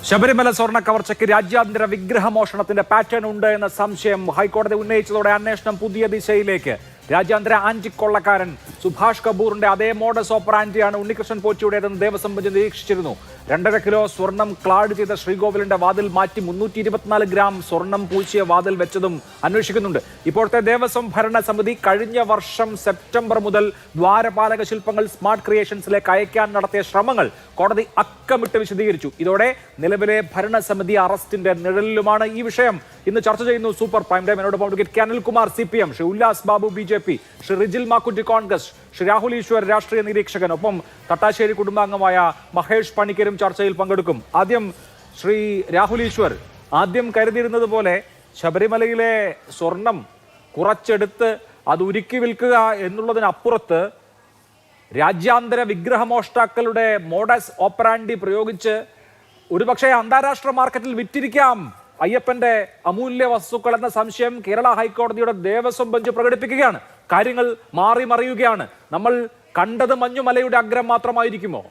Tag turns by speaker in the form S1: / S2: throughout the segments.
S1: ശബരിമല സ്വർണ്ണ കവർച്ചയ്ക്ക് രാജ്യാന്തര വിഗ്രഹമോഷണത്തിന്റെ പാറ്റേൺ ഉണ്ട് എന്ന സംശയം ഹൈക്കോടതി ഉന്നയിച്ചതോടെ അന്വേഷണം പുതിയ ദിശയിലേക്ക്. രാജ്യാന്തര ആന്റിക്കൊള്ളക്കാരൻ സുഭാഷ് കപൂറിന്റെ അതേ മോഡസ് ഓപ്പറാൻഡിയാണ് ഉണ്ണികൃഷ്ണൻ പോറ്റിയുടേതെന്ന് ദേവസ്വം ബെഞ്ച് നിരീക്ഷിച്ചിരുന്നു. 2.5 കിലോ സ്വർണം ക്ലാഡ് ചെയ്ത ശ്രീകോവിലിന്റെ വാതിൽ മാറ്റി 324 ഗ്രാം സ്വർണം പൂശിയ വാതിൽ വെച്ചതും അന്വേഷിക്കുന്നുണ്ട്. ഇപ്പോഴത്തെ ദേവസ്വം ഭരണസമിതി കഴിഞ്ഞ വർഷം സെപ്റ്റംബർ മുതൽ ദ്വാരപാലക ശില്പങ്ങൾ സ്മാർട്ട് ക്രിയേഷൻസിലേക്ക് അയക്കാൻ നടത്തിയ ശ്രമങ്ങൾ കോടതി അക്കമിട്ട് വിശദീകരിച്ചു. ഇതോടെ നിലവിലെ ഭരണസമിതി അറസ്റ്റിന്റെ നിഴലിലുമാണ് ഈ വിഷയം. ഇന്ന് ചർച്ച ചെയ്യുന്നു സൂപ്പർ പ്രൈം ടൈം. എന്നോടൊപ്പം advocate K Anilkumar CPM, Shri Ullas Babu BJP, Shri Rijil Makkutty Congress, Shri Rahul Easwar രാഷ്ട്രീയ നിരീക്ഷകൻ, ഒപ്പം തട്ടാശ്ശേരി കുടുംബാംഗമായ മഹേഷ് പണിക്കരും ചർച്ചയിൽ പങ്കെടുക്കും. ആദ്യം ശ്രീ രാഹുൽ ഈശ്വർ, ആദ്യം കരുതിയിരുന്നത് പോലെ ശബരിമലയിലെ സ്വർണം കുറച്ചെടുത്ത് അത് ഉരുക്കി വിൽക്കുക എന്നുള്ളതിനപ്പുറത്ത് രാജ്യാന്തര വിഗ്രഹമോഷ്ടാക്കളുടെ മോഡസ് ഓപ്പറാൻഡി പ്രയോഗിച്ച് ഒരുപക്ഷെ അന്താരാഷ്ട്ര മാർക്കറ്റിൽ വിറ്റിരിക്കാം അയ്യപ്പന്റെ അമൂല്യ വസ്തുക്കൾ എന്ന സംശയം കേരള ഹൈക്കോടതിയുടെ ദേവസ്വം ബെഞ്ച് പ്രകടിപ്പിക്കുകയാണ്. കാര്യങ്ങൾ മാറി മറിയുകയാണ്. നമ്മൾ കണ്ടത് മഞ്ഞുമലയുടെ അഗ്രം മാത്രമായിരിക്കുമോ?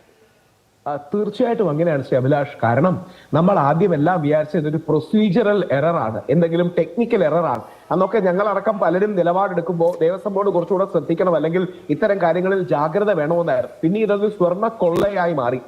S2: തീർച്ചയായിട്ടും അങ്ങനെയാണ് ശ്രീ അഭിലാഷ്. കാരണം നമ്മൾ ആദ്യം എല്ലാം വിചാരിച്ചത് ഒരു പ്രൊസീജിയറൽ എററാണ്, എന്തെങ്കിലും ടെക്നിക്കൽ എററാണ്. അന്നൊക്കെ ഞങ്ങളടക്കം പലരും നിലപാടെടുക്കുമ്പോൾ ദേവസ്വം ബോർഡ് കുറച്ചുകൂടെ ശ്രദ്ധിക്കണം, അല്ലെങ്കിൽ ഇത്തരം കാര്യങ്ങളിൽ ജാഗ്രത വേണമെന്നായിരുന്നു. പിന്നീട് അത് സ്വർണ്ണ കൊള്ളയായി മാറി.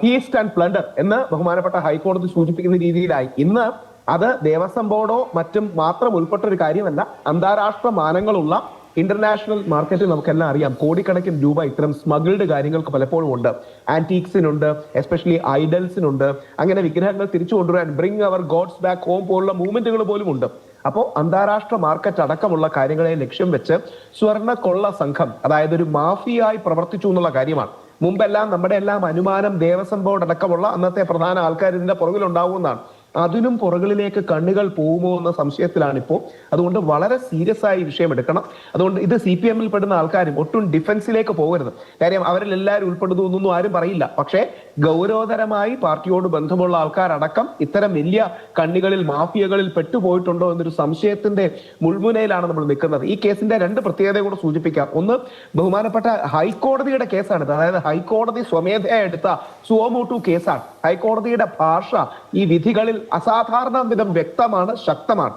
S2: ഹീസ്റ്റ് ആൻഡ് പ്ലണ്ടർ എന്ന് ബഹുമാനപ്പെട്ട ഹൈക്കോടതി സൂചിപ്പിക്കുന്ന രീതിയിലായി. ഇന്ന് അത് ദേവസ്വം ബോർഡോ മറ്റും മാത്രം ഉൾപ്പെട്ട ഒരു കാര്യമല്ല. അന്താരാഷ്ട്ര മാനങ്ങളുള്ള ഇന്റർനാഷണൽ മാർക്കറ്റിൽ നമുക്കെല്ലാം അറിയാം കോടിക്കണക്കിന് രൂപ ഇത്തരം സ്മഗിൾഡ് കാര്യങ്ങൾക്ക് പലപ്പോഴും ഉണ്ട്. ആന്റീക്സിനുണ്ട്, എസ്പെഷ്യലി ഐഡൽസിനുണ്ട്. അങ്ങനെ വിഗ്രഹങ്ങൾ തിരിച്ചു കൊണ്ടുവരാൻ ബ്രിങ് അവർ ഗോഡ്സ് ബാക്ക് ഹോം പോലുള്ള മൂവ്മെന്റുകൾ പോലും ഉണ്ട്. അപ്പോൾ അന്താരാഷ്ട്ര മാർക്കറ്റ് അടക്കമുള്ള കാര്യങ്ങളെ ലക്ഷ്യം വെച്ച് സ്വർണ്ണ കൊള്ള സംഘം, അതായത് ഒരു മാഫിയായി പ്രവർത്തിച്ചു എന്നുള്ള കാര്യമാണ്. മുമ്പെല്ലാം നമ്മുടെ എല്ലാം അനുമാനം ദേവസ്വം ബോർഡ് അടക്കമുള്ള അന്നത്തെ പ്രധാന ആൾക്കാർ ഇതിന്റെ പുറകിലുണ്ടാവുമെന്നാണ്. അതിനും പുറകിലേക്ക് കണ്ണുകൾ പോകുമോ എന്ന സംശയത്തിലാണിപ്പോൾ. അതുകൊണ്ട് വളരെ സീരിയസ് ആയി വിഷയം എടുക്കണം. അതുകൊണ്ട് ഇത് CPM പെടുന്ന ആൾക്കാരും ഒട്ടും ഡിഫൻസിലേക്ക് പോകരുത്. കാര്യം അവരിൽ എല്ലാവരും ഉൾപ്പെടുന്നു എന്നൊന്നും ആരും പറയില്ല. പക്ഷേ ഗൗരവതരമായി പാർട്ടിയോട് ബന്ധമുള്ള ആൾക്കാരടക്കം ഇത്തരം വലിയ കണ്ണികളിൽ മാഫിയകളിൽ പെട്ടുപോയിട്ടുണ്ടോ എന്നൊരു സംശയത്തിന്റെ മുൾമുനയിലാണ് നമ്മൾ നിൽക്കുന്നത്. ഈ കേസിന്റെ 2 പ്രത്യേകത കൂടെ സൂചിപ്പിക്കാം. ഒന്ന്, ബഹുമാനപ്പെട്ട ഹൈക്കോടതിയുടെ കേസാണിത്. അതായത് ഹൈക്കോടതി സ്വമേധയാ എടുത്ത സുവോമോട്ടു കേസാണ്. ഹൈക്കോടതിയുടെ ഭാഷ ഈ വിധികളിൽ അസാധാരണ വിധം വ്യക്തമാണ്, ശക്തമാണ്.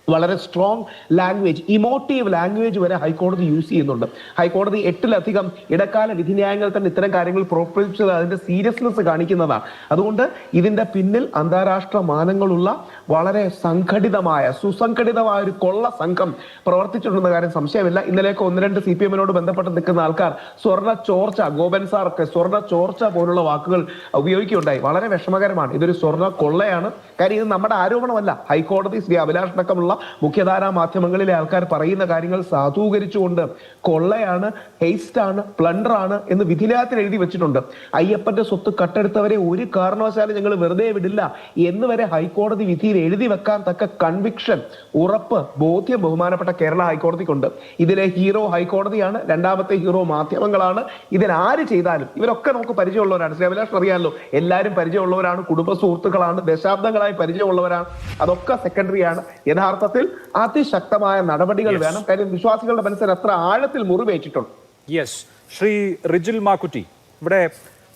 S2: വളരെ സ്ട്രോങ് ലാംഗ്വേജ്, ഇമോട്ടീവ് ലാംഗ്വേജ് വരെ ഹൈക്കോടതി യൂസ് ചെയ്യുന്നുണ്ട്. ഹൈക്കോടതി 8ലധികം ഇടക്കാല വിധിന്യായങ്ങൾ തന്നെ ഇത്തരം കാര്യങ്ങൾ പുറപ്പെടുവിച്ചത് അതിന്റെ സീരിയസ്നെസ് കാണിക്കുന്നതാണ്. അതുകൊണ്ട് ഇതിന്റെ പിന്നിൽ അന്താരാഷ്ട്ര മാനങ്ങളുള്ള വളരെ സുസംഘടിതമായ ഒരു കൊള്ള സംഘം പ്രവർത്തിച്ചിട്ടുണ്ടെന്ന കാര്യം സംശയമില്ല. ഇന്നലെയൊക്കെ 1-2 CPM ബന്ധപ്പെട്ട് നിൽക്കുന്ന ആൾക്കാർ സ്വർണ്ണ ചോർച്ച, ഗോപൻ സാറൊക്കെ സ്വർണ്ണ ചോർച്ച പോലുള്ള വാക്കുകൾ ഉപയോഗിക്കുകയുണ്ടായി. വളരെ വിഷമകരമാണ്. ഇതൊരു സ്വർണ്ണ കൊള്ളയാണ്. കാര്യം ഇത് നമ്മുടെ ആരോപണമല്ല. ഹൈക്കോടതി ശ്രീ അഭിലാഷ് അടക്കമുള്ള മുഖ്യധാരാ മാധ്യമങ്ങളിലെ ആൾക്കാർ പറയുന്ന കാര്യങ്ങൾ സാധൂകരിച്ചുകൊണ്ട് കൊള്ളയാണ്, ഹെയ്സ്റ്റ് ആണ്, പ്ലണ്ടർ ആണ് എന്ന് വിധിന്യായത്തിൽ എഴുതി വെച്ചിട്ടുണ്ട്. അയ്യപ്പന്റെ സ്വത്ത് കട്ടെടുത്തവരെ ഒരു കാരണവശാലും ഞങ്ങൾ വെറുതെ വിടില്ല എന്ന് വരെ ഹൈക്കോടതി വിധിയിൽ എഴുതി വെക്കാൻ തക്ക കൺവിക്ഷൻ, ഉറപ്പ്, ബോധ്യം ബഹുമാനപ്പെട്ട കേരള ഹൈക്കോടതിക്കുണ്ട്. ഇതിലെ ഹീറോ ഹൈക്കോടതിയാണ്, രണ്ടാമത്തെ ഹീറോ മാധ്യമങ്ങളാണ്. ഇതിനാര് ചെയ്താലും ഇവരൊക്കെ നമുക്ക് പരിചയമുള്ളവരാണ്. ശ്രീ അഭിലാഷ് അറിയാമല്ലോ, എല്ലാവരും പരിചയമുള്ളവരാണ്, കുടുംബ സുഹൃത്തുക്കളാണ്, ദശാബ്ദങ്ങളായി പരിചയമുള്ളവരാണ്. അതൊക്കെ സെക്കൻഡറിയാണ്. യഥാർത്ഥത്തിൽ അതിശക്തമായ നടപടികൾ വേണം. കാര്യം വിശ്വാസികളുടെ മനസ്സിൽ അത്ര ആഴത്തിൽ മുറിവേറ്റിട്ടുണ്ട്.
S1: യെസ്, ശ്രീ റിജിൽ മാക്കുറ്റി, ഇവിടെ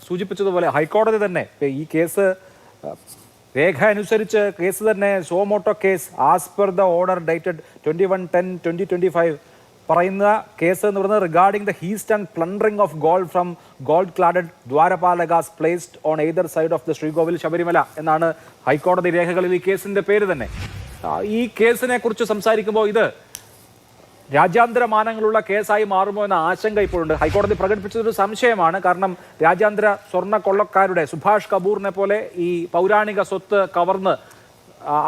S1: സൂചിപ്പിച്ചതുപോലെ ഹൈക്കോടതി തന്നെ ഈ കേസ് രേഖ അനുസരിച്ച് കേസ് തന്നെ suo motu case as per the order dated 21/10/2025 പറയുന്ന കേസ് എന്ന് പറയുന്നത് regarding the heist and plundering of gold from gold cladded dwarapalakas placed on either side of the sreekovil Sabarimala എന്നാണ് ഹൈക്കോടതി രേഖകളിൽ ഈ കേസിന്റെ പേര് തന്നെ. ഈ കേസിനെ കുറിച്ച് സംസാരിക്കുമ്പോൾ ഇത് രാജ്യാന്തര മാനങ്ങളുള്ള കേസായി മാറുമോ എന്ന ആശങ്ക ഇപ്പോഴുണ്ട്. ഹൈക്കോടതി പ്രകടിപ്പിച്ചതൊരു സംശയമാണ്. കാരണം രാജ്യാന്തര സ്വർണ്ണ കൊള്ളക്കാരുടെ സുഭാഷ് കപൂറിനെ പോലെ ഈ പൗരാണിക സ്വത്ത് കവർന്ന്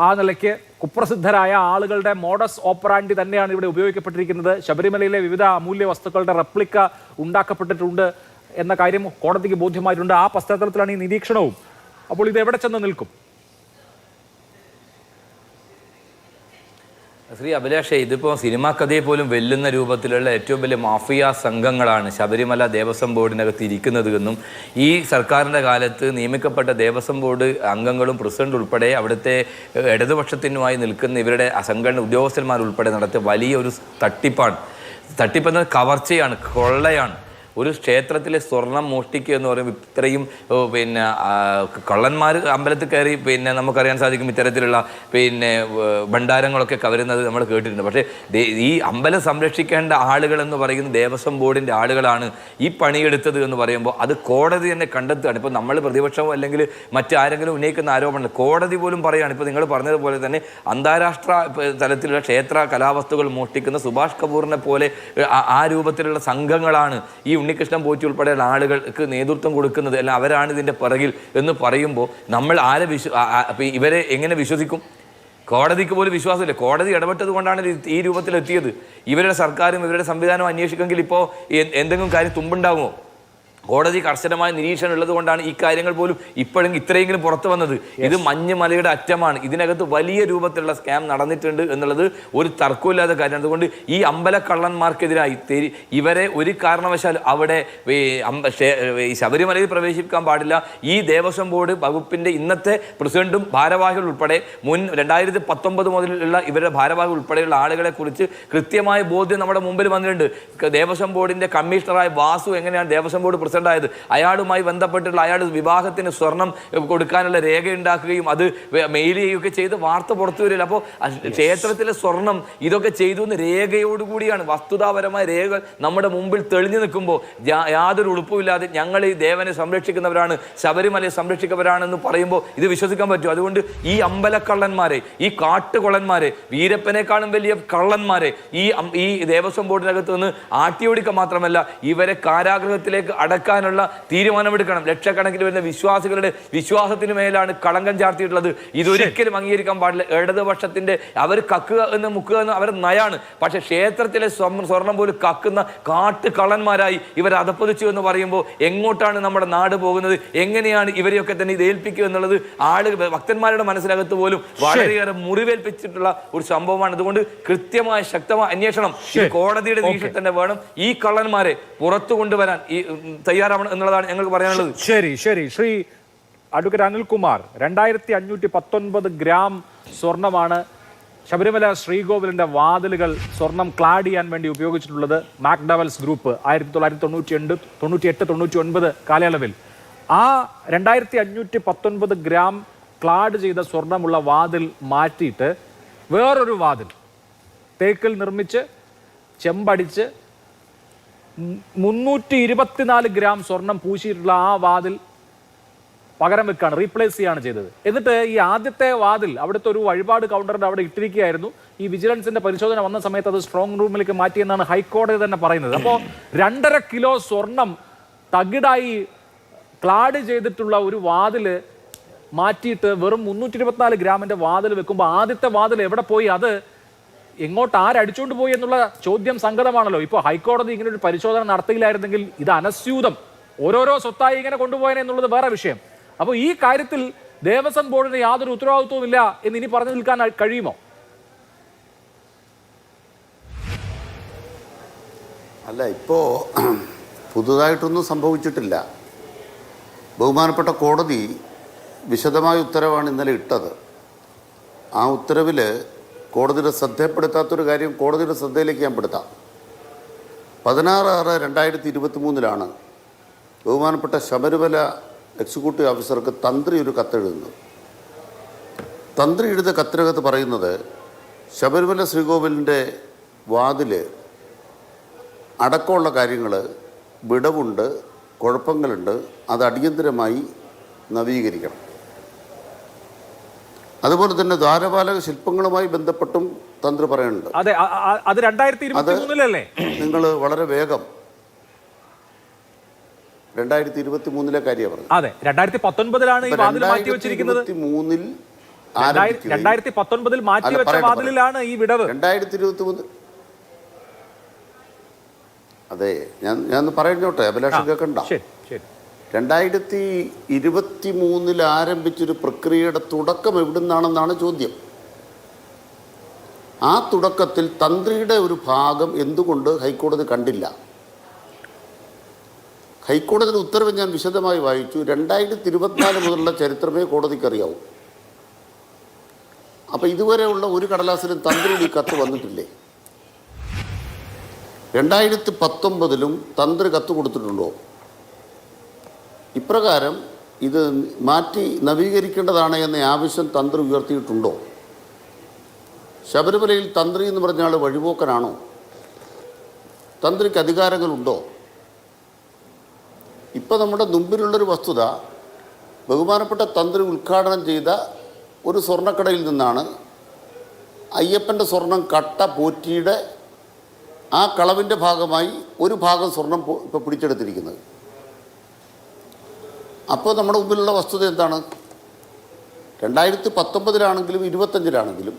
S1: ആ നിലയ്ക്ക് കുപ്രസിദ്ധരായ ആളുകളുടെ മോഡസ് ഓപ്പറാൻഡി തന്നെയാണ് ഇവിടെ ഉപയോഗിക്കപ്പെട്ടിരിക്കുന്നത്. ശബരിമലയിലെ വിവിധ അമൂല്യ വസ്തുക്കളുടെ റെപ്ലിക്ക ഉണ്ടാക്കപ്പെട്ടിട്ടുണ്ട് എന്ന കാര്യം കോടതിക്ക് ബോധ്യമായിട്ടുണ്ട്. ആ പശ്ചാത്തലത്തിലാണ് ഈ നിരീക്ഷണവും. അപ്പോൾ ഇത് എവിടെ ചെന്ന് നിൽക്കും?
S3: ശ്രീ അഭിലാഷേ, ഇതിപ്പോൾ സിനിമാ കഥയെ പോലും വെല്ലുന്ന രൂപത്തിലുള്ള ഏറ്റവും വലിയ മാഫിയ സംഘങ്ങളാണ് ശബരിമല ദേവസ്വം ബോർഡിനകത്ത് ഇരിക്കുന്നത് എന്നും ഈ സർക്കാരിൻ്റെ കാലത്ത് നിയമിക്കപ്പെട്ട ദേവസ്വം ബോർഡ് അംഗങ്ങളും പ്രസിഡന്റ് ഉൾപ്പെടെ അവിടുത്തെ ഇടതുപക്ഷത്തിനുമായി നിൽക്കുന്ന ഇവരുടെ സംഘടന ഉദ്യോഗസ്ഥന്മാർ ഉൾപ്പെടെ നടത്തിയ വലിയൊരു തട്ടിപ്പാണ്. തട്ടിപ്പെന്നത് കവർച്ചയാണ്, കൊള്ളയാണ്. ഒരു ക്ഷേത്രത്തിലെ സ്വർണം മോഷ്ടിക്കുക എന്ന് പറയുമ്പോൾ ഇത്രയും പിന്നെ കള്ളന്മാർ അമ്പലത്തിൽ കയറി പിന്നെ നമുക്കറിയാൻ സാധിക്കും ഇത്തരത്തിലുള്ള പിന്നെ ഭണ്ഡാരങ്ങളൊക്കെ കവരുന്നത് നമ്മൾ കേട്ടിട്ടുണ്ട്. പക്ഷേ ഈ അമ്പലം സംരക്ഷിക്കേണ്ട ആളുകൾ എന്ന് പറയുന്നത് ദേവസ്വം ബോർഡിൻ്റെ ആളുകളാണ് ഈ പണിയെടുത്തത് എന്ന് പറയുമ്പോൾ അത് കോടതി തന്നെ കണ്ടെത്തുകയാണ്. ഇപ്പോൾ നമ്മൾ പ്രതിപക്ഷമോ അല്ലെങ്കിൽ മറ്റാരെങ്കിലും ഉന്നയിക്കുന്ന ആരോപണങ്ങൾ കോടതി പോലും പറയുകയാണ്. ഇപ്പോൾ നിങ്ങൾ പറഞ്ഞതുപോലെ തന്നെ അന്താരാഷ്ട്ര തലത്തിലുള്ള ക്ഷേത്ര കലാവസ്തുക്കൾ മോഷ്ടിക്കുന്ന സുഭാഷ് കപൂറിനെ പോലെ ആ രൂപത്തിലുള്ള സംഘങ്ങളാണ് ഈ ഉണ്ണികൃഷ്ണൻ പോറ്റി ഉൾപ്പെടെയുള്ള ആളുകൾക്ക് നേതൃത്വം കൊടുക്കുന്നത്, അല്ല അവരാണ് ഇതിൻ്റെ പിറകിൽ എന്ന് പറയുമ്പോൾ നമ്മൾ ഇവരെ എങ്ങനെ വിശ്വസിക്കും? കോടതിക്ക് പോലും വിശ്വാസമില്ല. കോടതി ഇടപെട്ടത് കൊണ്ടാണ് ഈ രൂപത്തിലെത്തിയത്. ഇവരുടെ സർക്കാരും ഇവരുടെ സംവിധാനവും അന്വേഷിക്കുമെങ്കിൽ ഇപ്പോൾ എന്തെങ്കിലും കാര്യം തുമ്പുണ്ടാകുമോ? കോടതി കർശനമായ നിരീക്ഷണം ഉള്ളത് കൊണ്ടാണ് ഈ കാര്യങ്ങൾ പോലും ഇപ്പോഴെങ്കിലും ഇത്രയെങ്കിലും പുറത്തു വന്നത്. ഇത് മഞ്ഞുമലയുടെ അറ്റമാണ്. ഇതിനകത്ത് വലിയ രൂപത്തിലുള്ള സ്കാം നടന്നിട്ടുണ്ട് എന്നുള്ളത് ഒരു തർക്കമില്ലാത്ത കാര്യമാണ്. അതുകൊണ്ട് ഈ അമ്പലക്കള്ളന്മാർക്കെതിരായി ഇവരെ ഒരു കാരണവശാൽ അവിടെ ശബരിമലയിൽ പ്രവേശിക്കാൻ പാടില്ല. ഈ ദേവസ്വം ബോർഡ് വകുപ്പിൻ്റെ ഇന്നത്തെ പ്രസിഡന്റും ഭാരവാഹികൾ ഉൾപ്പെടെ മുൻ 2019 മുതലുള്ള ഇവരുടെ ഭാരവാഹികൾ ഉൾപ്പെടെയുള്ള ആളുകളെ കുറിച്ച് കൃത്യമായ ബോധ്യം നമ്മുടെ മുമ്പിൽ വന്നിട്ടുണ്ട്. ദേവസ്വം ബോർഡിൻ്റെ കമ്മീഷണറായ വാസു എങ്ങനെയാണ് ദേവസ്വം ബോർഡ് പ്രസിഡന്റായത്? അയാളുമായി ബന്ധപ്പെട്ടുള്ള അയാൾ വിവാഹത്തിന് സ്വർണം കൊടുക്കാനുള്ള രേഖ ഉണ്ടാക്കുകയും അത് മെയിൽ ചെയ്യുകയൊക്കെ ചെയ്ത് വാർത്ത പുറത്തു വരില്ല. അപ്പോൾ ക്ഷേത്രത്തിലെ സ്വർണം ഇതൊക്കെ ചെയ്തു എന്ന് രേഖയോടുകൂടിയാണ്, വസ്തുതാപരമായ രേഖകൾ നമ്മുടെ മുമ്പിൽ തെളിഞ്ഞു നിൽക്കുമ്പോൾ യാതൊരു ഉളുപ്പുമില്ലാതെ ഞങ്ങൾ ഈ ദേവനെ സംരക്ഷിക്കുന്നവരാണ്, ശബരിമലയെ സംരക്ഷിക്കുന്നവരാണെന്ന് പറയുമ്പോൾ ഇത് വിശ്വസിക്കാൻ പറ്റും? അതുകൊണ്ട് ഈ അമ്പലക്കള്ളന്മാരെ, ഈ കാട്ടുകൊള്ളന്മാരെ, വീരപ്പനേക്കാളും വലിയ കള്ളന്മാരെ ഈ ദേവസ്വം ബോർഡിനകത്ത് നിന്ന് ആട്ടിയോടിക്കുക മാത്രമല്ല ഇവരെ കാരാഗൃഹത്തിലേക്ക് അടക്കാനുള്ള തീരുമാനമെടുക്കണം. ലക്ഷക്കണക്കിന് വരുന്ന വിശ്വാസികളുടെ വിശ്വാസത്തിന് മേലാണ് കളങ്കം ചാർത്തിയിട്ടുള്ളത്. ഇതൊരിക്കലും അംഗീകരിക്കാൻ പാടില്ല. ഇടതുപക്ഷത്തിന്റെ അവർ കക്കുക എന്ന് മുക്കുക എന്ന് അവർ നയാണ്. പക്ഷെ ക്ഷേത്രത്തിലെ സ്വർണം പോലും കക്കുന്ന കാട്ടുകള്ളന്മാരായി ഇവർ അധപ്പതിച്ചു എന്ന് പറയുമ്പോൾ എങ്ങോട്ടാണ് നമ്മുടെ നാട് പോകുന്നത്? എങ്ങനെയാണ് ഇവരെയൊക്കെ തന്നെ ഇത് ഏൽപ്പിക്കുക എന്നുള്ളത് ആളുകൾ ഭക്തന്മാരുടെ മനസ്സിനകത്ത് പോലും വളരെയേറെ മുറിവേൽപ്പിച്ചിട്ടുള്ള ഒരു സംഭവമാണ്. അതുകൊണ്ട് കൃത്യമായ ശക്തമായ അന്വേഷണം കോടതിയുടെ വീഴ്ച തന്നെ വേണം. ഈ കള്ളന്മാരെ പുറത്തു കൊണ്ടുവരാൻ തയ്യാറാവണം എന്നുള്ളതാണ് ഞങ്ങൾക്ക് പറയാനുള്ളത്.
S1: ശരി ശരി ശ്രീ അഡ്വക്കേറ്റ് അനിൽകുമാർ, 2519 ഗ്രാം സ്വർണമാണ് ശബരിമല ശ്രീകോവിലിന്റെ വാതിലുകൾ സ്വർണം ക്ലാഡ് ചെയ്യാൻ വേണ്ടി ഉപയോഗിച്ചിട്ടുള്ളത്. മാക്ഡവൽസ് ഗ്രൂപ്പ് 1998-99 കാലയളവിൽ ആ 2519 ഗ്രാം ക്ലാഡ് ചെയ്ത സ്വർണമുള്ള വാതിൽ മാറ്റിയിട്ട് വേറൊരു വാതിൽ തേക്കിൽ നിർമ്മിച്ച് ചെമ്പടിച്ച് 324 ഗ്രാം സ്വർണം പൂശിയിട്ടുള്ള ആ വാതിൽ പകരം വെക്കാണ്, റീപ്ലേസ് ചെയ്യാണ് ചെയ്തത്. എന്നിട്ട് ഈ ആദ്യത്തെ വാതിൽ അവിടുത്തെ ഒരു വഴിപാട് കൗണ്ടറിന്റെ അവിടെ ഇട്ടിരിക്കുകയായിരുന്നു. ഈ വിജിലൻസിന്റെ പരിശോധന വന്ന സമയത്ത് അത് സ്ട്രോങ് റൂമിലേക്ക് മാറ്റിയെന്നാണ് ഹൈക്കോടതി തന്നെ പറയുന്നത്. അപ്പോൾ 2.5 കിലോ സ്വർണം തകിടായി ക്ലാഡ് ചെയ്തിട്ടുള്ള ഒരു വാതില് മാറ്റിയിട്ട് വെറും 324 ഗ്രാമിന്റെ വാതിൽ വെക്കുമ്പോൾ ആദ്യത്തെ വാതിൽ എവിടെ പോയി? അത് എങ്ങോട്ട് ആരടിച്ചുകൊണ്ട് പോയി എന്നുള്ള ചോദ്യം സംഗതമാണല്ലോ. ഇപ്പോൾ ഹൈക്കോടതി ഇങ്ങനെ ഒരു പരിശോധന നടത്തിയില്ലായിരുന്നെങ്കിൽ ഇത് അനസ്യൂതം ഓരോരോ സ്വത്തായി ഇങ്ങനെ കൊണ്ടുപോയനെ എന്നുള്ളത് വേറെ വിഷയം. അപ്പോൾ ഈ കാര്യത്തിൽ ദേവസ്വം ബോർഡിന് യാതൊരു ഉത്തരവാദിത്വവും ഇല്ല എന്ന് ഇനി പറഞ്ഞു നിൽക്കാൻ കഴിയുമോ?
S4: അല്ല, ഇപ്പോൾ പുതുതായിട്ടൊന്നും സംഭവിച്ചിട്ടില്ല. ബഹുമാനപ്പെട്ട കോടതി വിശദമായ ഉത്തരവാണ് ഇന്നലെ ഇട്ടത്. ആ ഉത്തരവിൽ കോടതിയുടെ ശ്രദ്ധപ്പെടുത്താത്തൊരു കാര്യം കോടതിയുടെ ശ്രദ്ധയിലേക്ക് ഞാൻ പെടുത്താം. 16/6/2023 ബഹുമാനപ്പെട്ട ശബരിമല എക്സിക്യൂട്ടീവ് ഓഫീസർക്ക് തന്ത്രി ഒരു കത്തെഴുതുന്നത്. തന്ത്രി എഴുതിയ കത്തിനകത്ത് പറയുന്നത് ശബരിമല ശ്രീകോവിലിൻ്റെ വാതിൽ അടക്കമുള്ള കാര്യങ്ങൾ വിടവുണ്ട്, കുഴപ്പങ്ങളുണ്ട്, അത് അടിയന്തരമായി നവീകരിക്കണം. അതുപോലെ തന്നെ ദ്വാരപാലക ശില്പങ്ങളുമായി ബന്ധപ്പെട്ടും തന്ത്രി പറയുന്നുണ്ട്.
S1: അത് 2023
S4: നിങ്ങൾ വളരെ വേഗം 2023 കാര്യമാണ് പറഞ്ഞത്.
S1: അതെ, 2019 ഈ വാതിൽ മാറ്റി വെച്ചിരിക്കുന്നത്. 2019 മാറ്റി വെച്ച വാതിലിലാണ് ഈ വിടവ്.
S4: 2023 അതെ, ഞാൻ പറയുന്നോട്ടെ, അഭിലാഷം കേൾക്കണ്ട. 2023 ആരംഭിച്ചൊരു പ്രക്രിയയുടെ തുടക്കം എവിടുന്നാണെന്നാണ് ചോദ്യം. ആ തുടക്കത്തിൽ തന്ത്രിയുടെ ഒരു ഭാഗം എന്തുകൊണ്ട് ഹൈക്കോടതി കണ്ടില്ല? ഹൈക്കോടതിയുടെ ഉത്തരവ് ഞാൻ വിശദമായി വായിച്ചു. 2024 മുതലുള്ള ചരിത്രമേ കോടതിക്ക് അറിയാവൂ. അപ്പോൾ ഇതുവരെയുള്ള ഒരു കടലാസിലും തന്ത്രിയുടെ ഈ കത്ത് വന്നിട്ടില്ലേ? 2019 തന്ത്രി കത്ത് കൊടുത്തിട്ടുണ്ടോ? ഇപ്രകാരം ഇത് മാറ്റി നവീകരിക്കേണ്ടതാണ് എന്ന ആവശ്യം തന്ത്രി ഉയർത്തിയിട്ടുണ്ടോ? ശബരിമലയിൽ തന്ത്രി എന്ന് പറഞ്ഞ ആൾ വഴിപോക്കനാണോ? തന്ത്രിക്ക് അധികാരങ്ങളുണ്ടോ? ഇപ്പം നമ്മുടെ മുമ്പിലുള്ളൊരു വസ്തുത, ബഹുമാനപ്പെട്ട തന്ത്രി ഉദ്ഘാടനം ചെയ്ത ഒരു സ്വർണ്ണക്കടയിൽ നിന്നാണ് അയ്യപ്പൻ്റെ സ്വർണം കട്ട പോറ്റിയുടെ ആ കളവിൻ്റെ ഭാഗമായി ഒരു ഭാഗം സ്വർണം ഇപ്പോൾ പിടിച്ചെടുത്തിരിക്കുന്നത്. അപ്പോൾ നമ്മുടെ മുമ്പിലുള്ള വസ്തുത എന്താണ്? 2019 25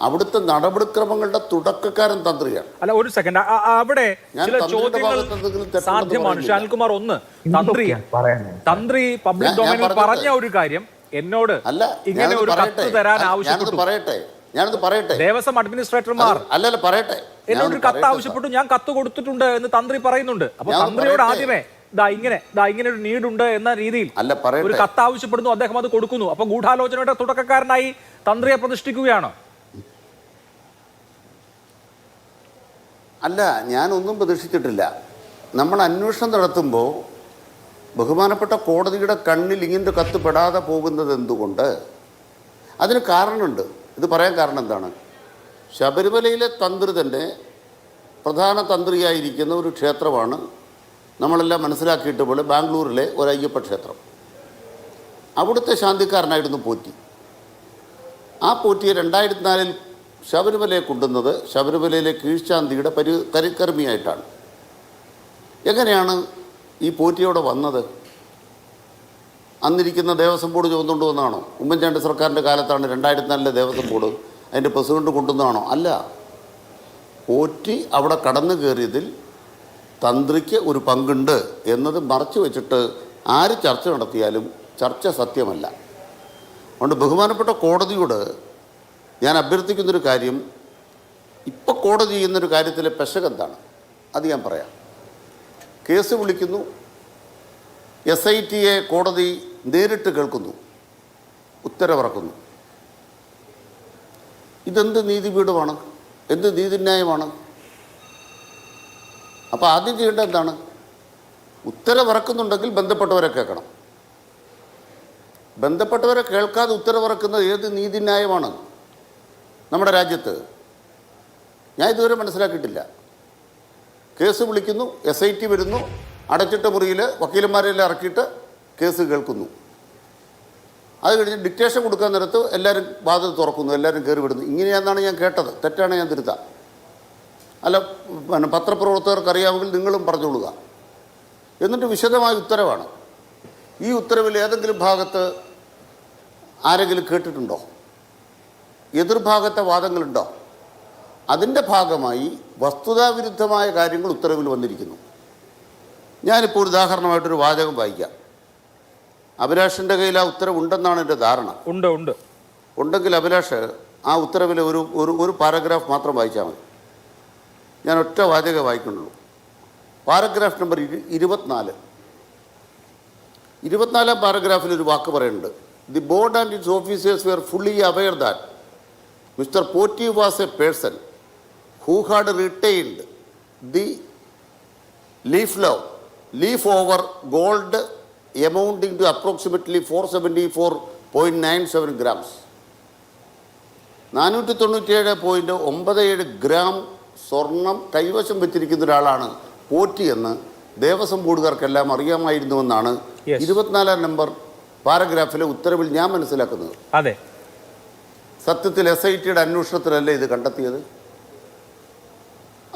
S4: അവിടുത്തെ നടപടിക്രമങ്ങളുടെ തുടക്കക്കാരൻ തന്ത്രിയാണ്.
S1: അല്ല, ഒരു സെക്കൻഡ്, അവിടെ ചില ചോദ്യങ്ങൾ സാധ്യമാണ്. ഷാനിൽകുമാർ, ഒന്ന്, തന്ത്രി പബ്ലിക് ഡൊമൈനിൽ പറഞ്ഞ ഒരു കാര്യം എന്നോട് ഇങ്ങനെ ഒരു കത്ത് തരാൻ ആവശ്യപ്പെട്ടു.
S4: ഞാനത് പറയട്ടെ.
S1: ദേവസ്വം അഡ്മിനിസ്ട്രേറ്റർമാർ
S4: പറയട്ടെ,
S1: എന്നോട് ഒരു കത്ത് ആവശ്യപ്പെട്ടു, ഞാൻ കത്ത് കൊടുത്തിട്ടുണ്ട് എന്ന് തന്ത്രി പറയുന്നുണ്ട്. അപ്പൊ തന്ത്രിയോട് ആദ്യമേ ഇങ്ങനെ ഒരു നീഡുണ്ട് എന്ന രീതിയിൽ ഒരു കത്ത് ആവശ്യപ്പെടുന്നു, അദ്ദേഹം അത് കൊടുക്കുന്നു. അപ്പൊ ഗൂഢാലോചനയുടെ തുടക്കക്കാരനായി തന്ത്രിയെ പ്രതിഷ്ഠിക്കുകയാണോ?
S4: അല്ല, ഞാനൊന്നും പ്രതീക്ഷിച്ചിട്ടില്ല. നമ്മൾ അന്വേഷണം നടത്തുമ്പോൾ ബഹുമാനപ്പെട്ട കോടതിയുടെ കണ്ണിൽ ഇങ്ങനൊരു കത്ത് പെടാതെ പോകുന്നത് എന്തുകൊണ്ട്? അതിന് കാരണമുണ്ട്. ഇത് പറയാൻ കാരണം എന്താണ്? ശബരിമലയിലെ തന്ത്രി തന്നെ പ്രധാന തന്ത്രിയായിരിക്കുന്ന ഒരു ക്ഷേത്രമാണ് നമ്മളെല്ലാം മനസ്സിലാക്കിയിട്ട് പോലെ ബാംഗ്ലൂരിലെ ഒരു അയ്യപ്പ ക്ഷേത്രം. അവിടുത്തെ ശാന്തിക്കാരനായിരുന്നു പോറ്റി. ആ പോറ്റിയെ 2004 ശബരിമലയെ കൊണ്ടുവന്നത് ശബരിമലയിലെ കീഴ്ശാന്തിയുടെ കരിക്കർമ്മിയായിട്ടാണ്. എങ്ങനെയാണ് ഈ പോറ്റിയോടെ വന്നത്? അന്നിരിക്കുന്ന ദേവസ്വം ബോർഡ് ചുമന്നുകൊണ്ട് വന്നതാണോ? ഉമ്മൻചാണ്ടി സർക്കാരിൻ്റെ കാലത്താണ് 2004 ദേവസ്വം ബോർഡ് അതിൻ്റെ പ്രസിഡന്റ് കൊണ്ടുവന്നതാണോ? അല്ല. പോറ്റി അവിടെ കടന്നു കയറിയതിൽ തന്ത്രിക്ക് ഒരു പങ്കുണ്ട് എന്നത് മറച്ചു വെച്ചിട്ട് ആര് ചർച്ച നടത്തിയാലും ചർച്ച സത്യമല്ല. അതുകൊണ്ട് ബഹുമാനപ്പെട്ട കോടതിയോട് ഞാൻ അഭ്യർത്ഥിക്കുന്നൊരു കാര്യം, ഇപ്പോൾ കോടതി ചെയ്യുന്നൊരു കാര്യത്തിലെ പെശകെന്താണ് അത് ഞാൻ പറയാം. കേസ് വിളിക്കുന്നു, SITയെ കോടതി നേരിട്ട് കേൾക്കുന്നു, ഉത്തരവിറക്കുന്നു. ഇതെന്ത് നീതിപീഠമാണ്? എന്ത് നീതിന്യായമാണ്? അപ്പോൾ ആദ്യം ചെയ്യേണ്ടത് എന്താണ്? ഉത്തരവിറക്കുന്നുണ്ടെങ്കിൽ ബന്ധപ്പെട്ടവരെ കേൾക്കണം. ബന്ധപ്പെട്ടവരെ കേൾക്കാതെ ഉത്തരവിറക്കുന്നത് ഏത് നീതിന്യായമാണ് നമ്മുടെ രാജ്യത്ത്? ഞാൻ ഇതുവരെ മനസ്സിലാക്കിയിട്ടില്ല. കേസ് വിളിക്കുന്നു, SIT വരുന്നു, അടച്ചിട്ട മുറിയിൽ വക്കീലന്മാരെല്ലാം ഇറക്കിയിട്ട് കേസ് കേൾക്കുന്നു. അത് കഴിഞ്ഞ് ഡിക്റ്റേഷൻ കൊടുക്കാൻ നേരത്ത് എല്ലാവരും വാതിൽ തുറക്കുന്നു, എല്ലാവരും കയറി വിടുന്നു. ഇങ്ങനെയാണെന്നാണ് ഞാൻ കേട്ടത്. തെറ്റാണ്, ഞാൻ തിരുത്താം. അല്ല, പത്രപ്രവർത്തകർക്ക് അറിയാമെങ്കിൽ നിങ്ങളും പറഞ്ഞുകൊള്ളുക. എന്നിട്ട് വിശദമായ ഉത്തരവാണ്. ഈ ഉത്തരവിൽ ഏതെങ്കിലും ഭാഗത്ത് ആരെങ്കിലും കേട്ടിട്ടുണ്ടോ? എതിർഭാഗത്തെ വാദങ്ങളുണ്ടോ? അതിൻ്റെ ഭാഗമായി വസ്തുതാവിരുദ്ധമായ കാര്യങ്ങൾ ഉത്തരവിൽ വന്നിരിക്കുന്നു. ഞാനിപ്പോൾ ഉദാഹരണമായിട്ടൊരു വാചകം വായിക്കാം. അഭിലാഷിൻ്റെ കയ്യിൽ ആ ഉത്തരവ് ഉണ്ടെന്നാണ് എൻ്റെ ധാരണ. ഉണ്ടെങ്കിൽ അഭിലാഷ് ആ ഉത്തരവിലെ ഒരു പാരഗ്രാഫ് മാത്രം വായിച്ചാൽ മതി. ഞാൻ ഒറ്റ വാചകം വായിക്കുന്നുള്ളൂ. Paragraph number 24. 24ാം പാരഗ്രാഫിൽ ഒരു വാക്ക് പറയുന്നുണ്ട്. The board and its officers were fully aware that mister Potti was a person who had retained the leaf over gold amounting to approximately 474.97 grams. 497.97 gram സ്വർണം കൈവശം വെച്ചിരിക്കുന്ന ഒരാളാണ് പോറ്റി എന്ന് ദേവസ്വം ബോർഡുകാർക്കെല്ലാം അറിയാമായിരുന്നുവെന്നാണ് 24ാം നമ്പർ പാരഗ്രാഫിലെ ഉത്തരവിൽ ഞാൻ മനസ്സിലാക്കുന്നത്.
S1: അതെ,
S4: സത്യത്തിൽ SITയുടെ അന്വേഷണത്തിലല്ലേ ഇത് കണ്ടെത്തിയത്?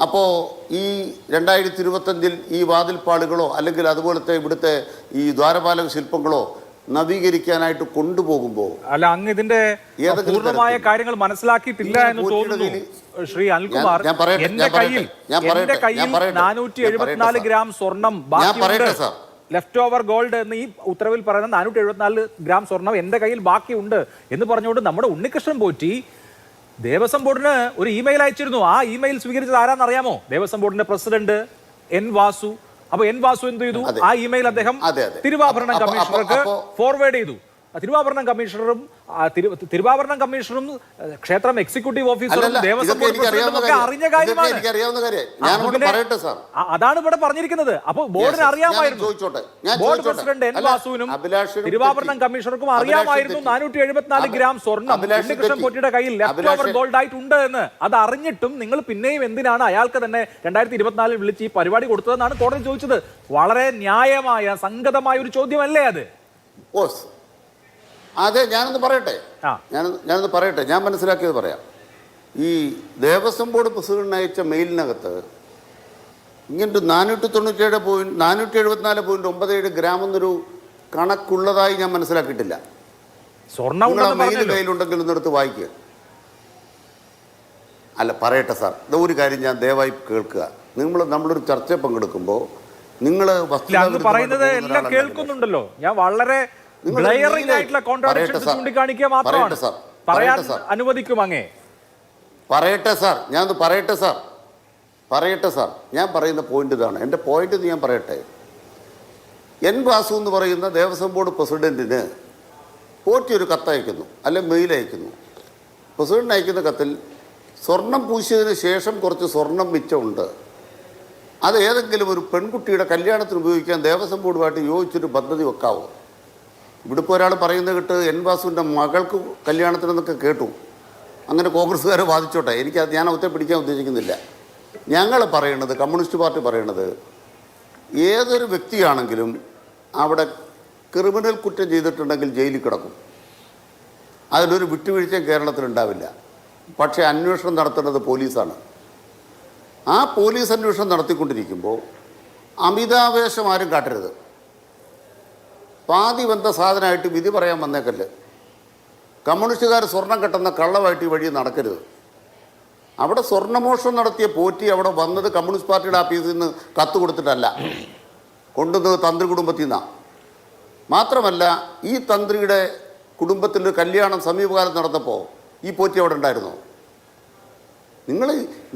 S4: അപ്പോൾ ഈ 2025 ഈ വാതിൽപ്പാടുകളോ അല്ലെങ്കിൽ അതുപോലത്തെ ഇവിടുത്തെ ഈ ദ്വാരപാലക ശില്പങ്ങളോ നവീകരിക്കാനായിട്ട് കൊണ്ടുപോകുമ്പോൾ
S1: അല്ല, അങ്ങ് ഇതിന്റെ പൂർണ്ണമായ കാര്യങ്ങൾ മനസ്സിലാക്കിയിട്ടില്ല എന്ന് തോന്നുന്നു ശ്രീ അനിൽകുമാർ. എന്റെ കയ്യിൽ 474 ഗ്രാം സ്വർണം ബാക്കിയുണ്ട്, ലെഫ്റ്റ് ഓവർ ഗോൾഡ് എന്ന് ഈ ഉത്തരവിൽ പറയുന്ന 474 ഗ്രാം സ്വർണം എന്റെ കയ്യിൽ ബാക്കിയുണ്ട് എന്ന് പറഞ്ഞുകൊണ്ട് നമ്മുടെ ഉണ്ണികൃഷ്ണൻ പോറ്റി ദേവസ്വം ബോർഡിന് ഒരു ഇമെയിൽ അയച്ചിരുന്നു. ആ ഇമെയിൽ സ്വീകരിച്ചത് ആരാന്നറിയാമോ? ദേവസ്വം ബോർഡിന്റെ പ്രസിഡന്റ് N. വാസു. അപ്പൊ N. വാസു എന്ത് ചെയ്തു? ആ ഇമെയിൽ അദ്ദേഹം തിരുവാഭരണം കമ്മീഷണർക്ക് ഫോർവേഡ് ചെയ്തു. തിരുവാഭരണം കമ്മീഷണറും തിരുവാഭരണം കമ്മീഷണറും ക്ഷേത്രം എക്സിക്യൂട്ടീവ് ഓഫീസറും
S4: അല്ലല്ല,
S1: ദേവസ്വം
S4: ഇതൊക്കെ
S1: ബോർഡ്
S4: എനിക്ക്
S1: പ്രസിഡന്റും ഒക്കെ
S4: അറിയാവുന്ന
S1: അറിഞ്ഞ
S4: കാര്യം.
S1: കാര്യമാണ്.
S4: ഇതൊക്കെ എനിക്കറിയാവുന്ന കാര്യം. ഞാൻ അങ്ങോട്ട് പറയട്ടെ സാർ.
S1: അതാണ് ഇവിടെ പറഞ്ഞിരിക്കുന്നത്. അപ്പൊ ബോർഡിന്
S4: ഞാൻ
S1: അറിയാമായിരുന്നു,
S4: ചോദിച്ചോട്ടെ.
S1: ബോർഡ് പ്രസിഡന്റ് എൻ വാസുവിനും തിരുവാഭരണം കമ്മീഷണർക്കും അറിയാമായിരുന്നു 474 ഗ്രാം സ്വർണം ഉണ്ണികൃഷ്ണൻ പൊറ്റിയുടെ കയ്യിൽ ലെഫ്റ്റ് ഓവർ ഗോൾഡ് ആയിട്ടുണ്ട് എന്ന്. അത് അറിഞ്ഞിട്ടും നിങ്ങൾ പിന്നെയും എന്തിനാണ് അയാൾക്ക് തന്നെ 2024 വിളിച്ച് ഈ പരിപാടി കൊടുത്തതെന്നാണ് കോടതി ചോദിച്ചത്. വളരെ ന്യായമായ സംഗതമായ ഒരു ചോദ്യമല്ലേ അത്?
S4: അതെ, ഞാനൊന്ന് പറയട്ടെ. ഞാനൊന്ന് പറയട്ടെ, ഞാൻ മനസ്സിലാക്കിയത് പറയാം. ഈ ദേവസ്വം ബോർഡ് പ്രസിഡന്റിന് അയച്ച മെയിലിനകത്ത് ഇങ്ങനൊരു 474.97 ഗ്രാം എന്നൊരു കണക്കുള്ളതായി ഞാൻ മനസ്സിലാക്കിയിട്ടില്ല. മെയിൽ കയ്യിലുണ്ടെങ്കിൽ ഒന്നെടുത്ത് വായിക്കുക. അല്ല, പറയട്ടെ സാർ, ഒരു കാര്യം ഞാൻ ദയവായി കേൾക്കുക. നമ്മളൊരു ചർച്ച പങ്കെടുക്കുമ്പോൾ നിങ്ങൾ
S1: പറയുന്നത് എല്ലാം കേൾക്കുന്നുണ്ടല്ലോ. ഞാൻ വളരെ ചൂണ്ടിക്കാണിക്കുക മാത്രമാണ്. പറയാൻ അനുവദിക്കും അങ്ങേ.
S4: പറയട്ടെ സാർ, ഞാനത് പറയട്ടെ സാർ. ഞാൻ പറയുന്ന പോയിന്റ് ഇതാണ്. എൻ്റെ പോയിന്റ് ഞാൻ പറയട്ടെ. എൻ വാസു എന്ന് പറയുന്ന ദേവസ്വം ബോർഡ് പ്രസിഡന്റിന് പോറ്റി ഒരു കത്തയക്കുന്നു, അല്ലെങ്കിൽ മെയിൽ അയക്കുന്നു. പ്രസിഡന്റ് അയക്കുന്ന കത്തിൽ സ്വർണം പൂശിയതിന് ശേഷം കുറച്ച് സ്വർണം മിച്ചമുണ്ട്, അത് ഏതെങ്കിലും ഒരു പെൺകുട്ടിയുടെ കല്യാണത്തിന് ഉപയോഗിക്കാൻ ദേവസ്വം ബോർഡുമായിട്ട് യോജിച്ചൊരു പദ്ധതി വെക്കാവോ? ഇവിടെ ഇപ്പോൾ ഒരാൾ പറയുന്നത് കേട്ട് എൻ വാസുവിൻ്റെ മകൾക്ക് കല്യാണത്തിനെന്നൊക്കെ കേട്ടു. അങ്ങനെ കോൺഗ്രസ്സുകാരെ വാദിച്ചോട്ടെ, ഞാൻ ഒത്തെ പിടിക്കാൻ ഉദ്ദേശിക്കുന്നില്ല. ഞങ്ങൾ പറയണത്, കമ്മ്യൂണിസ്റ്റ് പാർട്ടി പറയണത്, ഏതൊരു വ്യക്തിയാണെങ്കിലും അവിടെ ക്രിമിനൽ കുറ്റം ചെയ്തിട്ടുണ്ടെങ്കിൽ ജയിലിൽ കിടക്കും. അതിലൊരു വിട്ടുവീഴ്ചയും കേരളത്തിലുണ്ടാവില്ല. പക്ഷേ അന്വേഷണം നടത്തേണ്ടത് പോലീസാണ്. ആ പോലീസ് അന്വേഷണം നടത്തിക്കൊണ്ടിരിക്കുമ്പോൾ അമിതാവേശം ആരും കാട്ടരുത്. പാതി വന്ന സാധനമായിട്ട് വിധി പറയാൻ വന്നേക്കല്ലേ. കമ്മ്യൂണിസ്റ്റുകാർ സ്വർണം കെട്ടുന്ന കള്ളമായിട്ട് ഈ വഴി നടക്കരുത്. അവിടെ സ്വർണ്ണമോഷണം നടത്തിയ പോറ്റി അവിടെ വന്നത് കമ്മ്യൂണിസ്റ്റ് പാർട്ടിയുടെ ഓഫീസിൽ നിന്ന് കത്ത് കൊടുത്തിട്ടല്ല, കൊണ്ടുവന്നത് തന്ത്രി കുടുംബത്തിൽ നിന്നാണ്. മാത്രമല്ല, ഈ തന്ത്രിയുടെ കുടുംബത്തിൻ്റെ കല്യാണം സമീപകാലത്ത് നടന്നപ്പോൾ ഈ പോറ്റി അവിടെ ഉണ്ടായിരുന്നോ?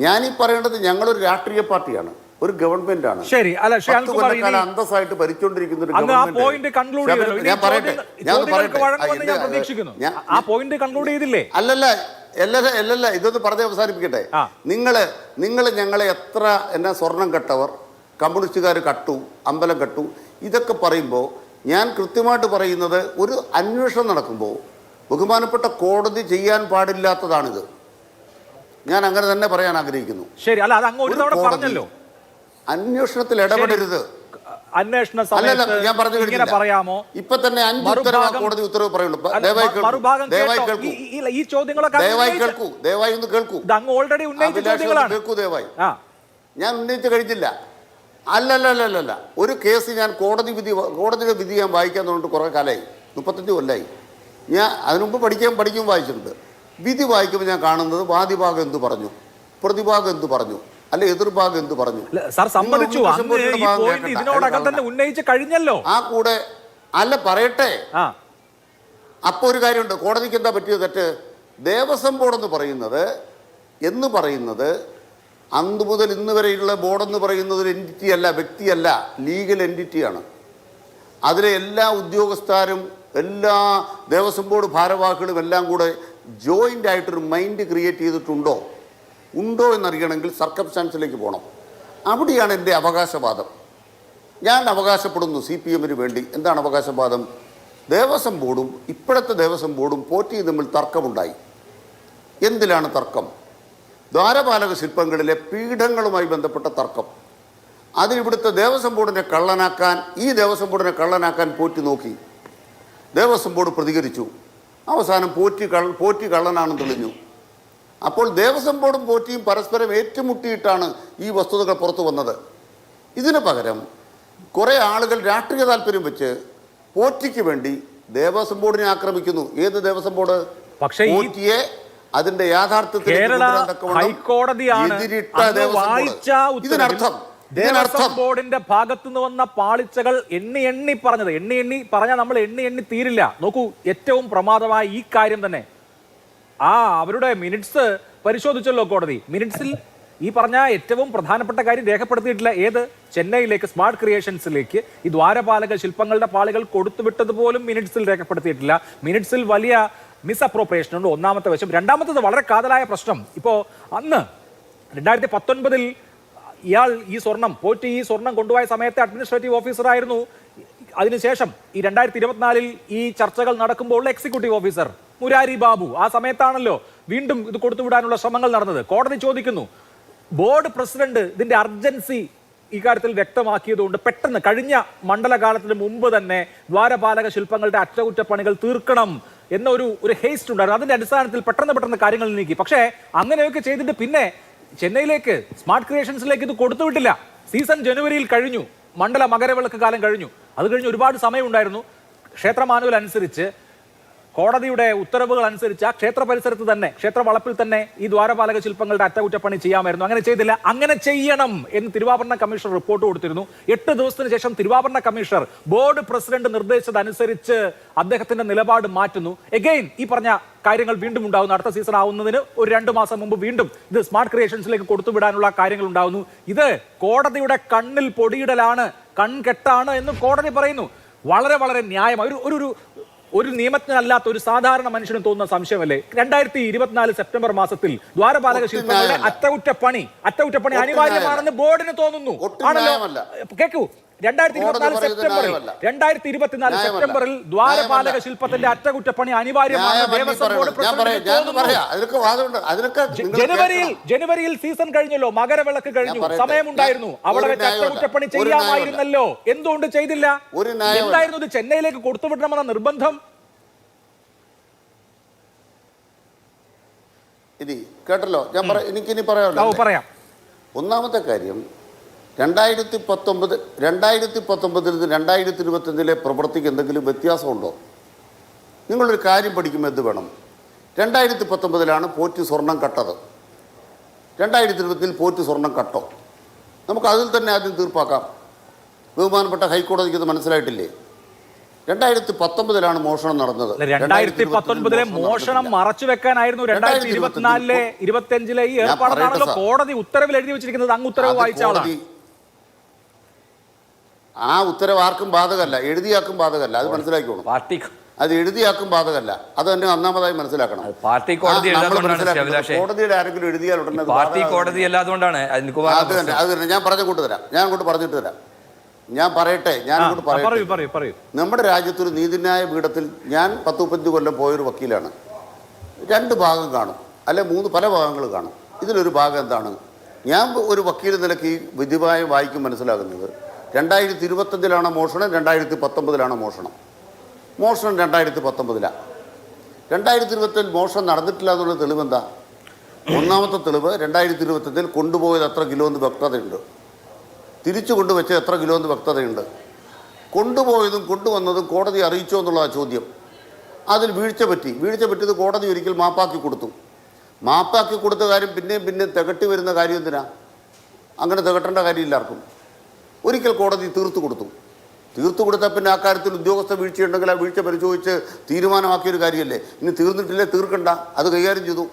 S4: ഞാനീ പറയേണ്ടത്, ഞങ്ങളൊരു രാഷ്ട്രീയ പാർട്ടിയാണ്, ഒരു ഗവൺമെന്റാണ്.
S1: ശരി, അല്ല
S4: അന്തസ്സായിട്ട് ഭരിച്ചുകൊണ്ടിരിക്കുന്ന ഒരു അല്ലല്ല, ഇതൊന്ന് പറഞ്ഞ് അവസാനിപ്പിക്കട്ടെ. നിങ്ങൾ ഞങ്ങളെ എത്ര സ്വർണം കെട്ടവർ, കമ്മ്യൂണിസ്റ്റുകാർ കട്ടു, അമ്പലം കട്ടു, ഇതൊക്കെ പറയുമ്പോൾ ഞാൻ കൃത്യമായിട്ട് പറയുന്നത്, ഒരു അന്വേഷണം നടക്കുമ്പോൾ ബഹുമാനപ്പെട്ട കോടതി ചെയ്യാൻ പാടില്ലാത്തതാണിത്. ഞാൻ അങ്ങനെ തന്നെ പറയാൻ ആഗ്രഹിക്കുന്നു.
S1: ശരി, അല്ല അത് അങ്ങ് ഒരു തവണ പറഞ്ഞല്ലോ,
S4: അന്വേഷണത്തിൽ ഇടപെടരുത്.
S1: അന്വേഷണ
S4: ഞാൻ പറഞ്ഞു പറയാമോ? ഇപ്പൊ തന്നെ 5 ഉത്തരവ് കോടതി ഉത്തരവ് പറയുള്ളൂ. ദയവായി ഒന്ന് കേൾക്കൂ. കേൾക്കൂ ദയവായി. ഞാൻ ഉന്നയിച്ച് കഴിഞ്ഞില്ല. അല്ലല്ല, ഒരു കേസ് ഞാൻ കോടതിയുടെ വിധി ഞാൻ വായിക്കാൻ തോന്നിട്ട് കുറെ കാലമായി, 35 കൊല്ലമായി. ഞാൻ അതിനുമുമ്പ് പഠിക്കും വായിച്ചിട്ടുണ്ട്. വിധി വായിക്കുമ്പോൾ ഞാൻ കാണുന്നത് വാദിഭാഗം എന്ത് പറഞ്ഞു, പ്രതിഭാഗം എന്ത് പറഞ്ഞു, അല്ലെ എതിർഭാഗം എന്ത് പറഞ്ഞു. ആ കൂടെ അല്ല പറയട്ടെ. അപ്പൊ ഒരു കാര്യമുണ്ട്, കോടതിക്ക് എന്താ പറ്റിയത് തെറ്റ്? ദേവസ്വം ബോർഡ് എന്ന് പറയുന്നത് അന്ന് മുതൽ ഇന്ന് വരെയുള്ള ബോർഡെന്ന് പറയുന്നത് ഒരു എൻറ്റിറ്റി അല്ല, വ്യക്തിയല്ല, ലീഗൽ എൻറ്റിറ്റിയാണ്. അതിലെ എല്ലാ ഉദ്യോഗസ്ഥരും എല്ലാ ദേവസ്വം ബോർഡ് ഭാരവാഹികളും എല്ലാം കൂടെ ജോയിൻ്റ് ആയിട്ടൊരു മൈൻഡ് ക്രിയേറ്റ് ചെയ്തിട്ടുണ്ടോ എന്നറിയണമെങ്കിൽ സർക്കംസ്റ്റാൻസിലേക്ക് പോകണം. അവിടെയാണ് എൻ്റെ അവകാശവാദം. ഞാൻ അവകാശപ്പെടുന്നു CPM-ന് വേണ്ടി. എന്താണ് അവകാശവാദം? ദേവസ്വം ബോർഡും ഇപ്പോഴത്തെ ദേവസ്വം ബോർഡും പോറ്റിയും തമ്മിൽ തർക്കമുണ്ടായി. എന്തിലാണ് തർക്കം? ദ്വാരപാലക ശില്പങ്ങളിലെ പീഠങ്ങളുമായി ബന്ധപ്പെട്ട തർക്കം. അതിനിവിടുത്തെ ദേവസ്വം ബോർഡിനെ കള്ളനാക്കാൻ പോറ്റി നോക്കി. ദേവസ്വം ബോർഡ് പ്രതികരിച്ചു. അവസാനം പോറ്റി കള്ളനാണെന്ന് തെളിഞ്ഞു. അപ്പോൾ ദേവസ്വം ബോർഡും പോറ്റിയും പരസ്പരം ഏറ്റുമുട്ടിയിട്ടാണ് ഈ വസ്തുതകൾ പുറത്തു വന്നത്. ഇതിന് പകരം കുറേ ആളുകൾ രാഷ്ട്രീയ താല്പര്യം വെച്ച് പോറ്റിക്ക് വേണ്ടി ദേവസ്വം ബോർഡിനെ ആക്രമിക്കുന്നു. ഏത് ദേവസ്വം ബോർഡ്? പോറ്റിയെ അതിന്റെ യാഥാർത്ഥ്യത്തിൽ
S1: ദേവസ്വം ബോർഡിന്റെ ഭാഗത്തു നിന്ന് വന്ന പാളിച്ചകൾ എണ്ണി പറഞ്ഞാൽ നമ്മൾ എണ്ണി തീരില്ല. നോക്കൂ, ഏറ്റവും പ്രമാദമായ ഈ കാര്യം തന്നെ അവരുടെ മിനിറ്റ്സ് പരിശോധിച്ചല്ലോ കോടതി. മിനിറ്റ്സിൽ ഈ പറഞ്ഞ ഏറ്റവും പ്രധാനപ്പെട്ട കാര്യം രേഖപ്പെടുത്തിയിട്ടില്ല. ഏത്? ചെന്നൈയിലേക്ക്, സ്മാർട്ട് ക്രിയേഷൻസിലേക്ക് ഈ ദ്വാരപാലക ശില്പങ്ങളുടെ പാളികൾ കൊടുത്തുവിട്ടത് പോലും മിനിറ്റ്സിൽ രേഖപ്പെടുത്തിയിട്ടില്ല. മിനിറ്റ്സിൽ വലിയ മിസ് അപ്രോപ്രിയേഷൻ ഉണ്ട്, ഒന്നാമത്തെ വശം. രണ്ടാമത്തത് വളരെ കാതലായ പ്രശ്നം. ഇപ്പോൾ അന്ന് 2019 ഇയാൾ ഈ സ്വർണം കൊണ്ടുപോയ സമയത്തെ അഡ്മിനിസ്ട്രേറ്റീവ് ഓഫീസറായിരുന്നു. അതിനുശേഷം ഈ 2024 ഈ ചർച്ചകൾ നടക്കുമ്പോൾ എക്സിക്യൂട്ടീവ് ഓഫീസർ മുരാരി ബാബു. ആ സമയത്താണല്ലോ വീണ്ടും ഇത് കൊടുത്തുവിടാനുള്ള ശ്രമങ്ങൾ നടന്നത്. കോടതി ചോദിക്കുന്നു, ബോർഡ് പ്രസിഡന്റ് ഇതിന്റെ അർജൻസി ഇക്കാര്യത്തിൽ വ്യക്തമാക്കിയതുകൊണ്ട് പെട്ടെന്ന് കഴിഞ്ഞ മണ്ഡലകാലത്തിന് മുമ്പ് തന്നെ ദ്വാരപാലക ശില്പങ്ങളുടെ അറ്റകുറ്റപ്പണികൾ തീർക്കണം എന്ന ഒരു ഹേസ്റ്റ് ഉണ്ടായിരുന്നു. അതിന്റെ അടിസ്ഥാനത്തിൽ പെട്ടെന്ന് കാര്യങ്ങൾ നീക്കി. പക്ഷേ അങ്ങനെയൊക്കെ ചെയ്തിട്ട് പിന്നെ ചെന്നൈയിലേക്ക്, സ്മാർട്ട് ക്രിയേഷൻസിലേക്ക് ഇത് കൊടുത്തുവിട്ടില്ല. സീസൺ ജനുവരിയിൽ കഴിഞ്ഞു, മണ്ഡല മകരവിളക്ക് കാലം കഴിഞ്ഞു. അത് കഴിഞ്ഞ് ഒരുപാട് സമയം ഉണ്ടായിരുന്നു. ക്ഷേത്ര മാനുവൽ അനുസരിച്ച്, കോടതിയുടെ ഉത്തരവുകൾ അനുസരിച്ച് ആ ക്ഷേത്ര പരിസരത്ത് തന്നെ, ക്ഷേത്ര വളപ്പിൽ തന്നെ ഈ ദ്വാരപാലക ശില്പങ്ങളുടെ അറ്റകുറ്റപ്പണി ചെയ്യാമായിരുന്നു. അങ്ങനെ ചെയ്തില്ല. അങ്ങനെ ചെയ്യണം എന്ന് തിരുവാഭരണ കമ്മീഷണർ റിപ്പോർട്ട് കൊടുത്തിരുന്നു. 8 ദിവസത്തിന് ശേഷം തിരുവാഭരണ കമ്മീഷണർ ബോർഡ് പ്രസിഡന്റ് നിർദ്ദേശിച്ചതനുസരിച്ച് അദ്ദേഹത്തിന്റെ നിലപാട് മാറ്റുന്നു. എഗെയിൻ ഈ പറഞ്ഞ കാര്യങ്ങൾ വീണ്ടും ഉണ്ടാകുന്നു. അടുത്ത സീസൺ ആവുന്നതിന് ഒരു 2 മാസം മുമ്പ് വീണ്ടും ഇത് സ്മാർട്ട് ക്രിയേഷൻസിലേക്ക് കൊടുത്തുവിടാനുള്ള കാര്യങ്ങൾ ഉണ്ടാകുന്നു. ഇത് കോടതിയുടെ കണ്ണിൽ പൊടിയിടലാണ്, കൺകെട്ടാണ് എന്ന് കോടതി പറയുന്നു. വളരെ ന്യായമായി ഒരു നിയമജ്ഞനല്ലാത്ത ഒരു സാധാരണ മനുഷ്യന് തോന്നുന്ന സംശയമല്ലേ? 2024 സെപ്റ്റംബർ മാസത്തിൽ ദ്വാരപാലക ശില്പങ്ങളുടെ അറ്റകുറ്റപ്പണി അനിവാര്യമാണെന്ന് ബോർഡിന് തോന്നുന്നു. ആണല്ലോ, കേൾക്കൂ. 2024 സെപ്റ്റംബറിൽ ദ്വാരപാലക ശില്പത്തിന്റെ അറ്റകുറ്റപ്പണി അനിവാര്യമാണ് ദേവസ്വം ബോർഡ് ജനുവരിയിൽ സീസൺ കഴിഞ്ഞല്ലോ, മകരവിളക്ക് കഴിഞ്ഞു, സമയമുണ്ടായിരുന്നു. അവിടെ വെച്ച് അറ്റകുറ്റപ്പണി ചെയ്യാമായിരുന്നല്ലോ. എന്തുകൊണ്ട് ചെയ്തില്ല? എന്തായിരുന്നു ഇത്? ചെന്നൈയിലേക്ക് കൊടുത്തുവിടണമെന്ന നിർബന്ധം?
S4: കേട്ടല്ലോ, എനിക്കിനി പറയാം. ഒന്നാമത്തെ കാര്യം, 2019 നിന്ന് 2021 പ്രവൃത്തിക്ക് എന്തെങ്കിലും വ്യത്യാസമുണ്ടോ? നിങ്ങളൊരു കാര്യം പഠിക്കുമ്പോൾ എന്ത് വേണം? 2019 പോറ്റി സ്വർണം കട്ടത്. 2020 പോറ്റി സ്വർണം കട്ടോ? നമുക്ക് അതിൽ തന്നെ ആദ്യം തീർപ്പാക്കാം. ബഹുമാനപ്പെട്ട ഹൈക്കോടതിക്ക് ഇത് മനസ്സിലായിട്ടില്ലേ? 2019 മോഷണം നടന്നത്.
S1: 2019 മോഷണം മറച്ചു വെക്കാനായിരുന്നു 2024 25 ഈ ഏർപ്പാടാണല്ലോ കോടതി ഉത്തരവിൽ എഴുതി വെച്ചിരിക്കുന്നത്. അങ്ങ് ഉത്തരവ് വായിച്ചാണ്.
S4: ആ ഉത്തരവ് ആർക്കും ബാധകമല്ല, എഴുതിയാക്കും ബാധകമല്ല. അത് മനസ്സിലാക്കിക്കോണം. അത് എഴുതിയാക്കും ബാധകമല്ല. അത് തന്നെ ഒന്നാമതായി മനസ്സിലാക്കണം. കോടതിയുടെ ആരെങ്കിലും എഴുതിയാൽ ഉടനെ അത് തന്നെ ഞാൻ പറഞ്ഞു കൂട്ടുതരാം. ഞാൻ അങ്ങോട്ട് പറഞ്ഞിട്ട് തരാം. ഞാൻ പറയട്ടെ. നമ്മുടെ രാജ്യത്തൊരു നീതിന്യായ പീഠത്തിൽ ഞാൻ 10-15 കൊല്ലം പോയൊരു വക്കീലാണ്. 2 ഭാഗം കാണും, അല്ലെ 3 പല ഭാഗങ്ങൾ കാണും. ഇതിലൊരു ഭാഗം എന്താണ്? ഞാൻ ഒരു വക്കീൽ നിലയ്ക്ക് വിധിവായം വായിക്കും മനസ്സിലാകുന്നത് 2025 മോഷണം, 2019 മോഷണം. മോഷണം 2019. 2020 മോഷണം നടന്നിട്ടില്ല എന്നുള്ള തെളിവെന്താ? ഒന്നാമത്തെ തെളിവ് 2020 കൊണ്ടുപോയത് എത്ര കിലോ എന്ന് വ്യക്തതയുണ്ട്. തിരിച്ചു കൊണ്ടുവച്ചത് എത്ര കിലോ എന്ന് വ്യക്തതയുണ്ട്. കൊണ്ടുപോയതും കൊണ്ടുവന്നതും കോടതി അറിയിച്ചോ എന്നുള്ള ചോദ്യം. അതിൽ വീഴ്ച പറ്റിയത് കോടതി ഒരിക്കൽ മാപ്പാക്കി കൊടുത്തു. മാപ്പാക്കി കൊടുത്ത കാര്യം പിന്നെയും തികട്ടി വരുന്ന കാര്യം എന്തിനാ? അങ്ങനെ തികട്ടേണ്ട കാര്യമില്ല ആർക്കും. ഒരിക്കൽ കോടതി തീർത്തു കൊടുത്താൽ പിന്നെ ആ കാര്യത്തിൽ ഉദ്യോഗസ്ഥ വീഴ്ചയുണ്ടെങ്കിൽ ആ വീഴ്ച പരിശോധിച്ച് തീരുമാനമാക്കിയൊരു കാര്യമല്ലേ. ഇനി തീർന്നിട്ടില്ലേ, തീർക്കണ്ട, അത് കൈകാര്യം ചെയ്തു.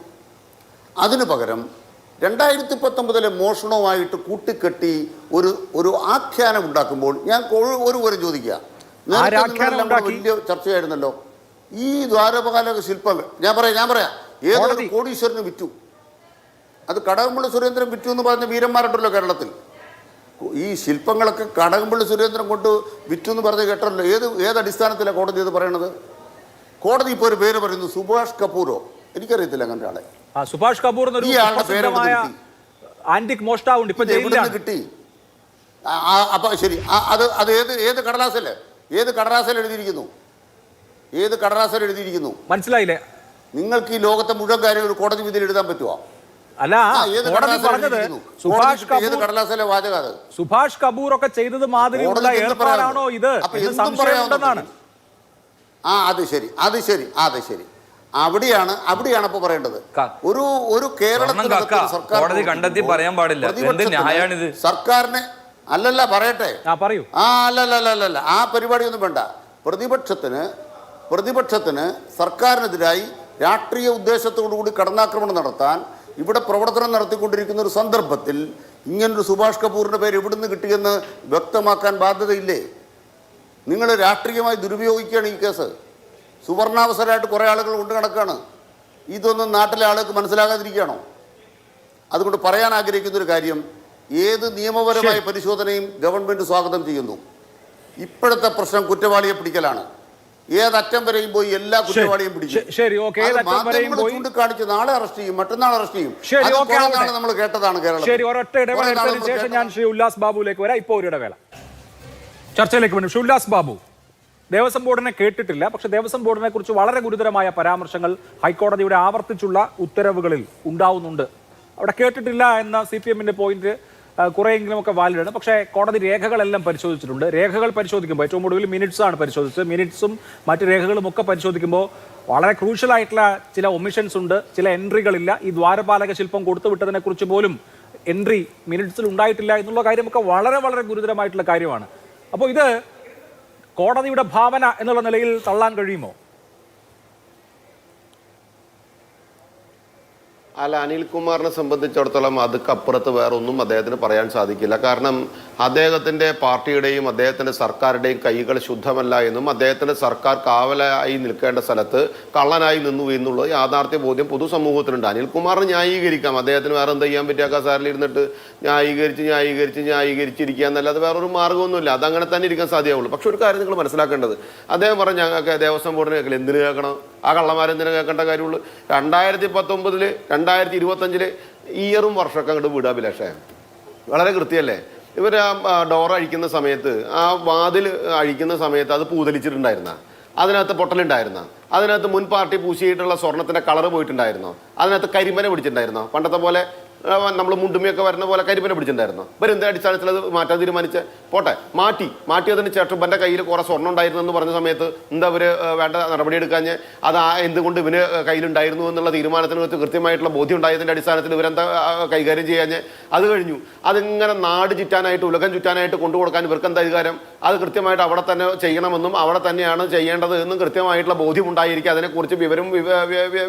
S4: അതിനു പകരം 2019 മോഷണവുമായിട്ട് കൂട്ടിക്കെട്ടി ഒരു ആഖ്യാനം ഉണ്ടാക്കുമ്പോൾ ഞാൻ ഒരു ചോദിക്കുക. വലിയ ചർച്ചയായിരുന്നല്ലോ ഈ ദ്വാരപാലക ശില്പങ്ങൾ. ഞാൻ പറയാം ഏതൊരു കോടീശ്വരന് വിറ്റു. അത് കടകംപള്ളി സുരേന്ദ്രൻ വിറ്റു എന്ന് പറഞ്ഞ വീരന്മാരുണ്ടല്ലോ കേരളത്തിൽ. ഈ ശില്പങ്ങളൊക്കെ കടകംപള്ളി സുരേന്ദ്രൻ കൊണ്ട് വിറ്റു എന്ന് പറഞ്ഞ് കേട്ടല്ലോ. ഏത് അടിസ്ഥാനത്തിലാണ് കോടതി ഇത് പറയണത്? കോടതി ഇപ്പോൾ ഒരു പേര് പറയുന്നു, സുഭാഷ് കപൂറോ, എനിക്കറിയത്തില്ല അങ്ങനെ ആളെ.
S1: സുഭാഷ് കപൂർ
S4: കിട്ടി. അപ്പൊ ശരി, അത് ഏത് കടലാസിൽ എഴുതിയിരിക്കുന്നു?
S1: മനസ്സിലായില്ലേ?
S4: നിങ്ങൾക്ക് ഈ ലോകത്തെ മുഴുവൻ കാര്യം ഒരു കോടതി വിധിയിൽ എഴുതാൻ പറ്റുമോ?
S1: അല്ല, സുഭാഷ് കപൂർ ഒക്കെ ചെയ്തത് മാതിരിയുള്ള ഏർപ്പാടാണോ ഇത്? സംശയമുണ്ടെന്നാണ്.
S4: അത് ശരി. അവിടെയാണ് ഇപ്പൊ പറയേണ്ടത്. ഒരു കേരളത്തിൽ
S3: കോടതി കണ്ടെത്തി പറയാൻ പാടില്ല.
S4: സർക്കാരിനെ അല്ലല്ല പറയട്ടെ.
S1: പറയൂ.
S4: അല്ലല്ല ആ പരിപാടിയൊന്നും വേണ്ട. പ്രതിപക്ഷത്തിന് സർക്കാരിനെതിരായി രാഷ്ട്രീയ ഉദ്ദേശത്തോടുകൂടി കടന്നാക്രമണം നടത്താൻ ഇവിടെ പ്രവർത്തനം നടത്തിക്കൊണ്ടിരിക്കുന്ന ഒരു സന്ദർഭത്തിൽ ഇങ്ങനൊരു സുഭാഷ് കപൂറിൻ്റെ പേര് എവിടുന്ന് കിട്ടിയെന്ന് വ്യക്തമാക്കാൻ ബാധ്യതയില്ലേ? നിങ്ങൾ രാഷ്ട്രീയമായി ദുരുപയോഗിക്കുകയാണ് ഈ കേസ്. സുവർണാവസരമായിട്ട് കുറേ ആളുകൾ കൊണ്ട് നടക്കുകയാണ്. ഇതൊന്നും നാട്ടിലെ ആളുകൾക്ക് മനസ്സിലാകാതിരിക്കുകയാണോ? അതുകൊണ്ട് പറയാൻ ആഗ്രഹിക്കുന്ന ഒരു കാര്യം, ഏത് നിയമപരമായ പരിശോധനയും ഗവൺമെൻറ് സ്വാഗതം ചെയ്യുന്നു. ഇപ്പോഴത്തെ പ്രശ്നം കുറ്റവാളിയെ പിടിക്കലാണ്. ഏതറ്റം വരെയും പോയി എല്ലാ കുറ്റവാളിയും പിടിക്കും. ചൂണ്ടിക്കാണിച്ച് നാളെ അറസ്റ്റ് ചെയ്യും, മറ്റന്നാൾ അറസ്റ്റ് ചെയ്യും. നമ്മൾ കേട്ടതാണ് കേരളത്തിൽ.
S1: ഒരൊറ്റ ഇടവേള ശേഷം ഞാൻ ശ്രീ ഉല്ലാസ് ബാബുവിലേക്ക് വരാം. ഇപ്പോൾ ഒരു ഇടവേള ചർച്ചയിലേക്ക് വേണ്ടി. ശ്രീ ഉല്ലാസ് ബാബു, ദേവസ്വം ബോർഡിനെ കേട്ടിട്ടില്ല, പക്ഷെ ദേവസ്വം ബോർഡിനെ കുറിച്ച് വളരെ ഗുരുതരമായ പരാമർശങ്ങൾ ഹൈക്കോടതിയുടെ ആവർത്തിച്ചുള്ള ഉത്തരവുകളിൽ ഉണ്ടാവുന്നുണ്ട്. അവിടെ കേട്ടിട്ടില്ല എന്ന CPM-ന്റെ പോയിന്റ് കുറെയെങ്കിലും ഒക്കെ വാലിഡാണ്. പക്ഷേ കോടതി രേഖകളെല്ലാം പരിശോധിച്ചിട്ടുണ്ട്. രേഖകൾ പരിശോധിക്കുമ്പോൾ ഏറ്റവും ഒടുവിൽ മിനിറ്റ്സ് ആണ് പരിശോധിച്ചത്. മിനിറ്റ്സും മറ്റ് രേഖകളും ഒക്കെ പരിശോധിക്കുമ്പോൾ വളരെ ക്രൂഷ്യൽ ആയിട്ടുള്ള ചില ഒമിഷൻസ് ഉണ്ട്, ചില എൻട്രികളില്ല. ഈ ദ്വാരപാലക ശില്പം കൊടുത്തു വിട്ടതിനെ കുറിച്ച് പോലും എൻട്രി മിനിറ്റ്സിൽ ഉണ്ടായിട്ടില്ല എന്നുള്ള കാര്യമൊക്കെ വളരെ വളരെ ഗുരുതരമായിട്ടുള്ള കാര്യമാണ്. അപ്പോൾ ഇത് കോടതിയുടെ ഭാവന എന്നുള്ള നിലയിൽ തള്ളാൻ കഴിയുമോ?
S5: അല്ല, അനിൽകുമാറിനെ സംബന്ധിച്ചിടത്തോളം അതുക്കപ്പുറത്ത് വേറെ ഒന്നും അദ്ദേഹത്തിന് പറയാൻ സാധിക്കില്ല. കാരണം അദ്ദേഹത്തിൻ്റെ പാർട്ടിയുടെയും അദ്ദേഹത്തിൻ്റെ സർക്കാരുടെയും കൈകൾ ശുദ്ധമല്ല എന്നും അദ്ദേഹത്തിൻ്റെ സർക്കാർ കാവലായി നിൽക്കേണ്ട സ്ഥലത്ത് കള്ളനായി നിന്നു എന്നുള്ള യാഥാർത്ഥ്യ ബോധ്യം പൊതുസമൂഹത്തിനുണ്ട്. അനിൽകുമാറിന് ന്യായീകരിക്കാം, അദ്ദേഹത്തിന് വേറെ എന്താ ചെയ്യാൻ പറ്റുക? കസാരയിൽ ഇരുന്നിട്ട് ന്യായീകരിച്ചിരിക്കുക എന്നല്ലാതെ വേറൊരു മാർഗ്ഗമൊന്നുമില്ല. അതങ്ങനെ തന്നെ ഇരിക്കാൻ സാധ്യമാവുള്ളൂ. പക്ഷെ ഒരു കാര്യം നിങ്ങൾ മനസ്സിലാക്കേണ്ടത്, അദ്ദേഹം പറഞ്ഞ ഞങ്ങൾക്ക് ദേവസ്വം ബോർഡിന് കേൾക്കില്ല. എന്തിനു കേൾക്കണം? ആ കള്ളന്മാരെന്തിനു കേൾക്കേണ്ട കാര്യമുള്ളൂ? 2019 2025 ഇയറും വർഷമൊക്കെ അങ്ങോട്ട് വിടുക അഭിലാഷേ. വളരെ കൃത്യമല്ലേ? ഇവർ ആ ഡോർ അഴിക്കുന്ന സമയത്ത്, ആ വാതിൽ അഴിക്കുന്ന സമയത്ത് അത് പൂതലിച്ചിട്ടുണ്ടായിരുന്ന, അതിനകത്ത് പൊട്ടലുണ്ടായിരുന്ന, അതിനകത്ത് മുൻ പാർട്ടി പൂശിയിട്ടുള്ള സ്വർണത്തിൻ്റെ കളറ് പോയിട്ടുണ്ടായിരുന്നോ? അതിനകത്ത് കരിമ്പന പിടിച്ചിട്ടുണ്ടായിരുന്നോ? പണ്ടത്തെ പോലെ നമ്മൾ മുണ്ടുമിയൊക്കെ വരുന്ന പോലെ കരിമ്പന പിടിച്ചിട്ടുണ്ടായിരുന്നു. ഇവരെന്താ അടിസ്ഥാനത്തിൽ അത് മാറ്റാൻ തീരുമാനിച്ച്? പോട്ടെ, മാറ്റിയതിന് ശേഷം എൻ്റെ കയ്യിൽ കുറേ സ്വർണ്ണം ഉണ്ടായിരുന്നു എന്ന് പറഞ്ഞ സമയത്ത് എന്താ അവർ വേണ്ട നടപടി എടുക്കാഞ്ഞ്? അത് എന്തുകൊണ്ട് ഇവന് കയ്യിലുണ്ടായിരുന്നു എന്നുള്ള തീരുമാനത്തിന് കൃത്യമായിട്ടുള്ള ബോധ്യം ഉണ്ടായതിൻ്റെ അടിസ്ഥാനത്തിൽ ഇവരെന്താ കൈകാര്യം ചെയ്യാഞ്ഞ്? അത് കഴിഞ്ഞു അതിങ്ങനെ നാട് ചുറ്റാനായിട്ട്, ഉലകം ചുറ്റാനായിട്ട് കൊണ്ടുകൊടുക്കാൻ ഇവർക്ക് എന്താ അധികാരം? അത് കൃത്യമായിട്ട് അവിടെ തന്നെ ചെയ്യണമെന്നും അവിടെ തന്നെയാണ് ചെയ്യേണ്ടത് എന്നും കൃത്യമായിട്ടുള്ള ബോധ്യം ഉണ്ടായിരിക്കും. അതിനെക്കുറിച്ച്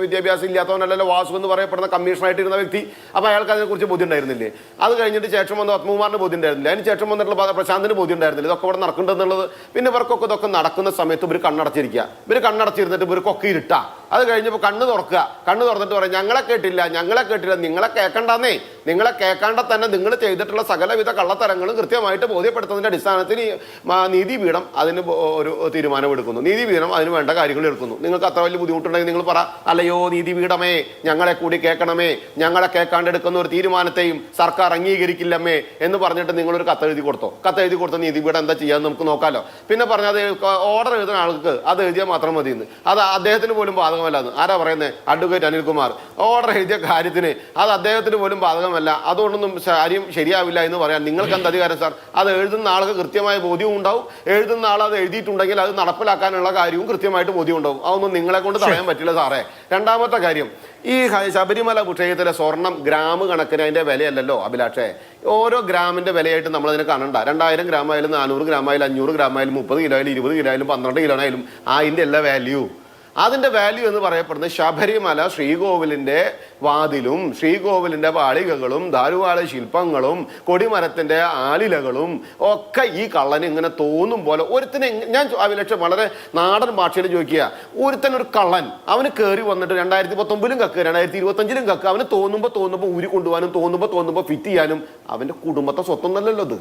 S5: വിദ്യാഭ്യാസം ഇല്ലാത്തവനല്ലല്ലോ വാസു എന്ന് പറയപ്പെടുന്ന കമ്മീഷണറായിട്ടിരുന്ന വ്യക്തി. അപ്പോൾ അയാൾക്ക് അതിനെക്കുറിച്ച് ബോധ്യം ഉണ്ടായിരുന്നില്ലേ? അത് കഴിഞ്ഞിട്ട് ശേഷം വന്ന പത്മകുമാറിന് ബോധ്യം ഉണ്ടായിരുന്നില്ല. അതിന് ശേഷം വന്നിട്ടുള്ള പ്രശാന്തിന് ബോധ്യം ഉണ്ടായിരുന്നില്ല ഇതൊക്കെ ഇവിടെ നടക്കുന്നുണ്ടെന്നുള്ളത്. പിന്നെ ഇവർക്കൊക്കെ ഇതൊക്കെ നടക്കുന്ന സമയത്ത് ഇവർ കണ്ണടച്ചിരിക്കുക. ഇവർ കണ്ണടച്ചിരുന്നിട്ട് ഇവർക്കൊക്കെ ഇരുട്ടാ. അത് കഴിഞ്ഞപ്പോൾ കണ്ണ് തുറന്നിട്ട് പറയും ഞങ്ങളെ കേട്ടില്ല. നിങ്ങളെ കേൾക്കണ്ടെന്നേ. നിങ്ങളെ കേൾക്കാണ്ട തന്നെ നിങ്ങൾ ചെയ്തിട്ടുള്ള സകലവിധ കള്ളത്തരങ്ങളും കൃത്യമായിട്ട് ബോധ്യപ്പെടുത്തുന്നതിൻ്റെ അടിസ്ഥാനത്തിൽ നീതിപീഠം അതിന് ഒരു തീരുമാനമെടുക്കുന്നു. നീതിപീഠം അതിന് വേണ്ട കാര്യങ്ങൾ എടുക്കുന്നു. നിങ്ങൾക്ക് അത്ര വലിയ ബുദ്ധിമുട്ടുണ്ടെങ്കിൽ നിങ്ങൾ പറ, അല്ലയോ നീതിപീഠമേ ഞങ്ങളെ കൂടി കേൾക്കണമേ, ഞങ്ങളെ കേൾക്കാണ്ടെടുക്കുന്ന ഒരു തീരുമാനത്തെയും സർക്കാർ അംഗീകരിക്കില്ലമ്മേ എന്ന് പറഞ്ഞിട്ട് നിങ്ങളൊരു കത്തെഴുതി കൊടുത്തോ നീതിപീഠം എന്താ ചെയ്യാന്ന് നമുക്ക് നോക്കാമല്ലോ. പിന്നെ പറഞ്ഞാൽ അത് ഓർഡർ എഴുതുന്ന ആൾക്ക് അത് എഴുതിയാൽ മാത്രം മതിയെന്ന്. അത് അദ്ദേഹത്തിന് പോലും ബാധകമല്ലെന്ന് ആരാ പറയുന്നത്? അഡ്വക്കേറ്റ് അനിൽകുമാർ. ഓർഡർ എഴുതിയ കാര്യത്തിന് അത് അദ്ദേഹത്തിന് പോലും ബാധകമല്ല, അതുകൊണ്ടൊന്നും കാര്യം ശരിയാവില്ല എന്ന് പറയാൻ നിങ്ങൾക്ക് എന്ത് അധികാരം സാർ? അത് എഴുതുന്ന ആൾക്ക് കൃത്യമായ ബോധ്യവും ഉണ്ടാവും. എഴുതുന്ന ആൾ അത് എഴുതിയിട്ടുണ്ടെങ്കിൽ അത് നടപ്പിലാക്കാനുള്ള കാര്യവും കൃത്യമായിട്ട് ബോധ്യം ഉണ്ടാവും. അതൊന്നും നിങ്ങളെ കൊണ്ട് തടയാൻ പറ്റില്ല സാറേ. രണ്ടാമത്തെ കാര്യം, ഈ ശബരിമല വിഷയത്തിലെ സ്വർണം ഗ്രാം കണക്കിന് അതിൻ്റെ വിലയല്ലല്ലോ അഭിലാഷേ. ഓരോ ഗ്രാമിൻ്റെ വിലയായിട്ട് നമ്മളതിനെ കാണണ്ട. 2000 ഗ്രാമായാലും 400 ഗ്രാമായാലും 500 ഗ്രാമായാലും 30 കിലോ ആയാലും 20 കിലോ ആയാലും 12 കിലോ ആയാലും അതിൻ്റെ എല്ലാ വാല്യൂ. അതിൻ്റെ വാല്യൂ എന്ന് പറയപ്പെടുന്നത് ശബരിമല ശ്രീകോവിലിൻ്റെ വാതിലും ശ്രീകോവിലിൻ്റെ പാളികകളും ധാരുവാള ശില്പങ്ങളും കൊടിമരത്തിൻ്റെ ആലിലകളും ഒക്കെ ഈ കള്ളന് ഇങ്ങനെ തോന്നും പോലെ ഒരുത്തിന്. ഞാൻ അഭിലക്ഷം വളരെ നാടൻ ഭാഷയിൽ ചോദിക്കുക, ഒരുത്തനൊരു കള്ളൻ അവന് കയറി വന്നിട്ട് 2019 കക്ക് 2025 കക്ക് അവന് തോന്നുമ്പോൾ ഊരി കൊണ്ടുപോകാനും തോന്നുമ്പോൾ ഫിറ്റ് ചെയ്യാനും അവൻ്റെ കുടുംബത്തെ സ്വത്തൊന്നല്ലല്ലോ അത്.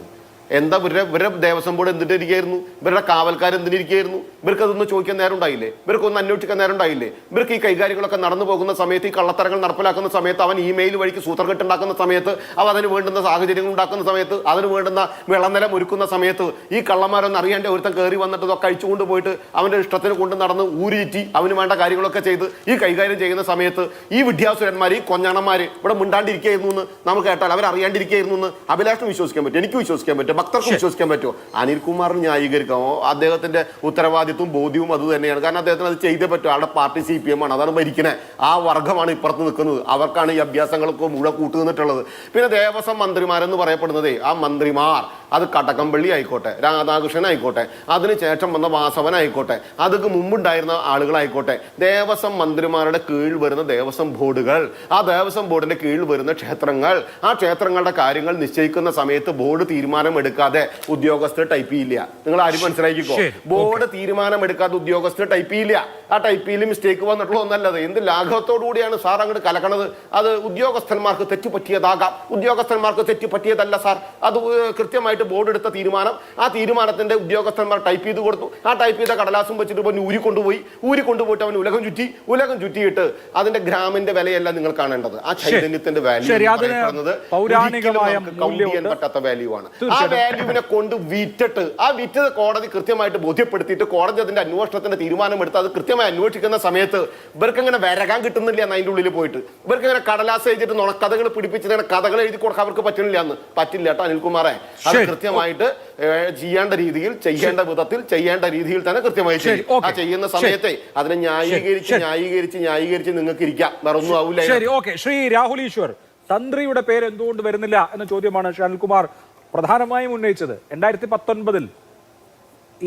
S5: എന്താ ഇവരുടെ ദേവസ്വം ബോർഡ് എന്തിട്ടിരിക്കുകയായിരുന്നു? ഇവരുടെ കാവൽക്കാർ എന്തിനിരിക്കുകയായിരുന്നു? ഇവർക്ക് അതൊന്നും ചോദിക്കാൻ നേരം ഉണ്ടായില്ലേ? ഇവർക്കൊന്നും അന്വേഷിക്കാൻ നേരം ഉണ്ടായില്ലേ? ഇവർക്ക് ഈ കൈകാര്യങ്ങളൊക്കെ നടന്നു പോകുന്ന സമയത്ത്, ഈ കള്ളത്തരങ്ങൾ നടപ്പിലാക്കുന്ന സമയത്ത്, അവൻ ഇമെയിൽ വഴിക്ക് സൂത്രക്കെട്ടുണ്ടാക്കുന്ന സമയത്ത്, അതിന് വേണ്ടുന്ന സാഹചര്യങ്ങൾ ഉണ്ടാക്കുന്ന സമയത്ത്, അതിന് വേണ്ടുന്ന വിളനിലം ഒരുക്കുന്ന സമയത്ത് ഈ കള്ളന്മാരൊന്നും അറിയാണ്ട് ഒരുത്തൻ കയറി വന്നിട്ട് ഇതൊക്കെ കഴിച്ചുകൊണ്ട് പോയിട്ട് അവൻ്റെ ഇഷ്ടത്തിന് കൊണ്ട് നടന്ന് ഊരിറ്റി അവന് വേണ്ട കാര്യങ്ങളൊക്കെ ചെയ്ത് ഈ കൈകാര്യം ചെയ്യുന്ന സമയത്ത് ഈ വിദ്യാസുരന്മാർ, ഈ കൊഞ്ഞാണന്മാർ ഇവിടെ മിണ്ടാണ്ടിരിക്കുകയായിരുന്നു എന്ന് നമുക്ക് കേട്ടാൽ അവർ അറിയാണ്ടിരിക്കുകയായിരുന്നു എന്ന് അഭിലാഷിന് വിശ്വസിക്കാൻ പറ്റും, എനിക്ക് വിശ്വസിക്കാൻ പറ്റും. ഭക്തർക്ക് വിശ്വസിക്കാൻ പറ്റുമോ? അനിൽകുമാറിന് ന്യായീകരിക്കാമോ? അദ്ദേഹത്തിന്റെ ഉത്തരവാദിത്വവും ബോധ്യവും അത് തന്നെയാണ്. കാരണം അദ്ദേഹത്തിന് അത് ചെയ്തേ പറ്റും. ആളുടെ പാർട്ടി CPM ആണ്, അതാണ് ഭരിക്കണേ. ആ വർഗ്ഗമാണ് ഇപ്പുറത്ത് നിൽക്കുന്നത്. അവർക്കാണ് ഈ അഭ്യാസങ്ങളൊക്കെ മുഴുവൻ കൂട്ടുനിന്നിട്ടുള്ളത്. പിന്നെ ദേവസ്വം മന്ത്രിമാരെന്ന് പറയപ്പെടുന്നതേ, ആ മന്ത്രിമാർ അത് കടകംപള്ളി ആയിക്കോട്ടെ, രാധാകൃഷ്ണൻ ആയിക്കോട്ടെ, അതിനുശേഷം വന്ന വാസവൻ ആയിക്കോട്ടെ, അതൊക്കെ മുമ്പുണ്ടായിരുന്ന ആളുകളായിക്കോട്ടെ, ദേവസ്വം മന്ത്രിമാരുടെ കീഴിൽ വരുന്ന ദേവസ്വം ബോർഡുകൾ, ആ ദേവസ്വം ബോർഡിന്റെ കീഴിൽ വരുന്ന ക്ഷേത്രങ്ങൾ, ആ ക്ഷേത്രങ്ങളുടെ കാര്യങ്ങൾ നിശ്ചയിക്കുന്ന സമയത്ത് ബോർഡ് തീരുമാനം എടുക്കാതെ ഉദ്യോഗസ്ഥർ ടൈപ്പ് ചെയ്യില്ല. നിങ്ങൾ ആരും മനസ്സിലാക്കിക്കോ, ബോർഡ് തീരുമാനം എടുക്കാതെ ഉദ്യോഗസ്ഥർ ടൈപ്പ് ചെയ്യില്ല. ആ ടൈപ്പ് ചെയ്യൽ മിസ്റ്റേക്ക് വന്നിട്ടുള്ള ഒന്നല്ലത്. എന്ത് ലാഘവത്തോടു കൂടിയാണ് സാർ അങ്ങോട്ട് കലക്കണത്? അത് ഉദ്യോഗസ്ഥന്മാർക്ക് തെറ്റുപറ്റിയതാകാം, ഉദ്യോഗസ്ഥന്മാർക്ക് തെറ്റുപറ്റിയതല്ല സാർ. അത് കൃത്യമായിട്ട് ബോർഡ് എടുത്ത തീരുമാനം, ആ തീരുമാനത്തിന്റെ ഉദ്യോഗസ്ഥന്മാർ ടൈപ്പ് ചെയ്ത് കൊടുത്തു. ആ ടൈപ്പ് ചെയ്ത കടലാസും വെച്ചിട്ട് പിന്നെ ഊരിക്കൊണ്ടുപോയിട്ട് അവൻ ഉലകം ചുറ്റിയിട്ട് അതിന്റെ ഗ്രാമിന്റെ വിലയല്ല നിങ്ങൾ കാണേണ്ടത്, ആ ചൈതന്യത്തിന്റെ വാല്യൂ പറ്റാത്ത വാല്യൂ ആണ്. ആ വാല്യൂവിനെ കൊണ്ട് വിറ്റിട്ട് ആ വിറ്റത് കോടതി കൃത്യമായിട്ട് ബോധ്യപ്പെടുത്തിയിട്ട് കോടതി അതിന്റെ അന്വേഷണത്തിന്റെ തീരുമാനം എടുത്ത് അത് കൃത്യമായി അന്വേഷിക്കുന്ന സമയത്ത് ഇവർക്ക് അങ്ങനെ വരകാൻ കിട്ടുന്നില്ല എന്ന് അതിന്റെ ഉള്ളിൽ പോയിട്ട് ഇവർക്ക് അങ്ങനെ കടലാസ് എഴുതിയിട്ട് നുണക്കഥകൾ പിടിപ്പിച്ചിട്ട് കഥകൾ എഴുതി കൊടുക്കാൻ അവർക്ക് പറ്റില്ല എന്ന്. പറ്റില്ല കേട്ടോ അനിൽകുമാറെ. അത് കൃത്യമായിട്ട് ചെയ്യേണ്ട രീതിയിൽ, ചെയ്യേണ്ട വിധത്തിൽ, ചെയ്യേണ്ട രീതിയിൽ തന്നെ കൃത്യമായി ചെയ്യും. ആ ചെയ്യുന്ന സമയത്തെ അതിനെ ന്യായീകരിച്ച് നിങ്ങൾക്ക് ഇരിക്കാം, വേറെ ഒന്നും ആവില്ല.
S1: ശരി, ഓക്കെ. ശ്രീ രാഹുൽ ഈശ്വർ, തന്ത്രിയുടെ പേര് എന്തുകൊണ്ട് വരുന്നില്ല എന്ന ചോദ്യമാണ് ശ്രീ അനിൽകുമാർ പ്രധാനമായും ഉന്നയിച്ചത്. 2019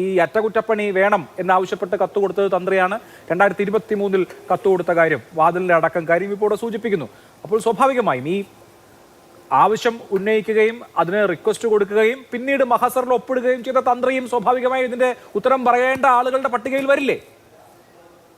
S1: ഈ അറ്റകുറ്റപ്പണി വേണം എന്നാവശ്യപ്പെട്ട് കത്ത് കൊടുത്തത് തന്ത്രിയാണ്. 2023 കത്ത് കൊടുത്ത കാര്യം, വാതിലിന്റെ അടക്കം കാര്യം ഇപ്പോൾ സൂചിപ്പിക്കുന്നു. അപ്പോൾ സ്വാഭാവികമായും ഈ ആവശ്യം ഉന്നയിക്കുകയും അതിന് റിക്വസ്റ്റ് കൊടുക്കുകയും പിന്നീട് മഹസറിൽ ഒപ്പിടുകയും ചെയ്ത തന്ത്രിയും സ്വാഭാവികമായി ഇതിന്റെ ഉത്തരം പറയേണ്ട ആളുകളുടെ പട്ടികയിൽ വരില്ലേ?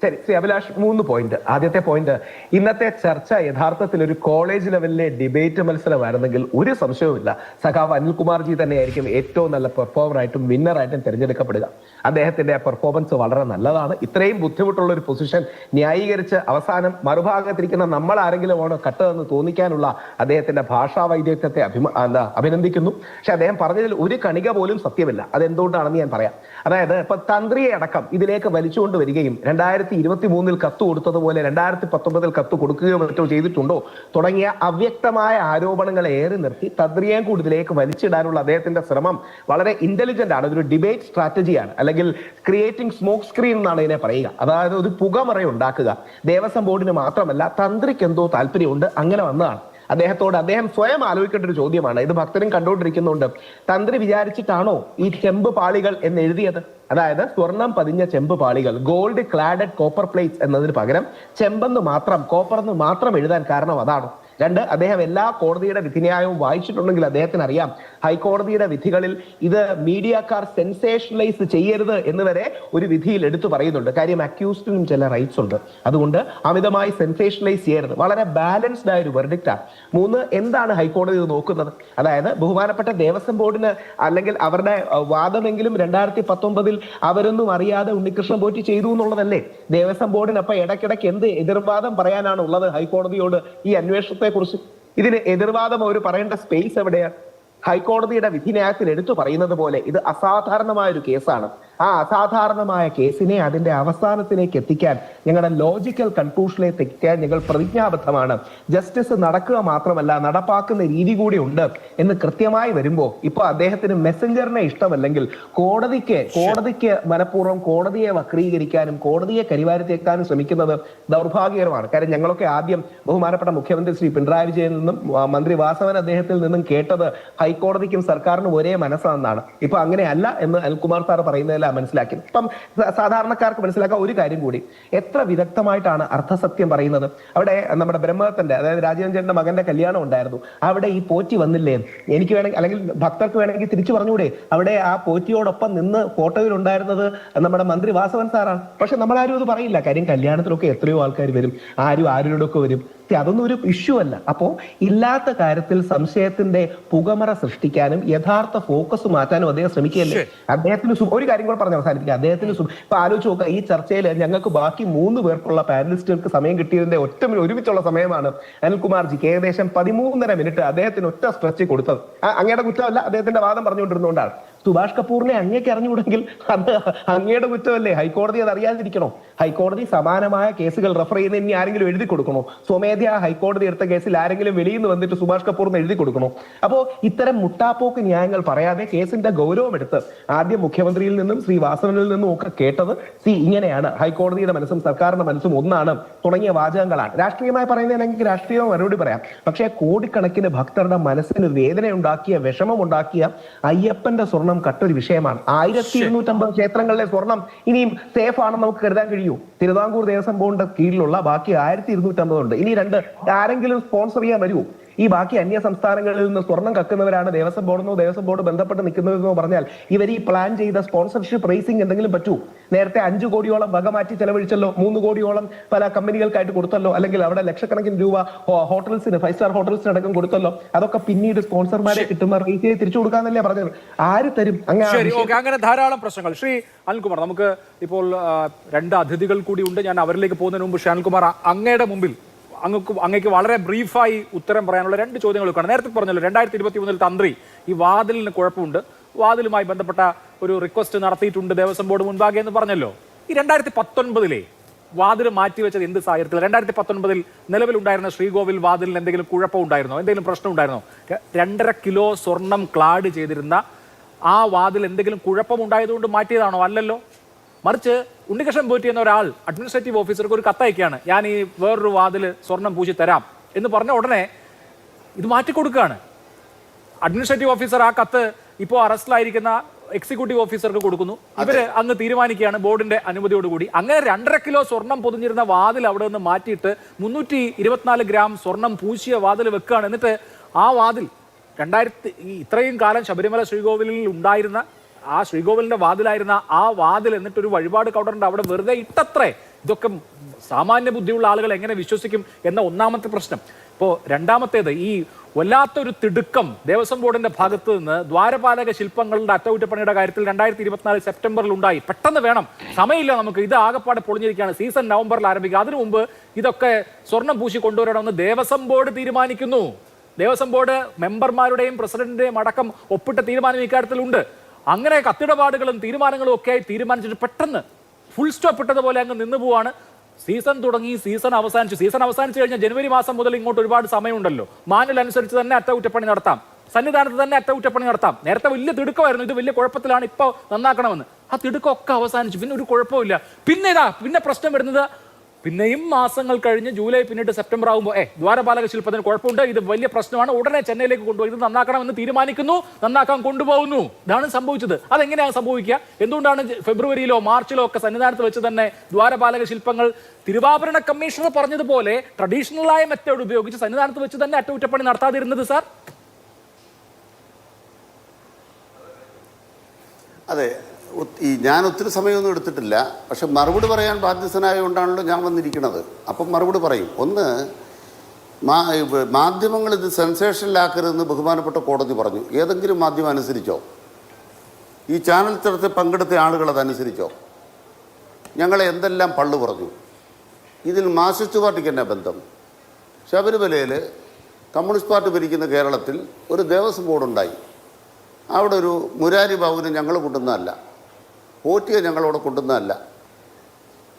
S2: ശരി, ശ്രീ അഭിലാഷ്, 3 പോയിന്റ്. ആദ്യത്തെ പോയിന്റ്, ഇന്നത്തെ ചർച്ച യഥാർത്ഥത്തിൽ ഒരു കോളേജ് ലെവലിലെ ഡിബേറ്റ് മത്സരമായിരുന്നെങ്കിൽ ഒരു സംശയവുമില്ല സഖാവ് അനിൽകുമാർജി തന്നെയായിരിക്കും ഏറ്റവും നല്ല പെർഫോമറായിട്ടും വിന്നറായിട്ടും തിരഞ്ഞെടുക്കപ്പെടുക. അദ്ദേഹത്തിന്റെ പെർഫോമൻസ് വളരെ നല്ലതാണ്. ഇത്രയും ബുദ്ധിമുട്ടുള്ള ഒരു പൊസിഷൻ ന്യായീകരിച്ച് അവസാനം മറുഭാഗത്തിരിക്കുന്ന നമ്മൾ ആരെങ്കിലും ആണോ കട്ടതെന്ന് തോന്നിക്കാനുള്ള അദ്ദേഹത്തിന്റെ ഭാഷാ വൈദഗ്ധ്യത്തെ അഭിനന്ദിക്കുന്നു. പക്ഷെ അദ്ദേഹം പറഞ്ഞതിൽ ഒരു കണിക പോലും സത്യമില്ല. അതെന്തുകൊണ്ടാണെന്ന് ഞാൻ പറയാം. അതായത് ഇപ്പൊ തന്ത്രിയെ അടക്കം ഇതിലേക്ക് വലിച്ചുകൊണ്ട് വരികയും 2023 കത്ത് കൊടുത്തതുപോലെ 2019 കത്ത് കൊടുക്കുകയോ മറ്റോ ചെയ്തിട്ടുണ്ടോ തുടങ്ങിയ അവ്യക്തമായ ആരോപണങ്ങളെ ഏറി നിർത്തി തന്ത്രിയെയും കൂടി ഇതിലേക്ക് വലിച്ചിടാനുള്ള അദ്ദേഹത്തിന്റെ ശ്രമം വളരെ ഇന്റലിജന്റ് ആണ്. ഇതൊരു ഡിബേറ്റ് സ്ട്രാറ്റജിയാണ്, അല്ലെങ്കിൽ ക്രിയേറ്റിംഗ് സ്മോക്ക് സ്ക്രീൻ എന്നാണ് ഇതിനെ പറയുക. അതായത് ഒരു പുകമറ ഉണ്ടാക്കുക. ദേവസ്വം ബോർഡിന് മാത്രമല്ല തന്ത്രിക്ക് എന്തോ താല്പര്യമുണ്ട്, അങ്ങനെ വന്നതാണ്. അദ്ദേഹം സ്വയം ആലോചിക്കേണ്ട ഒരു ചോദ്യമാണ്. ഇത് ഭക്തരും കണ്ടുകൊണ്ടിരിക്കുന്നുണ്ട്. തന്ത്രി വിചാരിച്ചിട്ടാണോ ഈ ചെമ്പ് പാളികൾ എന്ന് എഴുതിയത്? അതായത് സ്വർണം പതിഞ്ഞ ചെമ്പ് പാളികൾ, ഗോൾഡ് ക്ലാഡഡ് കോപ്പർ പ്ലേറ്റ്സ് എന്നതിന് പകരം ചെമ്പെന്ന് മാത്രം, കോപ്പറെന്ന് മാത്രം എഴുതാൻ കാരണം അതാണോ? 2, അദ്ദേഹം എല്ലാ കോടതിയുടെ വിധിന്യായവും വായിച്ചിട്ടുണ്ടെങ്കിൽ അദ്ദേഹത്തിന് അറിയാം ഹൈക്കോടതിയുടെ വിധികളിൽ ഇത് മീഡിയക്കാർ സെൻസേഷണലൈസ് ചെയ്യരുത് എന്ന് വരെ ഒരു വിധിയിൽ എടുത്തു പറയുന്നുണ്ട്. കാര്യം അക്യൂസ്ഡിനും ചില റൈറ്റ്സ് ഉണ്ട്, അതുകൊണ്ട് അമിതമായി സെൻസേഷണലൈസ് ചെയ്യരുത്. വളരെ ബാലൻസ്ഡ് ആയ ഒരു വെർഡിക്റ്റാണ്. 3, എന്താണ് ഹൈക്കോടതി ഇത് നോക്കുന്നത്? അതായത് ബഹുമാനപ്പെട്ട ദേവസ്വം ബോർഡിന് അല്ലെങ്കിൽ അവരുടെ വാദമെങ്കിലും 2019 അവരൊന്നും അറിയാതെ ഉണ്ണികൃഷ്ണൻ പോറ്റി ചെയ്തു എന്നുള്ളതല്ലേ? ദേവസ്വം ബോർഡിന് അപ്പൊ ഇടയ്ക്കിടയ്ക്ക് എന്ത് എതിർവാദം പറയാനാണ് ഉള്ളത് ഹൈക്കോടതിയോട് ഈ അന്വേഷണത്തെ കുറിച്ച്? ഇതിന് എതിർവാദം അവർ പറയേണ്ട സ്പേസ് എവിടെയാണ്? ഹൈക്കോടതിയുടെ വിധിന്യായത്തിൽ എടുത്തു പറയുന്നത് പോലെ ഇത് അസാധാരണമായ ഒരു കേസാണ്. ആ അസാധാരണമായ കേസിനെ അതിന്റെ അവസാനത്തിലേക്ക് എത്തിക്കാൻ, ഞങ്ങളുടെ ലോജിക്കൽ കൺക്ലൂഷനിലേക്ക് എത്തിക്കാൻ ഞങ്ങൾ പ്രതിജ്ഞാബദ്ധമാണ്. ജസ്റ്റിസ് നടക്കുക മാത്രമല്ല നടപ്പാക്കുന്ന രീതി കൂടി ഉണ്ട് എന്ന് കൃത്യമായി വരുമ്പോൾ ഇപ്പൊ അദ്ദേഹത്തിന് മെസ്സഞ്ചറിനെ ഇഷ്ടമല്ലെങ്കിൽ കോടതിക്ക് മനഃപൂർവ്വം കോടതിയെ വക്രീകരിക്കാനും കോടതിയെ കരിവാരിത്തേക്കാനും ശ്രമിക്കുന്നത് ദൗർഭാഗ്യകരമാണ്. കാര്യം ഞങ്ങളൊക്കെ ആദ്യം ബഹുമാനപ്പെട്ട മുഖ്യമന്ത്രി ശ്രീ പിണറായി വിജയനിൽ നിന്നും മന്ത്രി വാസവൻ അദ്ദേഹത്തിൽ നിന്നും കേട്ടത് ഹൈക്കോടതിക്കും സർക്കാരിനും ഒരേ മനസ്സാണെന്നാണ്. ഇപ്പൊ അങ്ങനെയല്ല എന്ന് അനിൽകുമാർ സാർ പറയുന്നതിൽ മനസ്സിലാക്കി. ഇപ്പം സാധാരണക്കാർക്ക് മനസ്സിലാക്കാൻ ഒരു കാര്യം കൂടി, എത്ര വിദഗ്ധമായിട്ടാണ് അർത്ഥസത്യം പറയുന്നത്. അവിടെ നമ്മുടെ ബ്രഹ്മത്തിന്റെ, അതായത് രാജീവൻ ചേട്ടന്റെ മകന്റെ കല്യാണം ഉണ്ടായിരുന്നു. അവിടെ ഈ പോറ്റി വന്നില്ലേ? എനിക്ക് വേണമെങ്കിൽ, അല്ലെങ്കിൽ ഭക്തർക്ക് വേണമെങ്കിൽ തിരിച്ചു പറഞ്ഞുകൂടെ, അവിടെ ആ പോറ്റിയോടൊപ്പം നിന്ന് ഫോട്ടോയിൽ ഉണ്ടായിരുന്നത് നമ്മുടെ മന്ത്രി വാസവൻ സാറാണ്. പക്ഷെ നമ്മളാരും അത് പറയില്ല. കാര്യം കല്യാണത്തിലൊക്കെ എത്രയോ ആൾക്കാർ വരും, ആരോടൊക്കെ വരും. അതൊന്നും ഒരു ഇഷ്യൂ അല്ല. അപ്പോ ഇല്ലാത്ത കാര്യത്തിൽ സംശയത്തിന്റെ പുകമറ സൃഷ്ടിക്കാനും യഥാർത്ഥ ഫോക്കസ് മാറ്റാനും അദ്ദേഹം ശ്രമിക്കുകയല്ലേ. അദ്ദേഹത്തിന് ഒരു കാര്യം കൂടെ പറഞ്ഞ് അവസാനിപ്പിക്കുക. അദ്ദേഹത്തിന് ഇപ്പൊ ആലോചിച്ച് നോക്കുക, ഈ ചർച്ചയിൽ ഞങ്ങൾക്ക് ബാക്കി 3 പേർക്കുള്ള പാനലിസ്റ്റുകൾക്ക് സമയം കിട്ടിയതിന്റെ ഒരുമിച്ചുള്ള സമയമാണ് അനിൽകുമാർജിക്ക് ഏകദേശം 13.5 മിനിറ്റ് അദ്ദേഹത്തിന് ഒറ്റ സ്ട്രെച്ച് കൊടുത്തത്. അങ്ങയുടെ കുറ്റമല്ല, അദ്ദേഹത്തിന്റെ വാദം പറഞ്ഞുകൊണ്ടിരുന്നുകൊണ്ടാണ്. സുഭാഷ് കപൂറിനെ അങ്ങേക്ക് അറിഞ്ഞുകൂടെങ്കിൽ അത് അങ്ങയുടെ കുറ്റമല്ലേ? ഹൈക്കോടതി അത് അറിയാതിരിക്കണോ? ഹൈക്കോടതി സമാനമായ കേസുകൾ റെഫർ ചെയ്യുന്ന ഇനി ആരെങ്കിലും എഴുതി കൊടുക്കണോ? സ്വമേധയാ ഹൈക്കോടതി എടുത്ത കേസിൽ ആരെങ്കിലും വെളിയിൽ നിന്ന് വന്നിട്ട് സുഭാഷ് കപൂറിന് എഴുതി കൊടുക്കണോ? അപ്പോ ഇത്തരം മുട്ടാപ്പോക്ക് ന്യായങ്ങൾ പറയാതെ കേസിന്റെ ഗൗരവം എടുത്ത് ആദ്യം മുഖ്യമന്ത്രിയിൽ നിന്നും ശ്രീ വാസവനിൽ നിന്നും ഒക്കെ കേട്ടത് ഇങ്ങനെയാണ്, ഹൈക്കോടതിയുടെ മനസ്സും സർക്കാരിന്റെ മനസ്സും ഒന്നാണ് തുടങ്ങിയ വാചകങ്ങളാണ്. രാഷ്ട്രീയമായി പറയുന്നതിനെങ്കിൽ രാഷ്ട്രീയവും മറുപടി പറയാം. പക്ഷേ കോടിക്കണക്കിന് ഭക്തരുടെ മനസ്സിന് വേദനയുണ്ടാക്കിയ, വിഷമമുണ്ടാക്കിയ അയ്യപ്പന്റെ സ്വർണം കട്ടൊരു വിഷയമാണ്. 1250 ക്ഷേത്രങ്ങളിലെ സ്വർണം ഇനിയും സേഫ് ആണെന്ന് നമുക്ക് കരുതാൻ കഴിയൂ? തിരുവിതാംകൂർ ദേവസ്വം ബോർഡിന്റെ കീഴിലുള്ള ബാക്കി 1250 ഉണ്ട്. ഇനി 2 ആരെങ്കിലും സ്പോൺസർ ചെയ്യാൻ വരുമോ? ഈ ബാക്കി അന്യ സംസ്ഥാനങ്ങളിൽ നിന്ന് സ്വർണം കക്കുന്നവരാണ് ദേവസ്വം ബോർഡ് ബന്ധപ്പെട്ട് നിൽക്കുന്നതെന്നോ പറഞ്ഞാൽ ഇവർ ഈ പ്ലാൻ ചെയ്ത സ്പോൺസർഷിപ്പ് റേസിംഗ് എന്തെങ്കിലും പറ്റൂ? നേരത്തെ 5 കോടിയോളം വക മാറ്റി ചെലവഴിച്ചല്ലോ, 3 കോടിയോളം പല കമ്പനികൾക്കായിട്ട് കൊടുത്തല്ലോ, അല്ലെങ്കിൽ അവിടെ ലക്ഷക്കണക്കിന് രൂപ ഹോട്ടൽസിന്, 5 സ്റ്റാർ ഹോട്ടൽസിന് അടക്കം കൊടുത്തല്ലോ. അതൊക്കെ പിന്നീട് സ്പോൺസർമാരെ കിട്ടുന്ന റേറ്റ് ചെയ്ത് തിരിച്ചു കൊടുക്കാന്നല്ലേ പറഞ്ഞത്? ആര് തരും?
S1: അങ്ങനെ ധാരാളം പ്രശ്നങ്ങൾ. ശ്രീ അനിൽകുമാർ, നമുക്ക് ഇപ്പോൾ 2 അതിഥികൾ കൂടി ഉണ്ട്. ഞാൻ അവരിലേക്ക് പോകുന്നതിന് മുമ്പ് ശ്രീ അനിൽകുമാർ, അങ്ങയുടെ മുമ്പിൽ അങ്ങേക്ക് വളരെ ബ്രീഫായി ഉത്തരം പറയാനുള്ള 2 ചോദ്യങ്ങളൊക്കെയാണ്. നേരത്തെ പറഞ്ഞല്ലോ 2023 തന്ത്രി ഈ വാതിലിന് കുഴപ്പമുണ്ട്, വാതിലുമായി ബന്ധപ്പെട്ട ഒരു റിക്വസ്റ്റ് നടത്തിയിട്ടുണ്ട് ദേവസ്വം ബോർഡ് മുൻപാകെ എന്ന് പറഞ്ഞല്ലോ. ഈ 2019 വാതിൽ മാറ്റിവെച്ചത് എന്ത് സാഹചര്യത്തിൽ? 2019 നിലവിലുണ്ടായിരുന്ന ശ്രീകോവിൽ വാതിലിന് എന്തെങ്കിലും കുഴപ്പമുണ്ടായിരുന്നോ? എന്തെങ്കിലും പ്രശ്നം ഉണ്ടായിരുന്നോ? 2.5 കിലോ സ്വർണം ക്ലാഡ് ചെയ്തിരുന്ന ആ വാതിൽ എന്തെങ്കിലും കുഴപ്പമുണ്ടായതുകൊണ്ട് മാറ്റിയതാണോ? അല്ലല്ലോ. മറിച്ച് ഉണ്ണികൃഷ്ണൻ പോറ്റി എന്ന ഒരാൾ അഡ്മിനിസ്ട്രേറ്റീവ് ഓഫീസർക്ക് ഒരു കത്തയക്കുകയാണ്, ഞാൻ ഈ വേറൊരു വാതിൽ സ്വർണം പൂശി തരാം എന്ന് പറഞ്ഞ ഉടനെ ഇത് മാറ്റിക്കൊടുക്കുകയാണ്. അഡ്മിനിസ്ട്രേറ്റീവ് ഓഫീസർ ആ കത്ത് ഇപ്പോൾ അറസ്റ്റിലായിരിക്കുന്ന എക്സിക്യൂട്ടീവ് ഓഫീസർക്ക് കൊടുക്കുന്നു. ഇവര് അങ്ങ് തീരുമാനിക്കുകയാണ് ബോർഡിന്റെ അനുമതിയോടുകൂടി. അങ്ങനെ 2.5 കിലോ സ്വർണം പൊതിഞ്ഞിരുന്ന വാതിൽ അവിടെ നിന്ന് മാറ്റിയിട്ട് 324 ഗ്രാം സ്വർണം പൂശിയ വാതിൽ വെക്കുകയാണ്. എന്നിട്ട് ആ വാതിൽ ഇത്രയും കാലം ശബരിമല ശ്രീകോവിലിൽ ഉണ്ടായിരുന്ന ആ ശ്രീകോവിലിന്റെ വാതിലായിരുന്ന ആ വാതിൽ എന്നിട്ടൊരു വഴിപാട് കൗണ്ടറിന്റെ അവിടെ വെറുതെ ഇട്ടത്രേ. ഇതൊക്കെ സാമാന്യ ബുദ്ധിയുള്ള ആളുകൾ എങ്ങനെ വിശ്വസിക്കും എന്ന ഒന്നാമത്തെ പ്രശ്നം. ഇപ്പോൾ രണ്ടാമത്തേത്, ഈ വല്ലാത്തൊരു തിടുക്കം ദേവസ്വം ബോർഡിന്റെ ഭാഗത്ത് നിന്ന് ദ്വാരപാലക ശില്പങ്ങളുടെ അറ്റകുറ്റപ്പണിയുടെ കാര്യത്തിൽ 2024 സെപ്റ്റംബറിൽ ഉണ്ടായി. പെട്ടെന്ന് വേണം, സമയമില്ല നമുക്ക്, ഇത് ആകെപ്പാടെ പൊളിഞ്ഞിരിക്കുകയാണ്, സീസൺ നവംബറിൽ ആരംഭിക്കുക, അതിനു മുമ്പ് ഇതൊക്കെ സ്വർണം പൂശി കൊണ്ടുവരണമെന്ന് ദേവസ്വം ബോർഡ് തീരുമാനിക്കുന്നു. ദേവസ്വം ബോർഡ് മെമ്പർമാരുടെയും പ്രസിഡന്റിന്റെയും അടക്കം ഒപ്പിട്ട തീരുമാനം ഇക്കാര്യത്തിലുണ്ട്. അങ്ങനെ കത്തിടപാടുകളും തീരുമാനങ്ങളും ഒക്കെ ആയി തീരുമാനിച്ചിട്ട് പെട്ടെന്ന് ഫുൾ സ്റ്റോപ്പ് ഇട്ടതുപോലെ അങ്ങ് നിന്നു പോവാണ്. സീസൺ തുടങ്ങി, സീസൺ അവസാനിച്ചു കഴിഞ്ഞാൽ ജനുവരി മാസം മുതൽ ഇങ്ങോട്ട് ഒരുപാട് സമയമുണ്ടല്ലോ. മാനുവൽ അനുസരിച്ച് തന്നെ അറ്റകുറ്റപ്പണി നടത്താം, സന്നിധാനത്ത് തന്നെ അറ്റകുറ്റപ്പണി നടത്താം. നേരത്തെ വലിയ തിടുക്കമായിരുന്നു, ഇത് വലിയ കുഴപ്പത്തിലാണ്, ഇപ്പോൾ നന്നാക്കണമെന്ന്. ആ തിടുക്കമൊക്കെ അവസാനിച്ചു, പിന്നെ ഒരു കുഴപ്പമില്ല. പിന്നെ പ്രശ്നം വരുന്നത് പിന്നെയും മാസങ്ങൾ കഴിഞ്ഞ് ജൂലൈ പിന്നീട് സെപ്റ്റംബർ ആകുമ്പോൾ ദ്വാരപാലക ശില്പത്തിന് കുഴപ്പമുണ്ട്, ഇത് വലിയ പ്രശ്നമാണ്, ഉടനെ ചെന്നൈയിലേക്ക് കൊണ്ടുപോയി ഇത് നന്നാക്കണമെന്ന് തീരുമാനിക്കുന്നു, നന്നാക്കാൻ കൊണ്ടുപോകുന്നു. ഇതാണ് സംഭവിച്ചത്. അതെങ്ങനെയാണ് സംഭവിക്കുക? എന്തുകൊണ്ടാണ് ഫെബ്രുവരിയിലോ മാർച്ചിലോ ഒക്കെ സന്നിധാനത്ത് വെച്ച് തന്നെ ദ്വാരപാലക ശില്പങ്ങൾ തിരുവാഭരണ കമ്മീഷണർ പറഞ്ഞതുപോലെ ട്രഡീഷണലായ മെത്തേഡ് ഉപയോഗിച്ച് സന്നിധാനത്ത് വെച്ച് തന്നെ അറ്റകുറ്റപ്പണി നടത്താതിരുന്നത്? സാർ,
S4: അതെ, ഞാൻ ഒത്തിരി സമയമൊന്നും എടുത്തിട്ടില്ല, പക്ഷെ മറുപടി പറയാൻ ബാധ്യസ്ഥനായതുകൊണ്ടാണല്ലോ ഞാൻ വന്നിരിക്കുന്നത്. അപ്പം മറുപടി പറയും. ഒന്ന്, മാധ്യമങ്ങൾ ഇത് സെൻസേഷനിലാക്കരുതെന്ന് ബഹുമാനപ്പെട്ട കോടതി പറഞ്ഞു. ഏതെങ്കിലും മാധ്യമം അനുസരിച്ചോ? ഈ ചാനൽ ചർച്ചയിൽ പങ്കെടുത്ത ആളുകൾ അതനുസരിച്ചോ? ഞങ്ങളെ എന്തെല്ലാം പള്ളു പറഞ്ഞു. ഇതിൽ മാർക്സിസ്റ്റ് പാർട്ടിക്ക് തന്നെ ബന്ധം? ശബരിമലയിൽ കമ്മ്യൂണിസ്റ്റ് പാർട്ടി ഭരിക്കുന്ന കേരളത്തിൽ ഒരു ദേവസ്വം ബോർഡുണ്ടായി. അവിടെ ഒരു മുരാരി ബാബുവിനെ ഞങ്ങൾ കൊണ്ടുവന്നതല്ല, പോറ്റിയെ ഞങ്ങളവിടെ കൊണ്ടുവന്നതല്ല.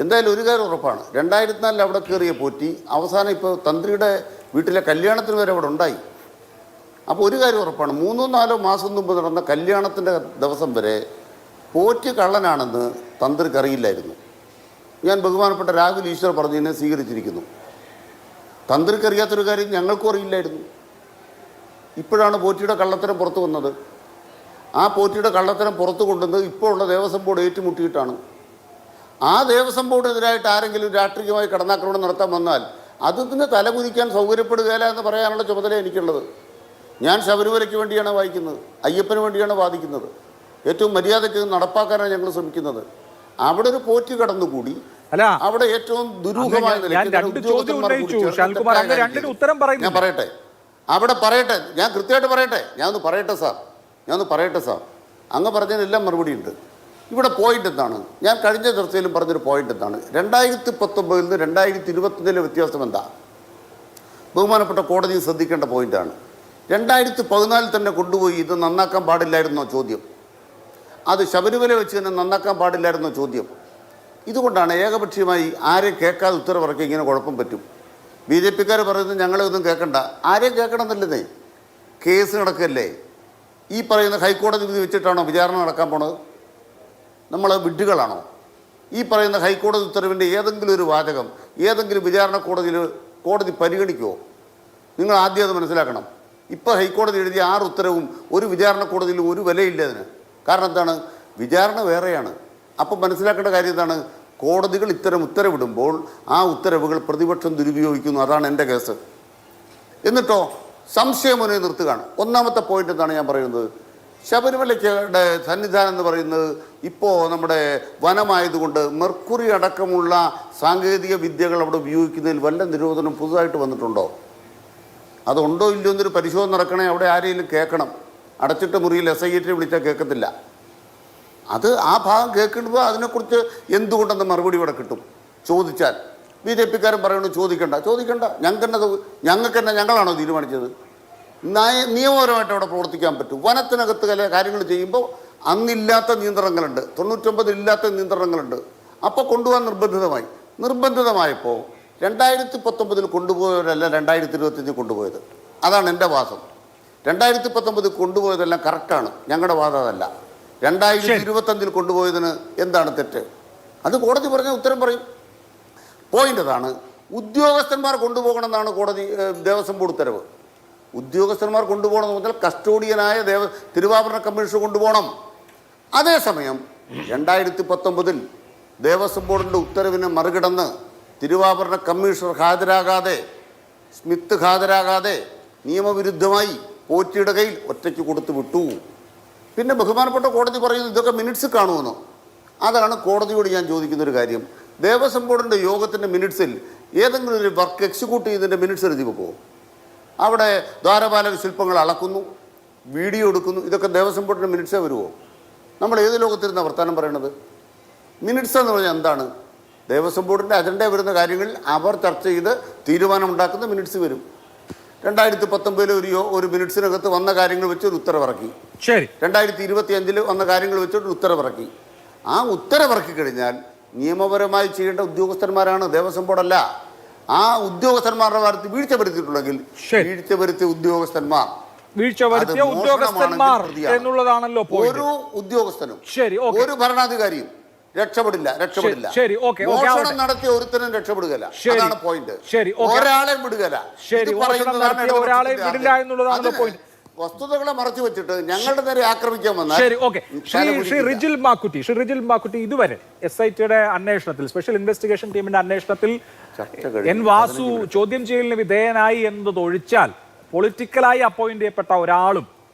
S4: എന്തായാലും ഒരു കാര്യം ഉറപ്പാണ്, 2004 അവിടെ കയറിയ പോറ്റി അവസാനം ഇപ്പോൾ തന്ത്രിയുടെ വീട്ടിലെ കല്യാണത്തിന് വരെ അവിടെ ഉണ്ടായി. അപ്പോൾ ഒരു കാര്യം ഉറപ്പാണ്, 3-4 മാസം മുമ്പ് നടന്ന കല്യാണത്തിൻ്റെ ദിവസം വരെ പോറ്റി കള്ളനാണെന്ന് തന്ത്രിക്ക് അറിയില്ലായിരുന്നു. ഞാൻ ബഹുമാനപ്പെട്ട രാഹുൽ ഈശ്വർ പറഞ്ഞതിനെ സ്വീകരിച്ചിരിക്കുന്നു. തന്ത്രിക്ക് അറിയാത്തൊരു കാര്യം ഞങ്ങൾക്കും അറിയില്ലായിരുന്നു. ഇപ്പോഴാണ് പോറ്റിയുടെ കള്ളത്തരം പുറത്തു വന്നത്. ആ പോറ്റിയുടെ കള്ളത്തരം പുറത്തു കൊണ്ടുവന്നത് ഇപ്പോൾ ഉള്ള ദേവസ്വം ബോർഡ് ഏറ്റുമുട്ടിയിട്ടാണ്. ആ ദേവസ്വം ബോർഡിനെതിരായിട്ട് ആരെങ്കിലും രാഷ്ട്രീയമായി കടന്നാക്രമണം നടത്താൻ വന്നാൽ അതിന് തലകുനിക്കാൻ സൗകര്യപ്പെടുകയില്ല എന്ന് പറയാനുള്ള ചുമതല എനിക്കുള്ളത്. ഞാൻ ശബരിമലയ്ക്ക് വേണ്ടിയാണ് വായിക്കുന്നത്, അയ്യപ്പന് വേണ്ടിയാണ് വാദിക്കുന്നത്, ഏറ്റവും മര്യാദയ്ക്ക് നടപ്പാക്കാനാണ് ഞങ്ങൾ ശ്രമിക്കുന്നത്. അവിടെ ഒരു പോറ്റി കടന്നുകൂടി, അവിടെ ഏറ്റവും ദുരൂഹമായ ഞാൻ പറയട്ടെ, അവിടെ പറയട്ടെ, ഞാൻ കൃത്യമായിട്ട് പറയട്ടെ, ഞാനൊന്ന് പറയട്ടെ സാർ, അങ്ങ് പറഞ്ഞതിനെല്ലാം മറുപടിയുണ്ട്. ഇവിടെ പോയിന്റ് എന്താണ്? ഞാൻ കഴിഞ്ഞ ചർച്ചയിലും പറഞ്ഞൊരു പോയിന്റ് എന്താണ്? 2019 നിന്ന് 2021 വ്യത്യാസം എന്താ? ബഹുമാനപ്പെട്ട കോടതി ശ്രദ്ധിക്കേണ്ട പോയിന്റാണ്. 2014 തന്നെ കൊണ്ടുപോയി ഇത് നന്നാക്കാൻ പാടില്ലായിരുന്നോ ചോദ്യം? അത് ശബരിമല വെച്ച് തന്നെ നന്നാക്കാൻ പാടില്ലായിരുന്നോ ചോദ്യം? ഇതുകൊണ്ടാണ് ഏകപക്ഷീയമായി ആരെയും കേൾക്കാതെ ഉത്തരവിറക്കി ഇങ്ങനെ കുഴപ്പം പറ്റും. ബി ജെ പിക്കാർ പറയുന്നത് ഞങ്ങളെ ഒന്നും കേൾക്കണ്ട, ആരെയും കേൾക്കണമെന്നില്ലെന്നേ. കേസ് നടക്കല്ലേ. ഈ പറയുന്ന ഹൈക്കോടതി വിധി വെച്ചിട്ടാണോ വിചാരണ നടക്കാൻ പോണത്? നമ്മൾ വിഡ്ഢികളാണോ? ഈ പറയുന്ന ഹൈക്കോടതി ഉത്തരവിൻ്റെ ഏതെങ്കിലും ഒരു വാചകം ഏതെങ്കിലും വിചാരണ കോടതി പരിഗണിക്കുമോ? നിങ്ങൾ ആദ്യം അത് മനസ്സിലാക്കണം. ഇപ്പോൾ ഹൈക്കോടതി എഴുതിയ 6 ഉത്തരവും ഒരു വിചാരണ കോടതിയിലും ഒരു വിലയില്ല അതിന്. കാരണം എന്താണ്? വിചാരണ വേറെയാണ്. അപ്പം മനസ്സിലാക്കേണ്ട കാര്യം എന്താണ്? കോടതികൾ ഇത്തരം ഉത്തരവിടുമ്പോൾ ആ ഉത്തരവുകൾ പ്രതിപക്ഷം ദുരുപയോഗിക്കുന്നു. അതാണ് എൻ്റെ കേസ്. എന്നിട്ടോ സംശയമൊന്നും നിർത്തുകയാണ്. ഒന്നാമത്തെ പോയിന്റ് എന്താണ് ഞാൻ പറയുന്നത്? ശബരിമലയ്ക്കുടെ സന്നിധാനം എന്ന് പറയുന്നത് ഇപ്പോൾ നമ്മുടെ വനമായതുകൊണ്ട് മെർക്കുറി അടക്കമുള്ള സാങ്കേതിക വിദ്യകൾ അവിടെ ഉപയോഗിക്കുന്നതിൽ വല്ല നിരോധനം പുതുതായിട്ട് വന്നിട്ടുണ്ടോ? അതുണ്ടോ ഇല്ലയോ എന്നൊരു പരിശോധന നടക്കണേ. അവിടെ ആരെങ്കിലും കേൾക്കണം. അടച്ചിട്ട മുറിയിൽ SIT വിളിച്ചാൽ കേൾക്കത്തില്ല. അത് ആ ഭാഗം കേൾക്കുമ്പോൾ അതിനെക്കുറിച്ച് എന്തുകൊണ്ടെന്ന് മറുപടി ഇവിടെ കിട്ടും. ചോദിച്ചാൽ BJP-ക്കാരൻ പറയണു ചോദിക്കണ്ട, ഞങ്ങളാണോ തീരുമാനിച്ചത്? നിയമപരമായിട്ട് അവിടെ പ്രവർത്തിക്കാൻ പറ്റും. വനത്തിനകത്ത് ചില കാര്യങ്ങൾ ചെയ്യുമ്പോൾ അന്നില്ലാത്ത നിയന്ത്രണങ്ങളുണ്ട്, 99 ഇല്ലാത്ത നിയന്ത്രണങ്ങളുണ്ട്. അപ്പോൾ കൊണ്ടുപോകാൻ നിർബന്ധിതമായപ്പോൾ 2019 കൊണ്ടുപോയവരല്ല 2025 കൊണ്ടുപോയത്. അതാണ് എൻ്റെ വാദം. 2019 കൊണ്ടുപോയതെല്ലാം കറക്റ്റാണ്, ഞങ്ങളുടെ വാദം അതല്ല. 2025 കൊണ്ടുപോയതിന് എന്താണ് തെറ്റ്? അത് കോടതി പറഞ്ഞ ഉത്തരം പറയും. പോയിന്റ് അതാണ്. ഉദ്യോഗസ്ഥന്മാർ കൊണ്ടുപോകണമെന്നാണ് ദേവസ്വം ബോർഡ് ഉത്തരവ്. ഉദ്യോഗസ്ഥന്മാർ കൊണ്ടുപോകണമെന്ന് പറഞ്ഞാൽ കസ്റ്റോഡിയനായ തിരുവാഭരണ കമ്മീഷണർ കൊണ്ടുപോകണം. അതേസമയം 2019 ദേവസ്വം ബോർഡിൻ്റെ ഉത്തരവിനെ മറികടന്ന് തിരുവാഭരണ കമ്മീഷണർ ഹാജരാകാതെ, സ്മിത്ത് ഹാജരാകാതെ നിയമവിരുദ്ധമായി പോറ്റിയുടെ കയ്യിൽ ഒറ്റയ്ക്ക് കൊടുത്തു വിട്ടു. പിന്നെ ബഹുമാനപ്പെട്ട കോടതി പറയുന്നത് ഇതൊക്കെ മിനിറ്റ്സ് കാണുമെന്നോ? അതാണ് കോടതിയോട് ഞാൻ ചോദിക്കുന്നൊരു കാര്യം. ദേവസ്വം ബോർഡിൻ്റെ യോഗത്തിൻ്റെ മിനിറ്റ്സിൽ ഏതെങ്കിലും ഒരു വർക്ക് എക്സിക്യൂട്ട് ചെയ്തതിൻ്റെ മിനിറ്റ്സ് എഴുതി വെക്കുമോ? അവിടെ ദ്വാരപാലക ശില്പങ്ങൾ അളക്കുന്നു, വീഡിയോ എടുക്കുന്നു, ഇതൊക്കെ ദേവസ്വം ബോർഡിൻ്റെ മിനിറ്റ്സേ വരുമോ? നമ്മൾ ഏത് ലോകത്തിരുന്ന വർത്തമാനം പറയണത്? മിനിറ്റ്സ് എന്ന് പറഞ്ഞാൽ എന്താണ്? ദേവസ്വം ബോർഡിൻ്റെ അജണ്ട വരുന്ന കാര്യങ്ങളിൽ അവർ ചർച്ച ചെയ്ത് തീരുമാനമുണ്ടാക്കുന്ന മിനിറ്റ്സ് വരും. 2019 ഒരു മിനിറ്റ്സിനകത്ത് വന്ന കാര്യങ്ങൾ വെച്ച് ഒരു ഉത്തരവിറക്കി. 2025 വന്ന കാര്യങ്ങൾ വെച്ചൊരു ഉത്തരവിറക്കി. ആ ഉത്തരവിറക്കി കഴിഞ്ഞാൽ നിയമപരമായി ചെയ്യേണ്ട ഉദ്യോഗസ്ഥന്മാരാണ്, ദേവസ്വം ബോർഡല്ല. ആ ഉദ്യോഗസ്ഥന്മാരുടെ കാര്യത്തിൽ വീഴ്ച വരുത്തിയിട്ടുണ്ടെങ്കിൽ വീഴ്ച വരുത്തിയ ഉദ്യോഗസ്ഥന്മാർ
S1: എന്നുള്ളതാണല്ലോ
S4: ഓരോ ഉദ്യോഗസ്ഥനും ഒരു ഭരണാധികാരിയും രക്ഷപ്പെടില്ല. മോഷണം നടത്തിയ ഒരുത്തനും രക്ഷപ്പെടുകയില്ല. അതാണ് പോയിന്റ്. ഒരാളെയും വിടുകയില്ല. വസ്തുതകളെ മറച്ചു വെച്ചിട്ട് ഞങ്ങളുടെ നേരെ ആക്രമിക്കാൻ വന്നാൽ
S1: ശ്രീ റിജിൽ മാക്കുറ്റി ഇതുവരെ SITയുടെ അന്വേഷണത്തിൽ, സ്പെഷ്യൽ ഇൻവെസ്റ്റിഗേഷൻ ടീമിന്റെ അന്വേഷണത്തിൽ N. വാസു ചോദ്യം ചെയ്യലിന് വിധേയനായി എന്നതൊഴിച്ചാൽ പൊളിറ്റിക്കലായി അപ്പോയിന്റ് ചെയ്യപ്പെട്ട ഒരാളും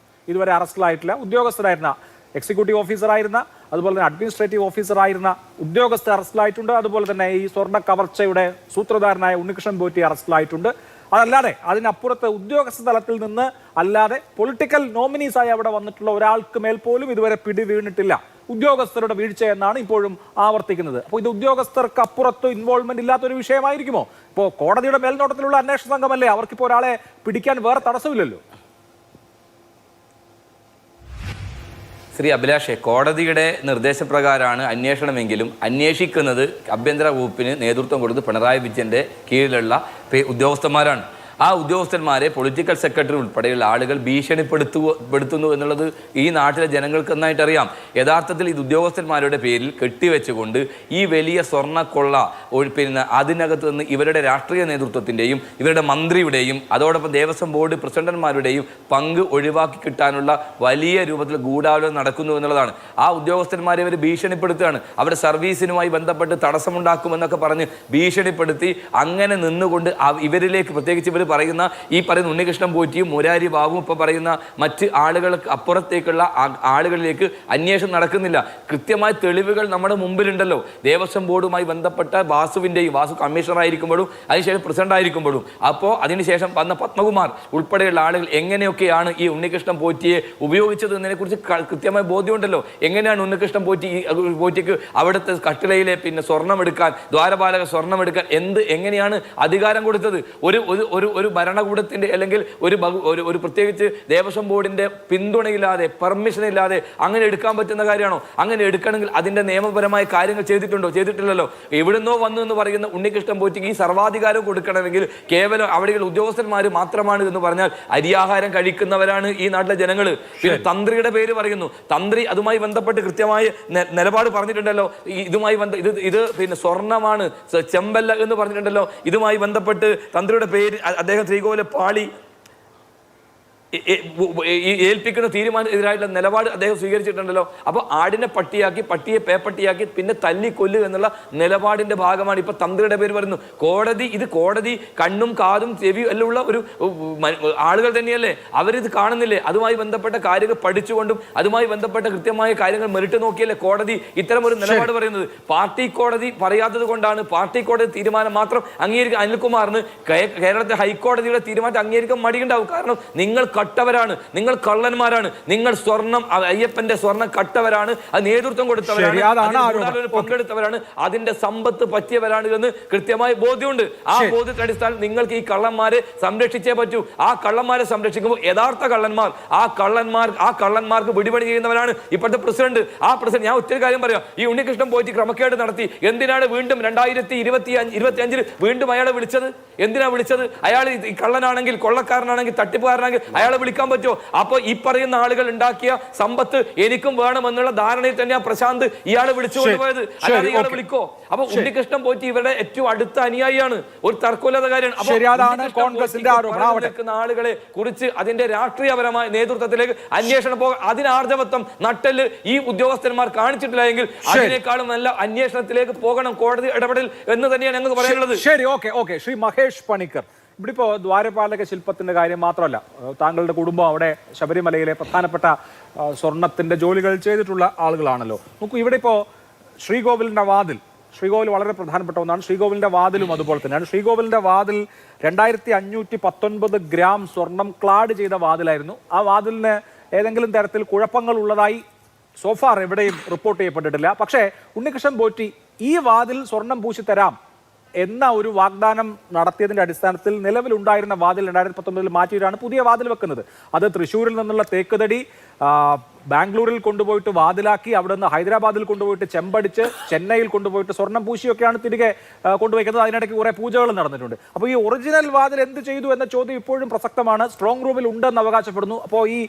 S1: ഇതുവരെ അറസ്റ്റിലായിട്ടില്ല. ഉദ്യോഗസ്ഥരായിരുന്ന എക്സിക്യൂട്ടീവ് ഓഫീസറായിരുന്ന, അതുപോലെ തന്നെ അഡ്മിനിസ്ട്രേറ്റീവ് ഓഫീസറായിരുന്ന ഉദ്യോഗസ്ഥർ അറസ്റ്റിലായിട്ടുണ്ട്. അതുപോലെ തന്നെ ഈ സ്വർണ്ണ കവർച്ചയുടെ സൂത്രധാരനായ ഉണ്ണികൃഷ്ണൻ പോറ്റി അറസ്റ്റിലായിട്ടുണ്ട്. അതല്ലാതെ അതിനപ്പുറത്ത് ഉദ്യോഗസ്ഥ തലത്തിൽ നിന്ന് അല്ലാതെ പൊളിറ്റിക്കൽ നോമിനീസായി അവിടെ വന്നിട്ടുള്ള ഒരാൾക്ക് മേൽ പോലും ഇതുവരെ പിടി വീണിട്ടില്ല. ഉദ്യോഗസ്ഥരുടെ വീഴ്ച എന്നാണ് ഇപ്പോഴും ആവർത്തിക്കുന്നത്. അപ്പോൾ ഇത് ഉദ്യോഗസ്ഥർക്ക് അപ്പുറത്ത് ഇൻവോൾവ്മെന്റ് ഇല്ലാത്തൊരു വിഷയമായിരിക്കുമോ? ഇപ്പോൾ കോടതിയുടെ മേൽനോട്ടത്തിലുള്ള അന്വേഷണ സംഘമല്ലേ, അവർക്കിപ്പോൾ ഒരാളെ പിടിക്കാൻ വേറെ തടസ്സമില്ലല്ലോ.
S3: ശ്രീ അഭിലാഷേ, കോടതിയുടെ നിർദ്ദേശപ്രകാരമാണ് അന്വേഷണമെങ്കിലും അന്വേഷിക്കുന്നത് ആഭ്യന്തര വകുപ്പിന് നേതൃത്വം കൊടുത്ത് പിണറായി വിജയന്റെ കീഴിലുള്ള ഉദ്യോഗസ്ഥന്മാരാണ്. ആ ഉദ്യോഗസ്ഥന്മാരെ പൊളിറ്റിക്കൽ സെക്രട്ടറി ഉൾപ്പെടെയുള്ള ആളുകൾ ഭീഷണിപ്പെടുത്തുന്നു എന്നുള്ളത് ഈ നാട്ടിലെ ജനങ്ങൾക്ക് നന്നായിട്ട് അറിയാം. യഥാർത്ഥത്തിൽ ഇത് ഉദ്യോഗസ്ഥന്മാരുടെ പേരിൽ കെട്ടിവെച്ചുകൊണ്ട് ഈ വലിയ സ്വർണ്ണക്കൊള്ള അതിനകത്ത് നിന്ന് ഇവരുടെ രാഷ്ട്രീയ നേതൃത്വത്തിൻ്റെയും ഇവരുടെ മന്ത്രിയുടെയും അതോടൊപ്പം ദേവസ്വം ബോർഡ് പ്രസിഡന്റുമാരുടെയും പങ്ക് ഒഴിവാക്കി കിട്ടാനുള്ള വലിയ രൂപത്തിൽ ഗൂഢാലോചന നടക്കുന്നു എന്നുള്ളതാണ്. ആ ഉദ്യോഗസ്ഥന്മാരെ ഇവർ ഭീഷണിപ്പെടുത്തുകയാണ്. അവരുടെ സർവീസിനുമായി ബന്ധപ്പെട്ട് തടസ്സമുണ്ടാക്കുമെന്നൊക്കെ പറഞ്ഞ് ഭീഷണിപ്പെടുത്തി അങ്ങനെ നിന്നുകൊണ്ട് ഇവരിലേക്ക്, പ്രത്യേകിച്ച് ഇവർ പറയുന്ന ഉണ്ണികൃഷ്ണൻ പോറ്റിയും മുരാരി ബാബുവും ഇപ്പോൾ പറയുന്ന മറ്റ് ആളുകൾക്ക് അപ്പുറത്തേക്കുള്ള ആളുകളിലേക്ക് അന്വേഷണം നടക്കുന്നില്ല. കൃത്യമായ തെളിവുകൾ നമ്മുടെ മുമ്പിലുണ്ടല്ലോ. ദേവസ്വം ബോർഡുമായി ബന്ധപ്പെട്ട വാസു കമ്മീഷണർ ആയിരിക്കുമ്പോഴും അതിനുശേഷം പ്രസിഡന്റ് ആയിരിക്കുമ്പോഴും അപ്പോൾ അതിനുശേഷം വന്ന പത്മകുമാർ ഉൾപ്പെടെയുള്ള ആളുകൾ എങ്ങനെയൊക്കെയാണ് ഈ ഉണ്ണികൃഷ്ണൻ പോറ്റിയെ ഉപയോഗിച്ചത് എന്നതിനെക്കുറിച്ച് കൃത്യമായ ബോധ്യമുണ്ടല്ലോ. എങ്ങനെയാണ് ഉണ്ണികൃഷ്ണൻ പോറ്റിക്ക് അവിടുത്തെ കട്ടിളയിലെ സ്വർണ്ണമെടുക്കാൻ, ദ്വാരപാലക സ്വർണ്ണമെടുക്കാൻ എങ്ങനെയാണ് അധികാരം കൊടുത്തത്? ഒരു ഒരു ഭരണകൂടത്തിന്റെ അല്ലെങ്കിൽ ഒരു പ്രത്യേകിച്ച് ദേവസ്വം ബോർഡിന്റെ പിന്തുണയില്ലാതെ പെർമിഷൻ ഇല്ലാതെ അങ്ങനെ എടുക്കാൻ പറ്റുന്ന കാര്യമാണോ? അങ്ങനെ എടുക്കണമെങ്കിൽ അതിന്റെ നിയമപരമായ കാര്യങ്ങൾ ചെയ്തിട്ടുണ്ടോ? ചെയ്തിട്ടില്ലല്ലോ. എവിടുന്നോ വന്നു എന്ന് പറയുന്ന ഉണ്ണികൃഷ്ണൻ പോറ്റിക്ക് ഈ സർവാധികാരം കൊടുക്കണമെങ്കിൽ കേവലം അവിടെയുള്ള ഉദ്യോഗസ്ഥന്മാർ മാത്രമാണ് എന്ന് പറഞ്ഞാൽ അരിയാഹാരം കഴിക്കുന്നവരാണ് ഈ നാട്ടിലെ ജനങ്ങൾ. പിന്നെ തന്ത്രിയുടെ പേര് പറയുന്നു. തന്ത്രി അതുമായി ബന്ധപ്പെട്ട് കൃത്യമായ നിലപാട് പറഞ്ഞിട്ടുണ്ടല്ലോ. ഇതുമായി ഇത് പിന്നെ സ്വർണ്ണമാണ്, ചെമ്പല്ല എന്ന് പറഞ്ഞിട്ടുണ്ടല്ലോ. ഇതുമായി ബന്ധപ്പെട്ട് തന്ത്രിയുടെ പേര് അദ്ദേഹം ശ്രീകോവിലെ പാളി ഏൽപ്പിക്കുന്ന തീരുമാനത്തിനെതിരായിട്ടുള്ള നിലപാട് അദ്ദേഹം സ്വീകരിച്ചിട്ടുണ്ടല്ലോ. അപ്പോൾ ആടിനെ പട്ടിയാക്കി, പട്ടിയെ പേപ്പട്ടിയാക്കി, പിന്നെ തല്ലിക്കൊല്ലുക എന്നുള്ള നിലപാടിന്റെ ഭാഗമാണ് ഇപ്പൊ തന്ത്രിയുടെ പേര് പറയുന്നു. കോടതി കണ്ണും കാതും ചെവിയും എല്ലാം ഉള്ള ഒരു ആളുകൾ തന്നെയല്ലേ? അവരിത് കാണുന്നില്ലേ? അതുമായി ബന്ധപ്പെട്ട കാര്യങ്ങൾ പഠിച്ചുകൊണ്ടും അതുമായി ബന്ധപ്പെട്ട കൃത്യമായ കാര്യങ്ങൾ മെറിട്ട് നോക്കിയല്ലേ കോടതി ഇത്തരം ഒരു നിലപാട് പറയുന്നത്. പാർട്ടി കോടതി പറയാത്തത് കൊണ്ടാണ് പാർട്ടി കോടതി തീരുമാനം മാത്രം അംഗീകരിക്കാൻ അനിൽകുമാറിന് കേരളത്തിലെ ഹൈക്കോടതിയുടെ തീരുമാനം അംഗീകരിക്കാൻ മടിയുണ്ടാവും. കാരണം നിങ്ങൾ കട്ടവരാണ്, നിങ്ങൾ കള്ളന്മാരാണ്, നിങ്ങൾ സ്വർണം, അയ്യപ്പന്റെ സ്വർണം കട്ടവരാണ്, അത് നേതൃത്വം കൊടുത്തവരാണ്, പങ്കെടുത്തവരാണ്, അതിന്റെ സമ്പത്ത് പറ്റിയവരാണ് എന്ന് കൃത്യമായ ബോധ്യമുണ്ട്. ആ ബോധ്യത്തിന്റെ അടിസ്ഥാനത്തിൽ നിങ്ങൾക്ക് ഈ കള്ളന്മാരെ സംരക്ഷിച്ചേ പറ്റൂ. ആ കള്ളന്മാരെ സംരക്ഷിക്കുമ്പോൾ യഥാർത്ഥ കള്ളന്മാർ ആ കള്ളന്മാർക്ക് പിടിപണി ചെയ്യുന്നവരാണ് ഇപ്പോഴത്തെ പ്രസിഡന്റ്. ഞാൻ ഒറ്റ കാര്യം പറയാം. ഈ ഉണ്ണികൃഷ്ണൻ പോയിട്ട് ക്രമക്കേട് നടത്തി എന്തിനാണ് വീണ്ടും 2025 വീണ്ടും അയാളെ വിളിച്ചത്? എന്തിനാ വിളിച്ചത്? അയാൾ കള്ളനാണെങ്കിൽ, കൊള്ളക്കാരനാണെങ്കിൽ, തട്ടിപ്പുകാരനാണെങ്കിൽ അയാളെ വിളിക്കാൻ പറ്റുമോ? അപ്പൊ ഈ പറയുന്ന ആളുകൾ ഉണ്ടാക്കിയ സമ്പത്ത് എനിക്കും വേണമെന്നുള്ള ധാരണയിൽ തന്നെയാണ് പ്രശാന്ത് ഇയാളെ വിളിച്ചുകൊണ്ടുപോയത്. അല്ലാതെ ഇയാളെ വിളിക്കോ? അപ്പൊ ഉണ്ണികൃഷ്ണൻ പോറ്റി ഇവരുടെ ഏറ്റവും അടുത്ത അനുയായിയാണ്. ഒരു തർക്കമില്ലാത്ത കാര്യമാണ്. ആളുകളെ കുറിച്ച് അതിന്റെ രാഷ്ട്രീയപരമായ നേതൃത്വത്തിലേക്ക് അന്വേഷണം പോകാൻ അതിനാർജവത്വം നട്ടല് ഈ ഉദ്യോഗസ്ഥന്മാർ കാണിച്ചിട്ടില്ല എങ്കിൽ അതിനേക്കാളും നല്ല അന്വേഷണത്തിലേക്ക് പോകണം കോടതി ഇടപെടൽ എന്ന് തന്നെയാണ് ഞങ്ങൾക്ക് പറയാനുള്ളത്.
S1: ശരി, ഓക്കെ. ശ്രീ മഹേഷ് പണിക്കർ, ഇവിടെ ഇപ്പോൾ ദ്വാരപാലക ശില്പത്തിന്റെ കാര്യം മാത്രമല്ല, താങ്കളുടെ കുടുംബം അവിടെ ശബരിമലയിലെ പ്രധാനപ്പെട്ട സ്വർണത്തിന്റെ ജോലികൾ ചെയ്തിട്ടുള്ള ആളുകളാണല്ലോ. നോക്കൂ, ഇവിടെ ഇപ്പോൾ ശ്രീകോവിലിന്റെ വാതിൽ വളരെ പ്രധാനപ്പെട്ട ഒന്നാണ്. ശ്രീകോവിലിന്റെ വാതിലും അതുപോലെ തന്നെയാണ്. ശ്രീകോവിലിന്റെ വാതിൽ 2519 ഗ്രാം സ്വർണം ക്ലാഡ് ചെയ്ത വാതിലായിരുന്നു. ആ വാതിലിന് ഏതെങ്കിലും തരത്തിൽ കുഴപ്പങ്ങൾ ഉള്ളതായി സോഫാർ എവിടെയും റിപ്പോർട്ട് ചെയ്യപ്പെട്ടിട്ടില്ല. പക്ഷേ ഉണ്ണികൃഷ്ണൻ പോറ്റി ഈ വാതിൽ സ്വർണം പൂശി തരാം എന്ന ഒരു വാഗ്ദാനം നടത്തിയതിന്റെ അടിസ്ഥാനത്തിൽ നിലവിലുണ്ടായിരുന്ന വാതിൽ 2019 മാറ്റിയിട്ടാണ് പുതിയ വാതിൽ വെക്കുന്നത്. അത് തൃശ്ശൂരിൽ നിന്നുള്ള തേക്കുതടി ബാംഗ്ലൂരിൽ കൊണ്ടുപോയിട്ട് വാതിലാക്കി, അവിടെ നിന്ന് ഹൈദരാബാദിൽ കൊണ്ടുപോയിട്ട് ചെമ്പടിച്ച്, ചെന്നൈയിൽ കൊണ്ടുപോയിട്ട് സ്വർണം പൂശിയൊക്കെയാണ് തിരികെ കൊണ്ടുപോയിക്കുന്നത്. അതിനിടയ്ക്ക് കുറെ പൂജകൾ നടന്നിട്ടുണ്ട്. അപ്പോൾ ഈ ഒറിജിനൽ വാതിൽ എന്ത് ചെയ്തു എന്ന ചോദ്യം ഇപ്പോഴും പ്രസക്തമാണ്. സ്ട്രോങ് റൂമിൽ ഉണ്ടെന്ന് അവകാശപ്പെടുന്നു. അപ്പോൾ ഈ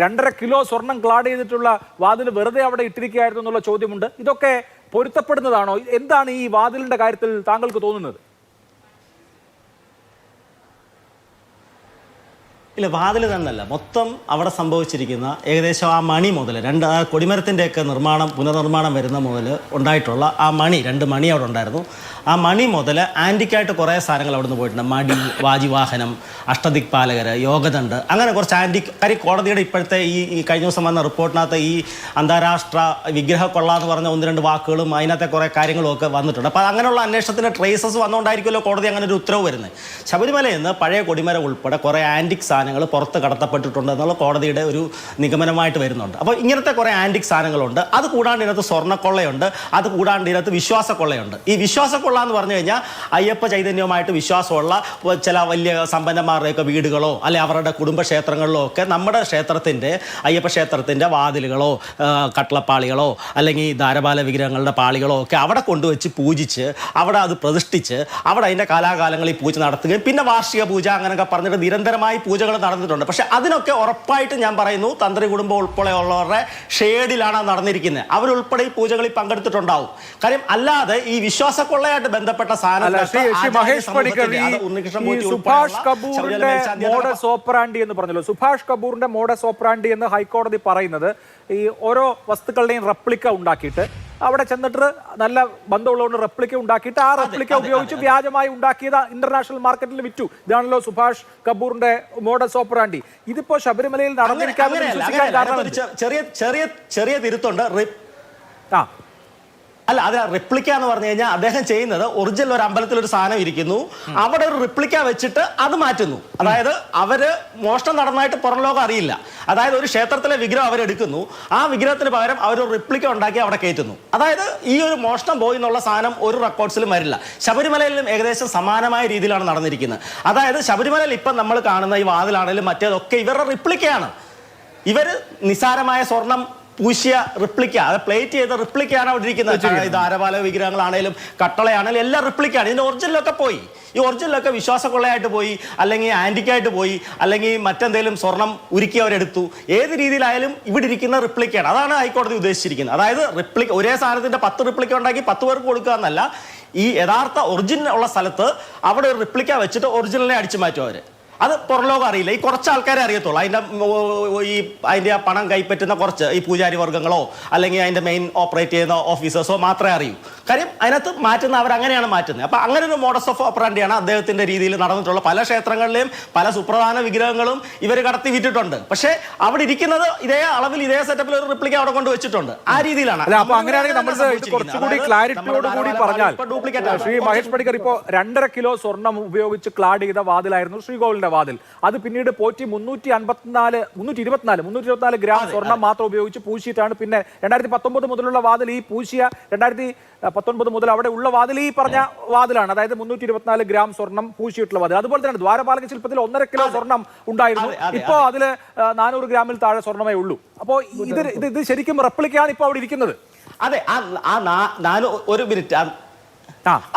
S1: 2.5 കിലോ സ്വർണം ക്ലാഡ് ചെയ്തിട്ടുള്ള വാതിൽ വെറുതെ അവിടെ ഇട്ടിരിക്കുകയായിരുന്നു എന്നുള്ള ചോദ്യമുണ്ട്. ഇതൊക്കെ പൊരുത്തപ്പെടുന്നതാണോ? എന്താണ് ഈ വാതിലിന്റെ കാര്യത്തിൽ താങ്കൾക്ക് തോന്നുന്നത്?
S6: ഇല്ല, വാതിൽ തന്നെയല്ല, മൊത്തം അവിടെ സംഭവിച്ചിരിക്കുന്ന ഏകദേശം ആ മണി മുതൽ കൊടിമരത്തിൻ്റെയൊക്കെ പുനർനിർമ്മാണം വരുന്ന മുതൽ ഉണ്ടായിട്ടുള്ള ആ മണി, 2 മണി അവിടെ ഉണ്ടായിരുന്നു. ആ മണി മുതൽ ആൻറ്റിക്കായിട്ട് കുറേ സാധനങ്ങൾ അവിടെ നിന്ന് പോയിട്ടുണ്ട്. മടി, വാജിവാഹനം, അഷ്ടദിക്പാലകർ, യോഗദണ്ഡ്, അങ്ങനെ കുറച്ച് ആൻറ്റിക്. കാര്യം കോടതിയുടെ ഇപ്പോഴത്തെ ഈ കഴിഞ്ഞ ദിവസം വന്ന റിപ്പോർട്ടിനകത്ത് ഈ അന്താരാഷ്ട്ര വിഗ്രഹ കൊള്ള എന്ന് പറഞ്ഞ 1-2 വാക്കുകളും അതിനകത്തെ കുറേ കാര്യങ്ങളും ഒക്കെ വന്നിട്ടുണ്ട്. അപ്പോൾ അങ്ങനെയുള്ള അന്വേഷണത്തിന് ട്രേസസ് വന്നുകൊണ്ടായിരിക്കുമല്ലോ കോടതി അങ്ങനെ ഒരു ഉത്തരവ് വരുന്നത്. ശബരിമലയിൽ നിന്ന് പഴയ കൊടിമരം ഉൾപ്പെടെ കുറേ ആൻറ്റിക് സാധനങ്ങൾ പുറത്ത് കടത്തപ്പെട്ടിട്ടുണ്ട് എന്നുള്ള കോടതിയുടെ ഒരു നിഗമനമായിട്ട് വരുന്നുണ്ട്. അപ്പോൾ ഇങ്ങനത്തെ കുറേ ആൻറ്റിക് സാധനങ്ങളുണ്ട്. അത് കൂടാണ്ട് ഇതിനകത്ത് സ്വർണ്ണക്കൊള്ളയുണ്ട്, അത് കൂടാണ്ട് ഇതിനകത്ത് വിശ്വാസക്കൊള്ളയുണ്ട്. ഈ വിശ്വാസക്കൊള്ള എന്ന് പറഞ്ഞു കഴിഞ്ഞാൽ അയ്യപ്പ ചൈതന്യവുമായിട്ട് വിശ്വാസമുള്ള ചില വലിയ സമ്പന്നന്മാരുടെയൊക്കെ വീടുകളോ അല്ലെ അവരുടെ കുടുംബക്ഷേത്രങ്ങളിലോ ഒക്കെ നമ്മുടെ ക്ഷേത്രത്തിൻ്റെ, അയ്യപ്പ ക്ഷേത്രത്തിൻ്റെ വാതിലുകളോ കട്ടളപ്പാളികളോ അല്ലെങ്കിൽ ധാരപാല വിഗ്രഹങ്ങളുടെ പാളികളോ ഒക്കെ അവിടെ കൊണ്ടുവച്ച് പൂജിച്ച് അവിടെ അത് പ്രതിഷ്ഠിച്ച് അവിടെ അതിൻ്റെ കാലാകാലങ്ങളിൽ പൂജ നടത്തുകയും പിന്നെ വാർഷിക പൂജ അങ്ങനെയൊക്കെ പറഞ്ഞിട്ട് നിരന്തരമായി പൂജകൾ നടന്നിട്ടുണ്ട്. പക്ഷെ അതിനൊക്കെ ഉറപ്പായിട്ട് ഞാൻ പറയുന്നു തന്ത്രി കുടുംബം ഉൾപ്പെടെയുള്ളവരുടെ ഷേഡിലാണ് നടന്നിരിക്കുന്നത്. അവരുൾപ്പെടെ ഈ പൂജകളിൽ പങ്കെടുത്തിട്ടുണ്ടാവും. കാര്യം അല്ലാതെ ഈ വിശ്വാസക്കൊള്ളയായിട്ട് ബന്ധപ്പെട്ട
S1: മഹേഷ് പണിക്കർ, സുഭാഷ് കപൂറിന്റെ മോഡസ് ഓപ്പറാൻഡി എന്ന് പറഞ്ഞല്ലോ, സുഭാഷ് കപൂറിന്റെ മോഡസ് ഓപ്പറാൻഡി എന്ന് ഹൈക്കോടതി പറയുന്നത് ഈ ഓരോ വസ്തുക്കളുടെയും റെപ്ലിക്ക ഉണ്ടാക്കിയിട്ട് അവിടെ ചെന്നിട്ട് നല്ല ബന്ധമുള്ളതുകൊണ്ട് റെപ്ലിക്ക ഉണ്ടാക്കിയിട്ട് ആ റെപ്ലിക്ക ഉപയോഗിച്ച് വ്യാജമായി ഉണ്ടാക്കിയത് ഇന്റർനാഷണൽ മാർക്കറ്റിൽ വിറ്റു. ഇതാണല്ലോ സുഭാഷ് കപൂറിന്റെ മോഡസ് ഓപ്പറാൻഡി. ഇതിപ്പോ ശബരിമലയിൽ നടന്നിരിക്കാൻ
S6: ചെറിയ തിരുത്തുണ്ട്. അല്ല, അത് റിപ്ലിക്ക എന്ന് പറഞ്ഞു കഴിഞ്ഞാൽ അദ്ദേഹം ചെയ്യുന്നത് ഒറിജിനൽ ഒരു അമ്പലത്തിൽ ഒരു സാധനം ഇരിക്കുന്നു, അവിടെ ഒരു റിപ്ലിക്ക വെച്ചിട്ട് അത് മാറ്റുന്നു. അതായത് അവര് മോഷണം നടന്നതായിട്ട് പുറം ലോകം അറിയില്ല. അതായത് ഒരു ക്ഷേത്രത്തിലെ വിഗ്രഹം അവരെടുക്കുന്നു, ആ വിഗ്രഹത്തിന് പകരം അവർ ഒരു റിപ്ലിക്ക ഉണ്ടാക്കി അവിടെ കയറ്റുന്നു. അതായത് ഈ ഒരു മോഷണം പോയി എന്നുള്ള സാധനം ഒരു റെക്കോർഡ്സിലും വരില്ല. ശബരിമലയിലും ഏകദേശം സമാനമായ രീതിയിലാണ് നടന്നിരിക്കുന്നത്. അതായത് ശബരിമലയിൽ ഇപ്പം നമ്മൾ കാണുന്ന ഈ വാതിലാണെങ്കിലും മറ്റേതൊക്കെ ഇവരുടെ റിപ്ലിക്കയാണ്. ഇവർ നിസാരമായ സ്വർണം പൂശിയ റിപ്ലിക്ക, അത് പ്ലേറ്റ് ചെയ്ത റിപ്ലിക്കയാണ് അവിടെ ഇരിക്കുന്നത്. ഇത് ആരപാല വിഗ്രഹങ്ങളാണേലും കട്ടളയാണേലും എല്ലാം റിപ്ലിക്കാണ്. ഇതിന്റെ ഒറിജിനലൊക്കെ പോയി. ഈ ഒറിജിനലൊക്കെ വിശ്വാസക്കൊള്ളയായിട്ട് പോയി, അല്ലെങ്കിൽ ആന്റിക്കായിട്ട് പോയി, അല്ലെങ്കിൽ മറ്റെന്തെങ്കിലും സ്വർണം ഉരുക്കി അവരെടുത്തു. ഏത് രീതിയിലായാലും ഇവിടെ ഇരിക്കുന്ന റിപ്ലിക്കാണ്. അതാണ് ഹൈക്കോടതി ഉദ്ദേശിച്ചിരിക്കുന്നത്. അതായത് റിപ്ലിക്ക, ഒരേ സാധനത്തിന്റെ 10 റിപ്ലിക്ക ഉണ്ടാക്കി 10 പേർക്ക് കൊടുക്കുക എന്നല്ല, ഈ യഥാർത്ഥ ഒറിജിനൽ ഉള്ള സ്ഥലത്ത് അവിടെ ഒരു റിപ്ലിക്ക വെച്ചിട്ട് ഒറിജിനലിനെ അടിച്ചു മാറ്റും അവര്. അത് പുറലോകം അറിയില്ല. ഈ കുറച്ച് ആൾക്കാരെ അറിയത്തുള്ളൂ. അതിന്റെ ആ പണം കൈപ്പറ്റുന്ന കുറച്ച് ഈ പൂജാരി വർഗ്ഗങ്ങളോ അല്ലെങ്കിൽ അതിന്റെ മെയിൻ ഓപ്പറേറ്റ് ചെയ്യുന്ന ഓഫീസേഴ്സോ മാത്രമേ അറിയൂ. കാര്യം അതിനകത്ത് മാറ്റുന്ന അവരങ്ങനെയാണ് മാറ്റുന്നത്. അപ്പൊ അങ്ങനെ ഒരു മോഡസ് ഓഫ് ഓപ്പറാൻഡിയാണ് അദ്ദേഹത്തിന്റെ രീതിയിൽ നടന്നിട്ടുള്ള. പല ക്ഷേത്രങ്ങളിലെയും പല സുപ്രധാന വിഗ്രഹങ്ങളും ഇവർ കടത്തി വിറ്റിട്ടുണ്ട്. പക്ഷേ അവിടെ ഇരിക്കുന്നത് ഇതേ അളവിൽ ഇതേ സെറ്റപ്പിൽ ഒരു റിപ്ലിക്ക അവിടെ കൊണ്ട് വെച്ചിട്ടുണ്ട്. ആ രീതിയിലാണ്.
S1: അപ്പൊ അങ്ങനെയാണെങ്കിൽ നമ്മൾ കുറച്ചുകൂടി ക്ലാരിറ്റിയോട് കൂടി പറഞ്ഞാൽ, ശ്രീ മഹേഷ് പണിക്കർ, ഇപ്പോ 2.5 കിലോ സ്വർണം ഉപയോഗിച്ച് ക്ലാഡ് ചെയ്ത വാതിലായിരുന്നു ശ്രീകോവിലിന്റെ വാതിൽ. അത് പിന്നീട് പോറ്റി 324 ഗ്രാം സ്വർണം മാത്രം ഉപയോഗിച്ച് പൂശിയിട്ടാണ് പിന്നെ 2019 മുതലുള്ള വാതിൽ, ഈ പൂശിയ 2019 മുതൽ അവിടെ ഉള്ള വാതിൽ ഈ പറഞ്ഞ വാതിലാണ്. അതായത് 324 ഗ്രാം സ്വർണം പൂശിയിട്ടുള്ള വാതിൽ. അതുപോലെ തന്നെ ദ്വാരപാലക ശില്പത്തിൽ 1.5 കിലോ സ്വർണം ഉണ്ടായിരുന്നു. ഇപ്പോ അതില് 400 ഗ്രാമിൽ താഴെ സ്വർണമേ ഉള്ളൂ. അപ്പോ ഇത് ശരിക്കും റെപ്ലിക്കയാണ് ഇപ്പൊ അവിടെ ഇരിക്കുന്നത്.
S6: അതെ, ഒരു മിനിറ്റ്.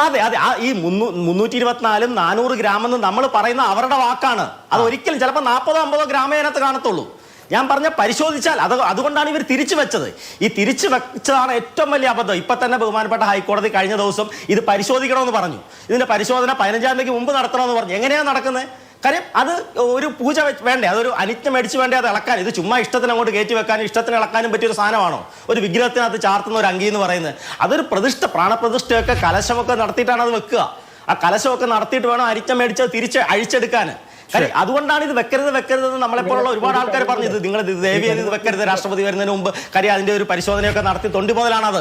S6: അതെ, ഈ 324 400 ഗ്രാം എന്ന് നമ്മൾ പറയുന്ന അവരുടെ വാക്കാണ്. അത് ഒരിക്കലും ചിലപ്പോൾ 40-50 ഗ്രാമേ അതിനകത്ത് കാണത്തുള്ളൂ. ഞാൻ പറഞ്ഞ പരിശോധിച്ചാൽ അതുകൊണ്ടാണ് ഇവർ തിരിച്ചു വെച്ചത്. ഈ തിരിച്ചു വെച്ചതാണ് ഏറ്റവും വലിയ അബദ്ധം. ഇപ്പൊ തന്നെ ബഹുമാനപ്പെട്ട ഹൈക്കോടതി കഴിഞ്ഞ ദിവസം ഇത് പരിശോധിക്കണമെന്ന് പറഞ്ഞു. ഇതിന്റെ പരിശോധന 15-ാം തീയതിക്ക് മുമ്പ് നടത്തണമെന്ന് പറഞ്ഞു. എങ്ങനെയാണ് നടക്കുന്നത്? കാര്യം അത് ഒരു പൂജ വേണ്ടേ, അതൊരു അനിത്യം മേടിച്ച് വേണ്ടേ അത് ഇളക്കാൻ. ഇത് ചുമ്മാ ഇഷ്ടത്തിന് അങ്ങോട്ട് കയറ്റി വെക്കാനും ഇഷ്ടത്തിന് ഇളക്കാനും പറ്റിയൊരു സാധനമാണോ ഒരു വിഗ്രഹത്തിനകത്ത് ചാർത്തുന്ന ഒരു അങ്കി എന്ന് പറയുന്നത്? അതൊരു പ്രതിഷ്ഠ, പ്രാണപ്രതിഷ്ഠയൊക്കെ കലശമൊക്കെ നടത്തിയിട്ടാണ് അത് വെക്കുക. ആ കലശമൊക്കെ നടത്തിയിട്ട് വേണം അരിച്ചം മേടിച്ച് തിരിച്ച് അഴിച്ചെടുക്കാൻ. കാര്യം അതുകൊണ്ടാണ് ഇത് വെക്കരുതെന്ന് നമ്മളെപ്പോലുള്ള ഒരുപാട് ആൾക്കാർ പറഞ്ഞത്. നിങ്ങൾ ദേവിയെ ഇത് വെക്കരുത് രാഷ്ട്രപതി വരുന്നതിന് മുമ്പ്. കാര്യം അതിന്റെ ഒരു പരിശോധനയൊക്കെ നടത്തി തൊണ്ടി മുതലാണത്.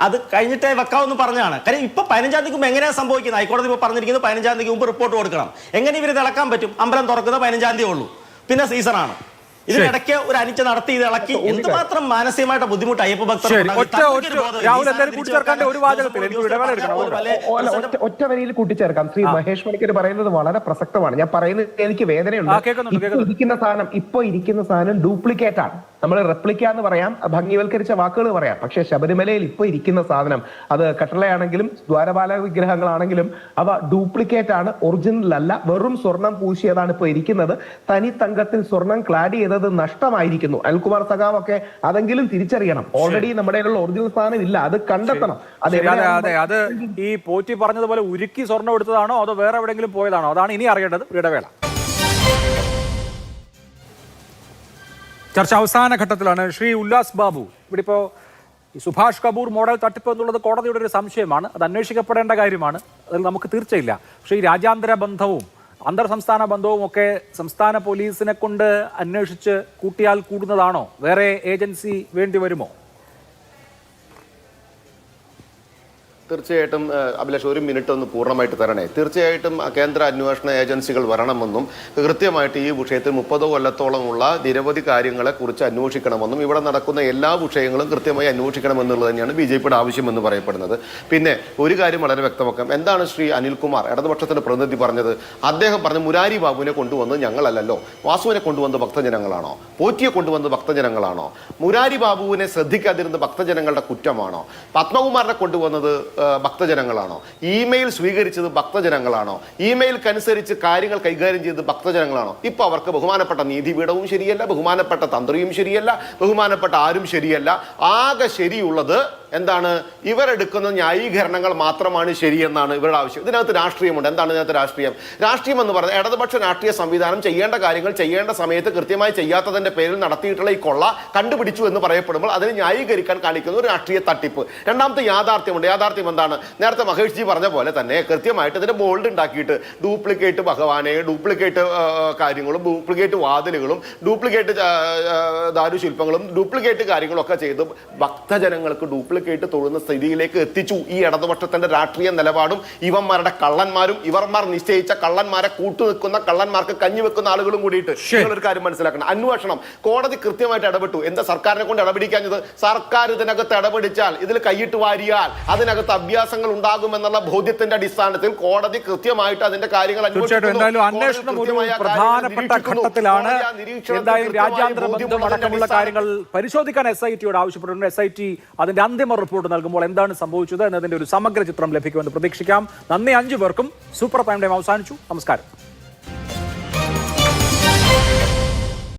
S6: അത് കഴിഞ്ഞിട്ടേ വെക്കാവെന്ന് പറഞ്ഞാണ്. കാര്യം ഇപ്പൊ 15-ാം തീയതിക്ക് മുമ്പ് എങ്ങനെയാണ് സംഭവിക്കുന്നത്? ഹൈക്കോടതി ഇപ്പോൾ പറഞ്ഞിരിക്കുന്നത് 15-ാം തീയതിക്ക് മുമ്പ് റിപ്പോർട്ട് കൊടുക്കണം. എങ്ങനെ ഇവർ ഇത് ഇളക്കാൻ പറ്റും? അമ്പലം തുറക്കുന്നത് 15-ാം തീയതി ഉള്ളൂ, പിന്നെ സീസണാണ്. ഇതിനിടയ്ക്ക് ഒരു അനിച്ച നടത്തി ഇത് ഇളക്കി എന്തുമാത്രം മാനസികമായിട്ട് ബുദ്ധിമുട്ട് അയ്യപ്പ ഭക്തർ.
S2: ഒറ്റ വരിയിൽ കൂട്ടിച്ചേർക്കാം. ശ്രീ മഹേഷ് പണിക്കർ പറയുന്നത് വളരെ പ്രസക്തമാണ്. ഞാൻ പറയുന്നത് എനിക്ക് വേദനയുണ്ട്. ഇപ്പൊ ഇരിക്കുന്ന സാധനം ഡ്യൂപ്ലിക്കേറ്റ് ആണ്. നമ്മൾ റെപ്ലിക്ക എന്ന് പറയാം, ഭംഗിവൽക്കരിച്ച വാക്കുകൾ പറയാം. പക്ഷെ ശബരിമലയിൽ ഇപ്പൊ ഇരിക്കുന്ന സാധനം, അത് കട്ടളയാണെങ്കിലും ദ്വാരപാല വിഗ്രഹങ്ങളാണെങ്കിലും അവ ഡ്യൂപ്ലിക്കേറ്റ് ആണ്, ഒറിജിനൽ അല്ല. വെറും സ്വർണം പൂശിയതാണ് ഇപ്പൊ ഇരിക്കുന്നത്. തനി തങ്കത്തിൽ സ്വർണം ക്ലാഡ് ചെയ്തത് നഷ്ടമായിരിക്കുന്നു. അനിൽകുമാർ സഖാവ് ഒക്കെ അതെങ്കിലും തിരിച്ചറിയണം. ഓൾറെഡി നമ്മുടെ ഒറിജിനൽ സാധനം ഇല്ല, അത് കണ്ടെത്തണം.
S1: അത് ഈ പോറ്റി പറഞ്ഞതുപോലെ ഉരുക്കി സ്വർണം എടുത്തതാണോ അതോ വേറെ എവിടെയെങ്കിലും പോയതാണോ? അതാണ് ഇനി അറിയേണ്ടത്. ഇടവേള. ചർച്ച അവസാന ഘട്ടത്തിലാണ്. ശ്രീ ഉല്ലാസ് ബാബു, ഇവിടെ ഇപ്പോൾ സുഭാഷ് കപൂർ മോഡൽ തട്ടിപ്പ് എന്നുള്ളത് കോടതിയുടെ ഒരു സംശയമാണ്. അത് അന്വേഷിക്കപ്പെടേണ്ട കാര്യമാണ്, അതിൽ നമുക്ക് തീർച്ചയില്ല. പക്ഷേ ഈ രാജ്യാന്തര ബന്ധവും അന്തർ സംസ്ഥാന ബന്ധവും ഒക്കെ സംസ്ഥാന പോലീസിനെ കൊണ്ട് അന്വേഷിച്ച് കൂട്ടിയാൽ കൂടുന്നതാണോ? വേറെ ഏജൻസി വേണ്ടി വരുമോ?
S5: തീർച്ചയായിട്ടും അഭിലാഷ്, ഒരു മിനിറ്റ് ഒന്ന് പൂർണ്ണമായിട്ട് തരണേ. തീർച്ചയായിട്ടും കേന്ദ്ര അന്വേഷണ ഏജൻസികൾ വരണമെന്നും കൃത്യമായിട്ട് ഈ വിഷയത്തിൽ 30 കൊല്ലത്തോളമുള്ള നിരവധി കാര്യങ്ങളെ കുറിച്ച് അന്വേഷിക്കണമെന്നും ഇവിടെ നടക്കുന്ന എല്ലാ വിഷയങ്ങളും കൃത്യമായി അന്വേഷിക്കണമെന്നുള്ളത് തന്നെയാണ് BJPയുടെ ആവശ്യമെന്ന് പറയപ്പെടുന്നത്. പിന്നെ ഒരു കാര്യം വളരെ വ്യക്തമാക്കാം. എന്താണ് ശ്രീ അനിൽകുമാർ, ഇടതുപക്ഷത്തിന്റെ പ്രതിനിധി, പറഞ്ഞത്? അദ്ദേഹം പറഞ്ഞു മുരാരി ബാബുവിനെ കൊണ്ടുവന്നത് ഞങ്ങളല്ലല്ലോ, വാസുവിനെ കൊണ്ടുവന്നത് ഭക്തജനങ്ങളാണോ, പോറ്റിയെ കൊണ്ടുവന്നത് ഭക്തജനങ്ങളാണോ, മുരാരി ബാബുവിനെ ശ്രദ്ധിക്കാതിരുന്ന ഭക്തജനങ്ങളുടെ കുറ്റമാണോ, പത്മകുമാറിനെ കൊണ്ടുവന്നത് ഭക്തജനങ്ങളാണോ, ഇമെയിൽ സ്വീകരിച്ചത് ഭക്തജനങ്ങളാണോ, ഇമെയിൽക്കനുസരിച്ച് കാര്യങ്ങൾ കൈകാര്യം ചെയ്തത് ഭക്തജനങ്ങളാണോ? ഇപ്പൊ അവർക്ക് ബഹുമാനപ്പെട്ട നീതിപീഠവും ശരിയല്ല, ബഹുമാനപ്പെട്ട തന്ത്രിയും ശരിയല്ല, ബഹുമാനപ്പെട്ട ആരും ശരിയല്ല. ആകെ ശരിയുള്ളത് എന്താണ്? ഇവരെടുക്കുന്ന ന്യായീകരണങ്ങൾ മാത്രമാണ് ശരിയെന്നാണ് ഇവരുടെ ആവശ്യം. ഇതിനകത്ത് രാഷ്ട്രീയമുണ്ട്. എന്താണ് ഇതിനകത്ത് രാഷ്ട്രീയം? രാഷ്ട്രീയം എന്ന് പറഞ്ഞാൽ ഇടതുപക്ഷ രാഷ്ട്രീയ സംവിധാനം ചെയ്യേണ്ട കാര്യങ്ങൾ ചെയ്യേണ്ട സമയത്ത് കൃത്യമായി ചെയ്യാത്തതിന്റെ പേരിൽ നടത്തിയിട്ടുള്ള ഈ കൊള്ള കണ്ടുപിടിച്ചു എന്ന് പറയപ്പെടുമ്പോൾ അതിനെ ന്യായീകരിക്കാൻ കാണിക്കുന്ന ഒരു രാഷ്ട്രീയ തട്ടിപ്പ്. രണ്ടാമത്തെ യാഥാർത്ഥ്യമുണ്ട്. യാഥാർത്ഥ്യം എന്താണ്? നേരത്തെ മഹേഷ് ജി പറഞ്ഞ പോലെ തന്നെ കൃത്യമായിട്ട് ഇതിന്റെ ബോൾഡ് ഉണ്ടാക്കിയിട്ട് ഡ്യൂപ്ലിക്കേറ്റ് ഭഗവാനെ, ഡ്യൂപ്ലിക്കേറ്റ് കാര്യങ്ങളും, ഡ്യൂപ്ലിക്കേറ്റ് വാതിലുകളും, ഡ്യൂപ്ലിക്കേറ്റ് ദാരുശില്പങ്ങളും, ഡ്യൂപ്ലിക്കേറ്റ് കാര്യങ്ങളൊക്കെ ചെയ്ത് ഭക്തജനങ്ങൾക്ക് ഡ്യൂപ്ലിക്കേറ്റ് കേട്ട് തൊഴുന്ന സ്ഥിതിയിലേക്ക് എത്തിച്ചു ഈ ഇടതുപക്ഷത്തിന്റെ രാഷ്ട്രീയ നിലപാടും ഇവന്മാരുടെ കള്ളന്മാരും ഇവർമാർ നിശ്ചയിച്ച കള്ളന്മാരെ കൂട്ടുനിൽക്കുന്ന കള്ളന്മാർക്ക് കഞ്ഞിവെക്കുന്ന ആളുകളും കൂടിയിട്ട്. നിങ്ങളൊരു കാര്യം മനസ്സിലാക്കണം, അന്വേഷണം കോടതി കൃത്യമായിട്ട് ഇടപെട്ടു. എന്താ സർക്കാരിനെ കൊണ്ട് ഇടപെടിക്കാഞ്ഞത്? സർക്കാർ ഇതിനകത്ത് ഇടപെടിച്ചാൽ, ഇതിൽ കൈയിട്ട് വാരിയാൽ അതിനകത്ത് അഭ്യാസങ്ങൾ ഉണ്ടാകുമെന്നുള്ള ബോധ്യത്തിന്റെ അടിസ്ഥാനത്തിൽ കോടതി കൃത്യമായിട്ട് അതിന്റെ കാര്യങ്ങൾ
S1: എന്തായാലും അന്വേഷണം ഒരു പ്രധാനപ്പെട്ട ഘട്ടത്തിലാണ്. എന്തായാലും രാജ്യാന്തര ബന്ധം അടക്കമുള്ള കാര്യങ്ങൾ പരിശോധിക്കാൻ SIT യോട് ആവശ്യപ്പെട്ടിട്ടുണ്ട്. SIT അതിന്റെ അന്തിമ റിപ്പോർട്ട് നൽകുമ്പോൾ എന്താണ് സംഭവിച്ചത് എന്നതിന്റെ ഒരു സമഗ്ര ചിത്രം ലഭിക്കുമെന്ന് പ്രതീക്ഷിക്കാം. നന്ദി 5 പേർക്കും. സൂപ്പർ പ്രൈം ടൈം അവസാനിച്ചു. നമസ്കാരം.